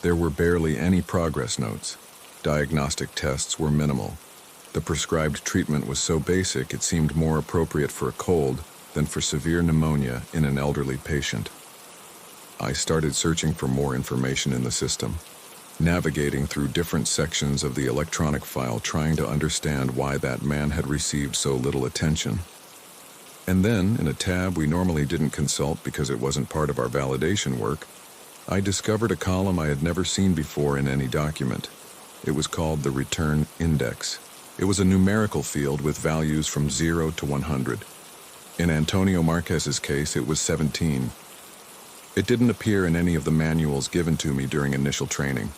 There were barely any progress notes. Diagnostic tests were minimal. The prescribed treatment was so basic it seemed more appropriate for a cold than for severe pneumonia in an elderly patient. I started searching for more information in the system, navigating through different sections of the electronic file trying to understand why that man had received so little attention. And then, in a tab we normally didn't consult because it wasn't part of our validation work, I discovered a column I had never seen before in any document. It was called the return index. It was a numerical field with values from 0 to 100. In Antonio Marquez's case, it was 17. It didn't appear in any of the manuals given to me during initial training.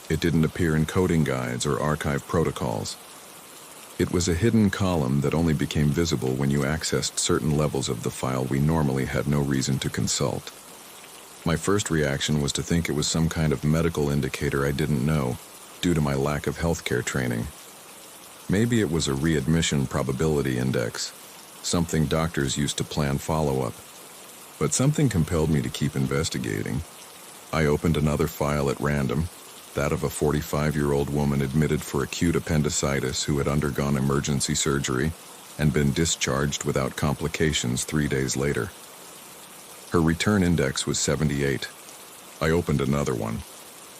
It didn't appear in coding guides or archive protocols. It was a hidden column that only became visible when you accessed certain levels of the file we normally had no reason to consult. My first reaction was to think it was some kind of medical indicator I didn't know, due to my lack of healthcare training. Maybe it was a readmission probability index, something doctors used to plan follow-up. But something compelled me to keep investigating. I opened another file at random, that of a 45-year-old woman admitted for acute appendicitis who had undergone emergency surgery and been discharged without complications 3 days later. Her return index was 78. I opened another one,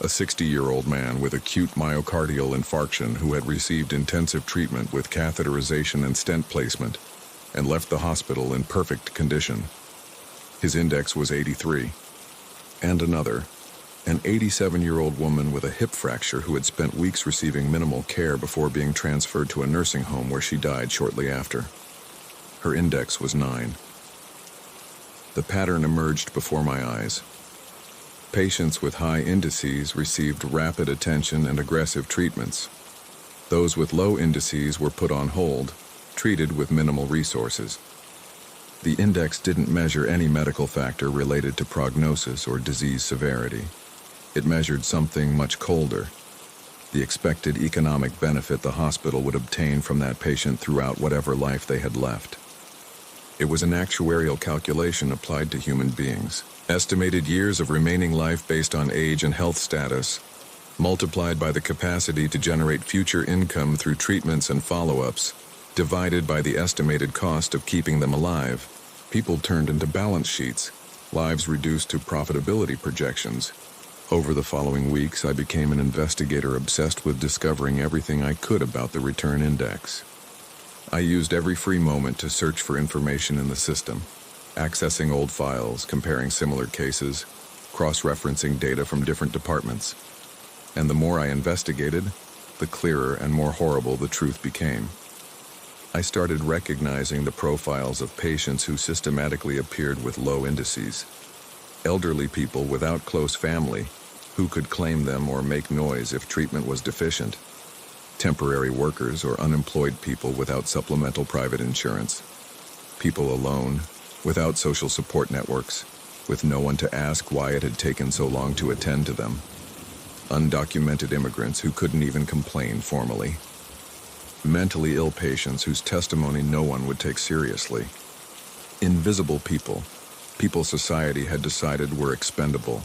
a 60-year-old man with acute myocardial infarction who had received intensive treatment with catheterization and stent placement and left the hospital in perfect condition. His index was 83. And another, an 87-year-old woman with a hip fracture who had spent weeks receiving minimal care before being transferred to a nursing home where she died shortly after. Her index was 9. The pattern emerged before my eyes. Patients with high indices received rapid attention and aggressive treatments. Those with low indices were put on hold, treated with minimal resources. The index didn't measure any medical factor related to prognosis or disease severity. It measured something much colder, the expected economic benefit the hospital would obtain from that patient throughout whatever life they had left. It was an actuarial calculation applied to human beings. Estimated years of remaining life based on age and health status, multiplied by the capacity to generate future income through treatments and follow-ups, divided by the estimated cost of keeping them alive. People turned into balance sheets, lives reduced to profitability projections. Over the following weeks, I became an investigator obsessed with discovering everything I could about the return index. I used every free moment to search for information in the system, accessing old files, comparing similar cases, cross-referencing data from different departments. And the more I investigated, the clearer and more horrible the truth became. I started recognizing the profiles of patients who systematically appeared with low indices. Elderly people without close family, who could claim them or make noise if treatment was deficient. Temporary workers or unemployed people without supplemental private insurance. People alone, without social support networks, with no one to ask why it had taken so long to attend to them. undocumented immigrants who couldn't even complain formally, mentally ill patients whose testimony no one would take seriously, invisible people, people society had decided were expendable,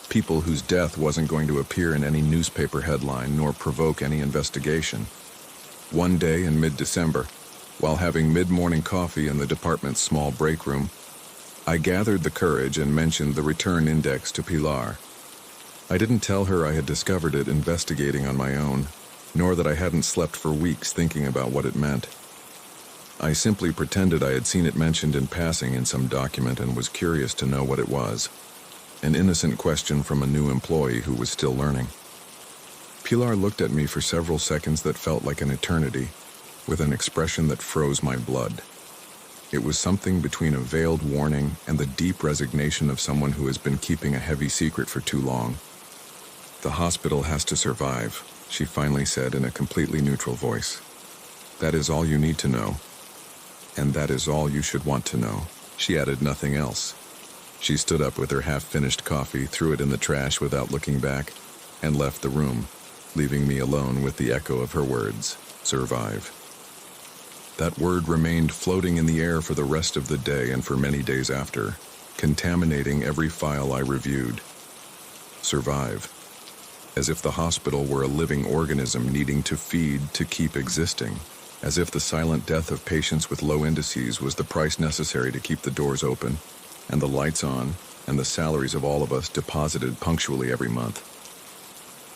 people whose death wasn't going to appear in any newspaper headline nor provoke any investigation. One day in mid-December, while having mid-morning coffee in the department's small break room, I gathered the courage and mentioned the return index to Pilar. I didn't tell her I had discovered it investigating on my own, nor that I hadn't slept for weeks thinking about what it meant. I simply pretended I had seen it mentioned in passing in some document and was curious to know what it was. An innocent question from a new employee who was still learning. Pilar looked at me for several seconds that felt like an eternity, with an expression that froze my blood. It was something between a veiled warning and the deep resignation of someone who has been keeping a heavy secret for too long. "The hospital has to survive," she finally said in a completely neutral voice. "That is all you need to know. And that is all you should want to know." She added nothing else. She stood up with her half-finished coffee, threw it in the trash without looking back, and left the room, leaving me alone with the echo of her words, "Survive." That word remained floating in the air for the rest of the day and for many days after, contaminating every file I reviewed. Survive. As if the hospital were a living organism needing to feed to keep existing. As if the silent death of patients with low indices was the price necessary to keep the doors open, and the lights on, and the salaries of all of us deposited punctually every month.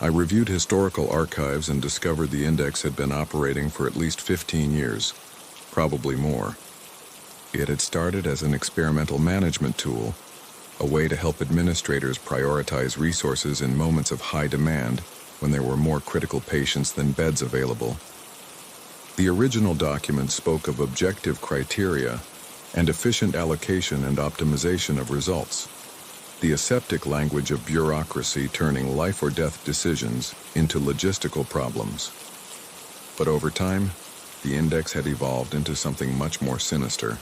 I reviewed historical archives and discovered the index had been operating for at least 15 years, probably more. It had started as an experimental management tool, a way to help administrators prioritize resources in moments of high demand when there were more critical patients than beds available. The original document spoke of objective criteria and efficient allocation and optimization of results, the aseptic language of bureaucracy turning life or death decisions into logistical problems. But over time, the index had evolved into something much more sinister.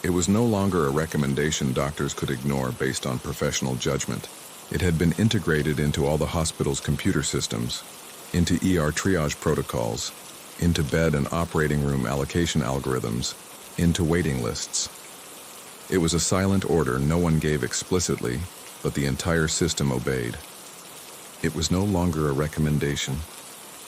It was no longer a recommendation doctors could ignore based on professional judgment. It had been integrated into all the hospital's computer systems, into ER triage protocols, into bed and operating room allocation algorithms, into waiting lists. It was a silent order no one gave explicitly, but the entire system obeyed. It was no longer a recommendation.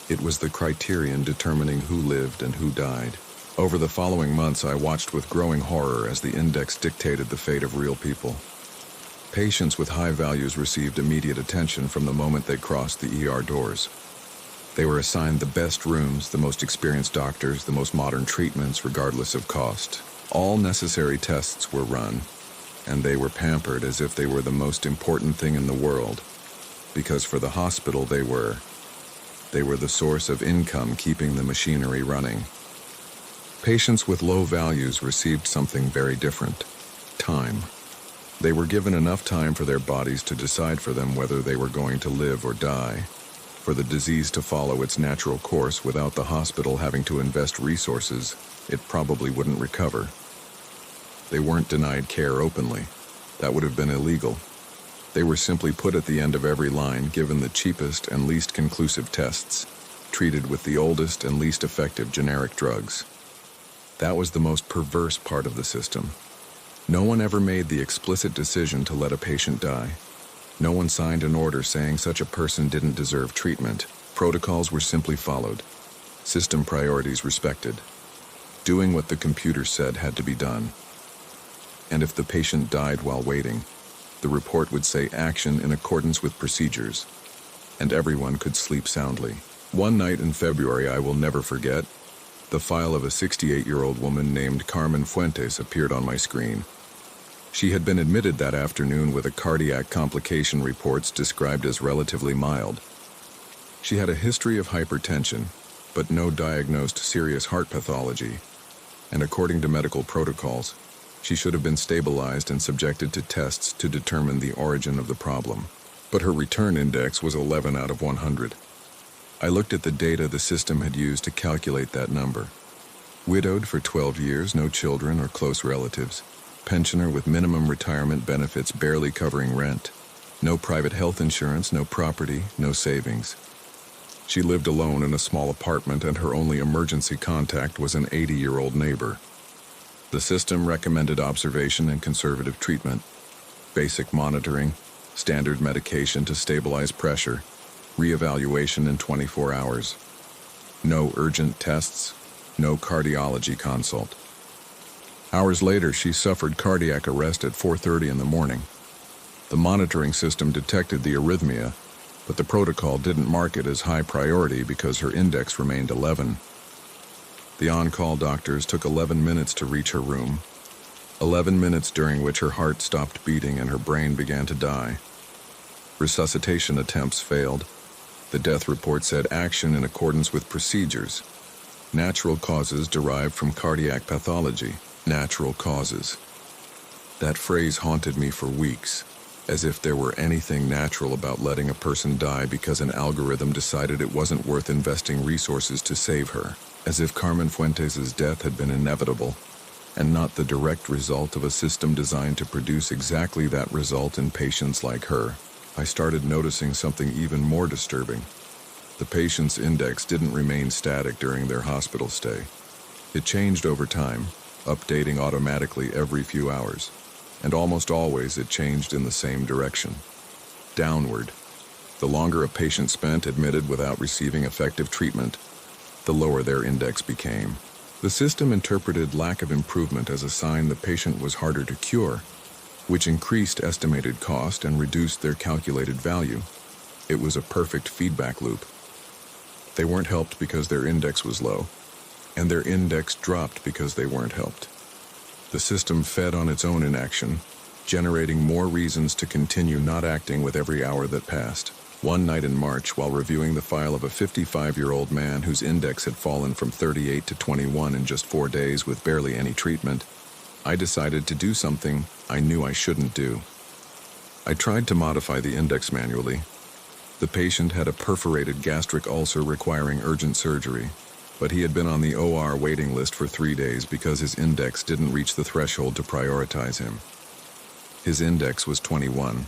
It was the criterion determining who lived and who died. Over the following months, I watched with growing horror as the index dictated the fate of real people. Patients with high values received immediate attention from the moment they crossed the ER doors. They were assigned the best rooms, the most experienced doctors, the most modern treatments, regardless of cost. All necessary tests were run, and they were pampered as if they were the most important thing in the world, because for the hospital they were the source of income keeping the machinery running. Patients with low values received something very different: time. They were given enough time for their bodies to decide for them whether they were going to live or die, for the disease to follow its natural course without the hospital having to invest resources it probably wouldn't recover. They weren't denied care openly. That would have been illegal. They were simply put at the end of every line, given the cheapest and least conclusive tests, treated with the oldest and least effective generic drugs. That was the most perverse part of the system. No one ever made the explicit decision to let a patient die. No one signed an order saying such a person didn't deserve treatment. Protocols were simply followed. System priorities respected. Doing what the computer said had to be done. And if the patient died while waiting, the report would say action in accordance with procedures, and everyone could sleep soundly. One night in February I will never forget, the file of a 68-year-old woman named Carmen Fuentes appeared on my screen. She had been admitted that afternoon with a cardiac complication reports described as relatively mild. She had a history of hypertension, but no diagnosed serious heart pathology, and according to medical protocols, she should have been stabilized and subjected to tests to determine the origin of the problem. But her return index was 11 out of 100. I looked at the data the system had used to calculate that number. Widowed for 12 years, no children or close relatives. Pensioner with minimum retirement benefits barely covering rent. No private health insurance, no property, no savings. She lived alone in a small apartment, and her only emergency contact was an 80-year-old neighbor. The system recommended observation and conservative treatment, basic monitoring, standard medication to stabilize pressure, reevaluation in 24 hours. No urgent tests, no cardiology consult. Hours later, she suffered cardiac arrest at 4:30 in the morning. The monitoring system detected the arrhythmia, but the protocol didn't mark it as high priority because her index remained 11. The on-call doctors took 11 minutes to reach her room, 11 minutes during which her heart stopped beating and her brain began to die. Resuscitation attempts failed. The death report said action in accordance with procedures. Natural causes derived from cardiac pathology. Natural causes. That phrase haunted me for weeks, as if there were anything natural about letting a person die because an algorithm decided it wasn't worth investing resources to save her, as if Carmen Fuentes' death had been inevitable, and not the direct result of a system designed to produce exactly that result in patients like her. I started noticing something even more disturbing. The patient's index didn't remain static during their hospital stay. It changed over time, updating automatically every few hours, and almost always it changed in the same direction, downward. The longer a patient spent admitted without receiving effective treatment, the lower their index became. The system interpreted lack of improvement as a sign the patient was harder to cure, which increased estimated cost and reduced their calculated value. It was a perfect feedback loop. They weren't helped because their index was low, and their index dropped because they weren't helped. The system fed on its own inaction, generating more reasons to continue not acting with every hour that passed. One night in March, while reviewing the file of a 55-year-old man whose index had fallen from 38 to 21 in just 4 days with barely any treatment, I decided to do something I knew I shouldn't do. I tried to modify the index manually. The patient had a perforated gastric ulcer requiring urgent surgery, but he had been on the OR waiting list for 3 days because his index didn't reach the threshold to prioritize him. His index was 21.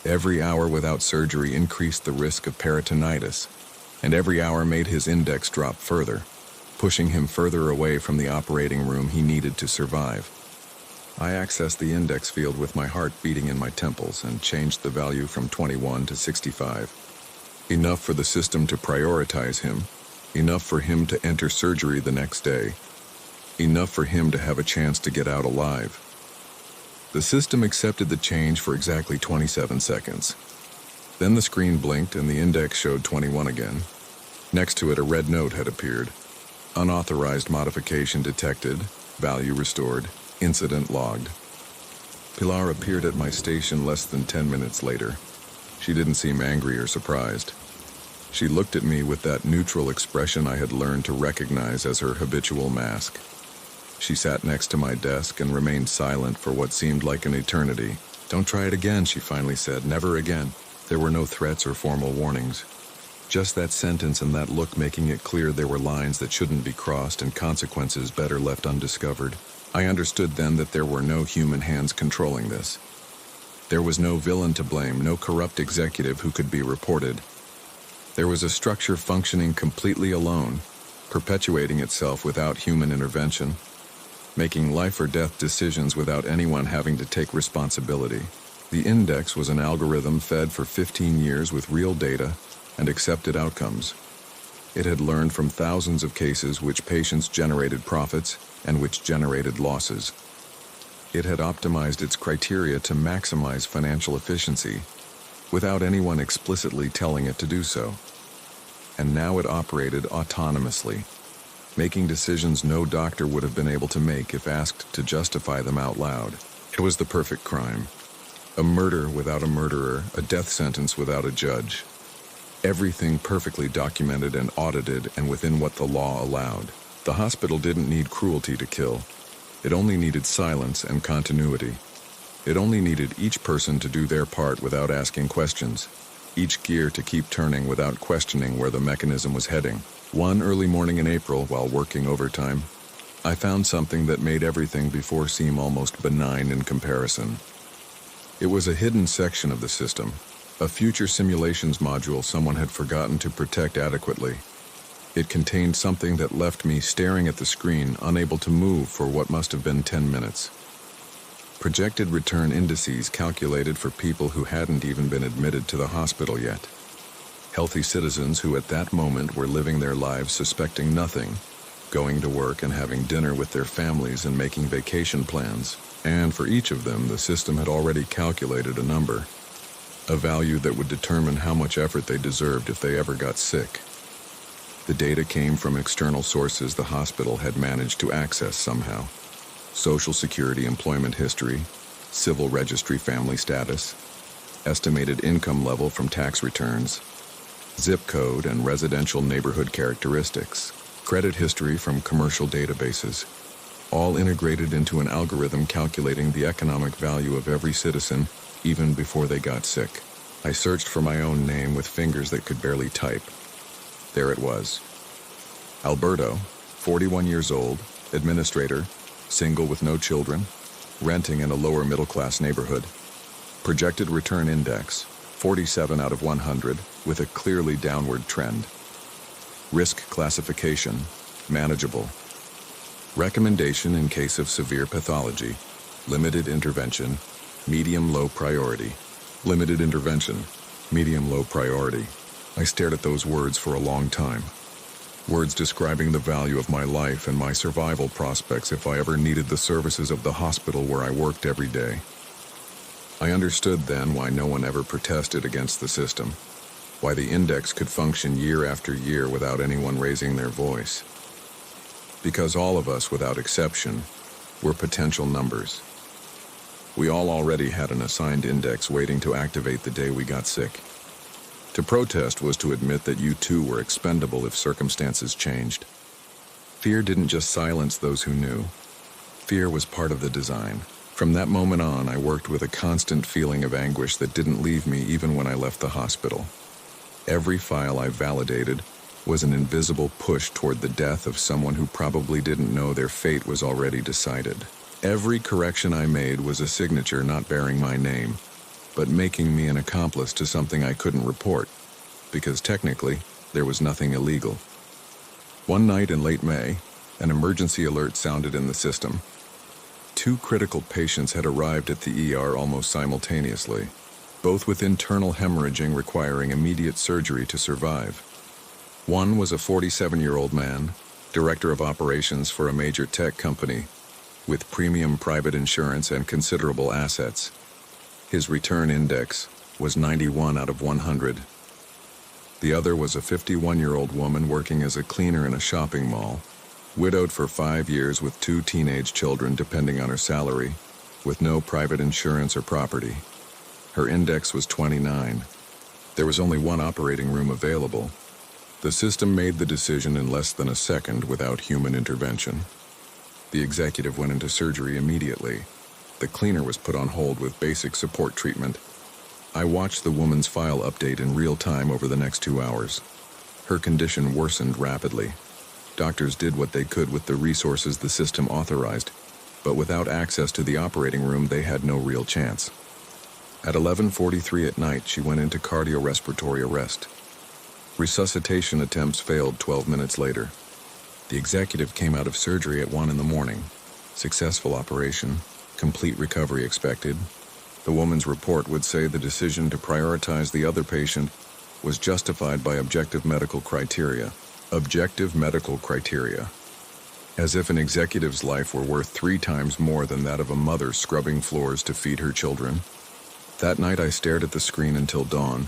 Every hour without surgery increased the risk of peritonitis, and every hour made his index drop further, pushing him further away from the operating room he needed to survive. I accessed the index field with my heart beating in my temples and changed the value from 21 to 65. Enough for the system to prioritize him, enough for him to enter surgery the next day, enough for him to have a chance to get out alive. The system accepted the change for exactly 27 seconds. Then the screen blinked and the index showed 21 again. Next to it, a red note had appeared. Unauthorized modification detected, value restored, incident logged. Pilar appeared at my station less than 10 minutes later. She didn't seem angry or surprised. She looked at me with that neutral expression I had learned to recognize as her habitual mask. She sat next to my desk and remained silent for what seemed like an eternity. "Don't try it again," she finally said. "Never again." There were no threats or formal warnings. Just that sentence and that look making it clear there were lines that shouldn't be crossed and consequences better left undiscovered. I understood then that there were no human hands controlling this. There was no villain to blame, no corrupt executive who could be reported. There was a structure functioning completely alone, perpetuating itself without human intervention, making life or death decisions without anyone having to take responsibility. The index was an algorithm fed for 15 years with real data and accepted outcomes. It had learned from thousands of cases which patients generated profits and which generated losses. It had optimized its criteria to maximize financial efficiency, without anyone explicitly telling it to do so. And now it operated autonomously, making decisions no doctor would have been able to make if asked to justify them out loud. It was the perfect crime. A murder without a murderer, a death sentence without a judge. Everything perfectly documented and audited and within what the law allowed. The hospital didn't need cruelty to kill. It only needed silence and continuity. It only needed each person to do their part without asking questions, each gear to keep turning without questioning where the mechanism was heading. One early morning in April, while working overtime, I found something that made everything before seem almost benign in comparison. It was a hidden section of the system, a future simulations module someone had forgotten to protect adequately. It contained something that left me staring at the screen, unable to move for what must have been 10 minutes. Projected return indices calculated for people who hadn't even been admitted to the hospital yet. Healthy citizens who at that moment were living their lives suspecting nothing, going to work and having dinner with their families and making vacation plans. And for each of them, the system had already calculated a number, a value that would determine how much effort they deserved if they ever got sick. The data came from external sources the hospital had managed to access somehow. Social Security employment history, civil registry family status, estimated income level from tax returns, zip code and residential neighborhood characteristics, credit history from commercial databases, all integrated into an algorithm calculating the economic value of every citizen even before they got sick. I searched for my own name with fingers that could barely type. There it was. Alberto, 41 years old, administrator, single with no children, renting in a lower middle-class neighborhood. Projected return index, 47 out of 100, with a clearly downward trend. Risk classification, manageable. Recommendation in case of severe pathology, limited intervention, medium-low priority. Limited intervention, medium-low priority. I stared at those words for a long time. Words describing the value of my life and my survival prospects if I ever needed the services of the hospital where I worked every day. I understood then why no one ever protested against the system, why the index could function year after year without anyone raising their voice. Because all of us, without exception, were potential numbers. We all already had an assigned index waiting to activate the day we got sick. To protest was to admit that you too were expendable if circumstances changed. Fear didn't just silence those who knew. Fear was part of the design. From that moment on, I worked with a constant feeling of anguish that didn't leave me even when I left the hospital. Every file I validated was an invisible push toward the death of someone who probably didn't know their fate was already decided. Every correction I made was a signature not bearing my name, but making me an accomplice to something I couldn't report, because technically, there was nothing illegal. One night in late May, an emergency alert sounded in the system. 2 critical patients had arrived at the ER almost simultaneously, both with internal hemorrhaging requiring immediate surgery to survive. One was a 47-year-old man, director of operations for a major tech company, with premium private insurance and considerable assets. His return index was 91 out of 100. The other was a 51-year-old woman working as a cleaner in a shopping mall, widowed for 5 years with 2 teenage children depending on her salary, with no private insurance or property. Her index was 29. There was only one operating room available. The system made the decision in less than a second without human intervention. The executive went into surgery immediately. The cleaner was put on hold with basic support treatment. I watched the woman's file update in real time over the next 2 hours. Her condition worsened rapidly. Doctors did what they could with the resources the system authorized, but without access to the operating room, they had no real chance. At 11:43 at night, she went into cardiorespiratory arrest. Resuscitation attempts failed 12 minutes later. The executive came out of surgery at 1 in the morning. Successful operation, complete recovery expected. The woman's report would say the decision to prioritize the other patient was justified by objective medical criteria. Objective medical criteria. As if an executive's life were worth 3 times more than that of a mother scrubbing floors to feed her children. That night I stared at the screen until dawn,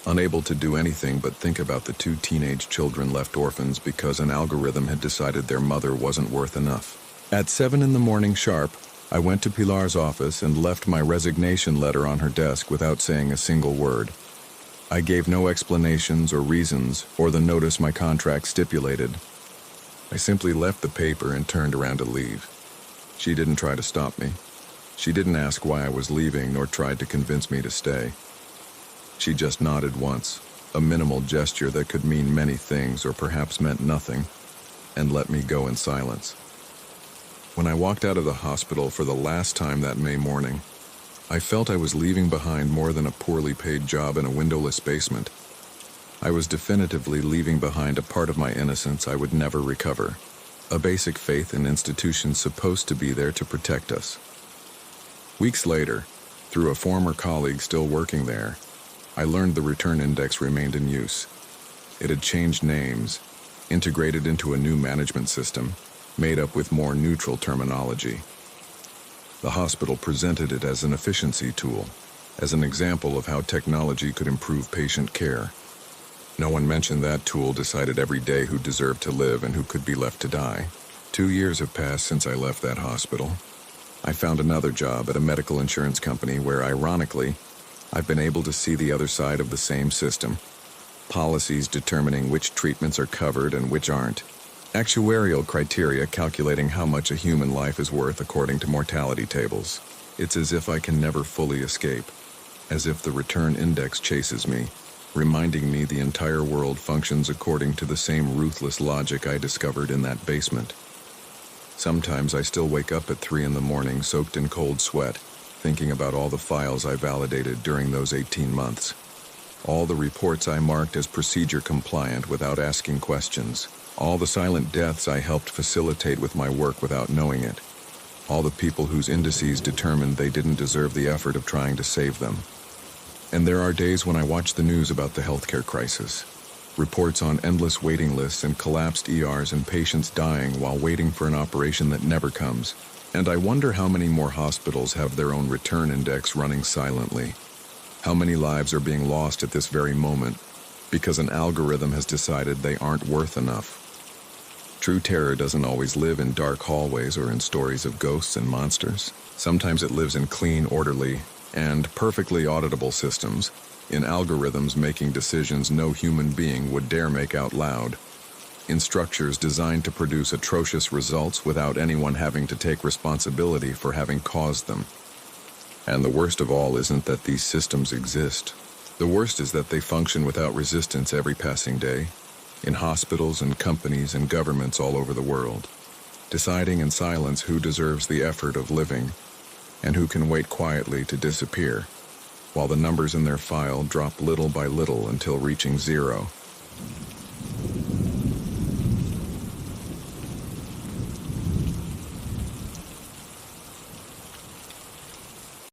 unable to do anything but think about the 2 teenage children left orphans because an algorithm had decided their mother wasn't worth enough. At 7 in the morning sharp, I went to Pilar's office and left my resignation letter on her desk without saying a single word. I gave no explanations or reasons or the notice my contract stipulated. I simply left the paper and turned around to leave. She didn't try to stop me. She didn't ask why I was leaving nor tried to convince me to stay. She just nodded once, a minimal gesture that could mean many things or perhaps meant nothing, and let me go in silence. When I walked out of the hospital for the last time that May morning, I felt I was leaving behind more than a poorly paid job in a windowless basement. I was definitively leaving behind a part of my innocence I would never recover, a basic faith in institutions supposed to be there to protect us. Weeks later, through a former colleague still working there, I learned the return index remained in use. It had changed names, integrated into a new management system, made up with more neutral terminology. The hospital presented it as an efficiency tool, as an example of how technology could improve patient care. No one mentioned that tool decided every day who deserved to live and who could be left to die. 2 years have passed since I left that hospital. I found another job at a medical insurance company where, ironically, I've been able to see the other side of the same system. Policies determining which treatments are covered and which aren't. Actuarial criteria calculating how much a human life is worth according to mortality tables. It's as if I can never fully escape. As if the return index chases me, reminding me the entire world functions according to the same ruthless logic I discovered in that basement. Sometimes I still wake up at 3 in the morning soaked in cold sweat, thinking about all the files I validated during those 18 months. All the reports I marked as procedure compliant without asking questions. All the silent deaths I helped facilitate with my work without knowing it. All the people whose indices determined they didn't deserve the effort of trying to save them. And there are days when I watch the news about the healthcare crisis. Reports on endless waiting lists and collapsed ERs and patients dying while waiting for an operation that never comes. And I wonder how many more hospitals have their own return index running silently. How many lives are being lost at this very moment because an algorithm has decided they aren't worth enough. True terror doesn't always live in dark hallways or in stories of ghosts and monsters. Sometimes it lives in clean, orderly, and perfectly auditable systems, in algorithms making decisions no human being would dare make out loud, in structures designed to produce atrocious results without anyone having to take responsibility for having caused them. And the worst of all isn't that these systems exist. The worst is that they function without resistance every passing day, in hospitals and companies and governments all over the world, deciding in silence who deserves the effort of living and who can wait quietly to disappear, while the numbers in their file drop little by little until reaching zero.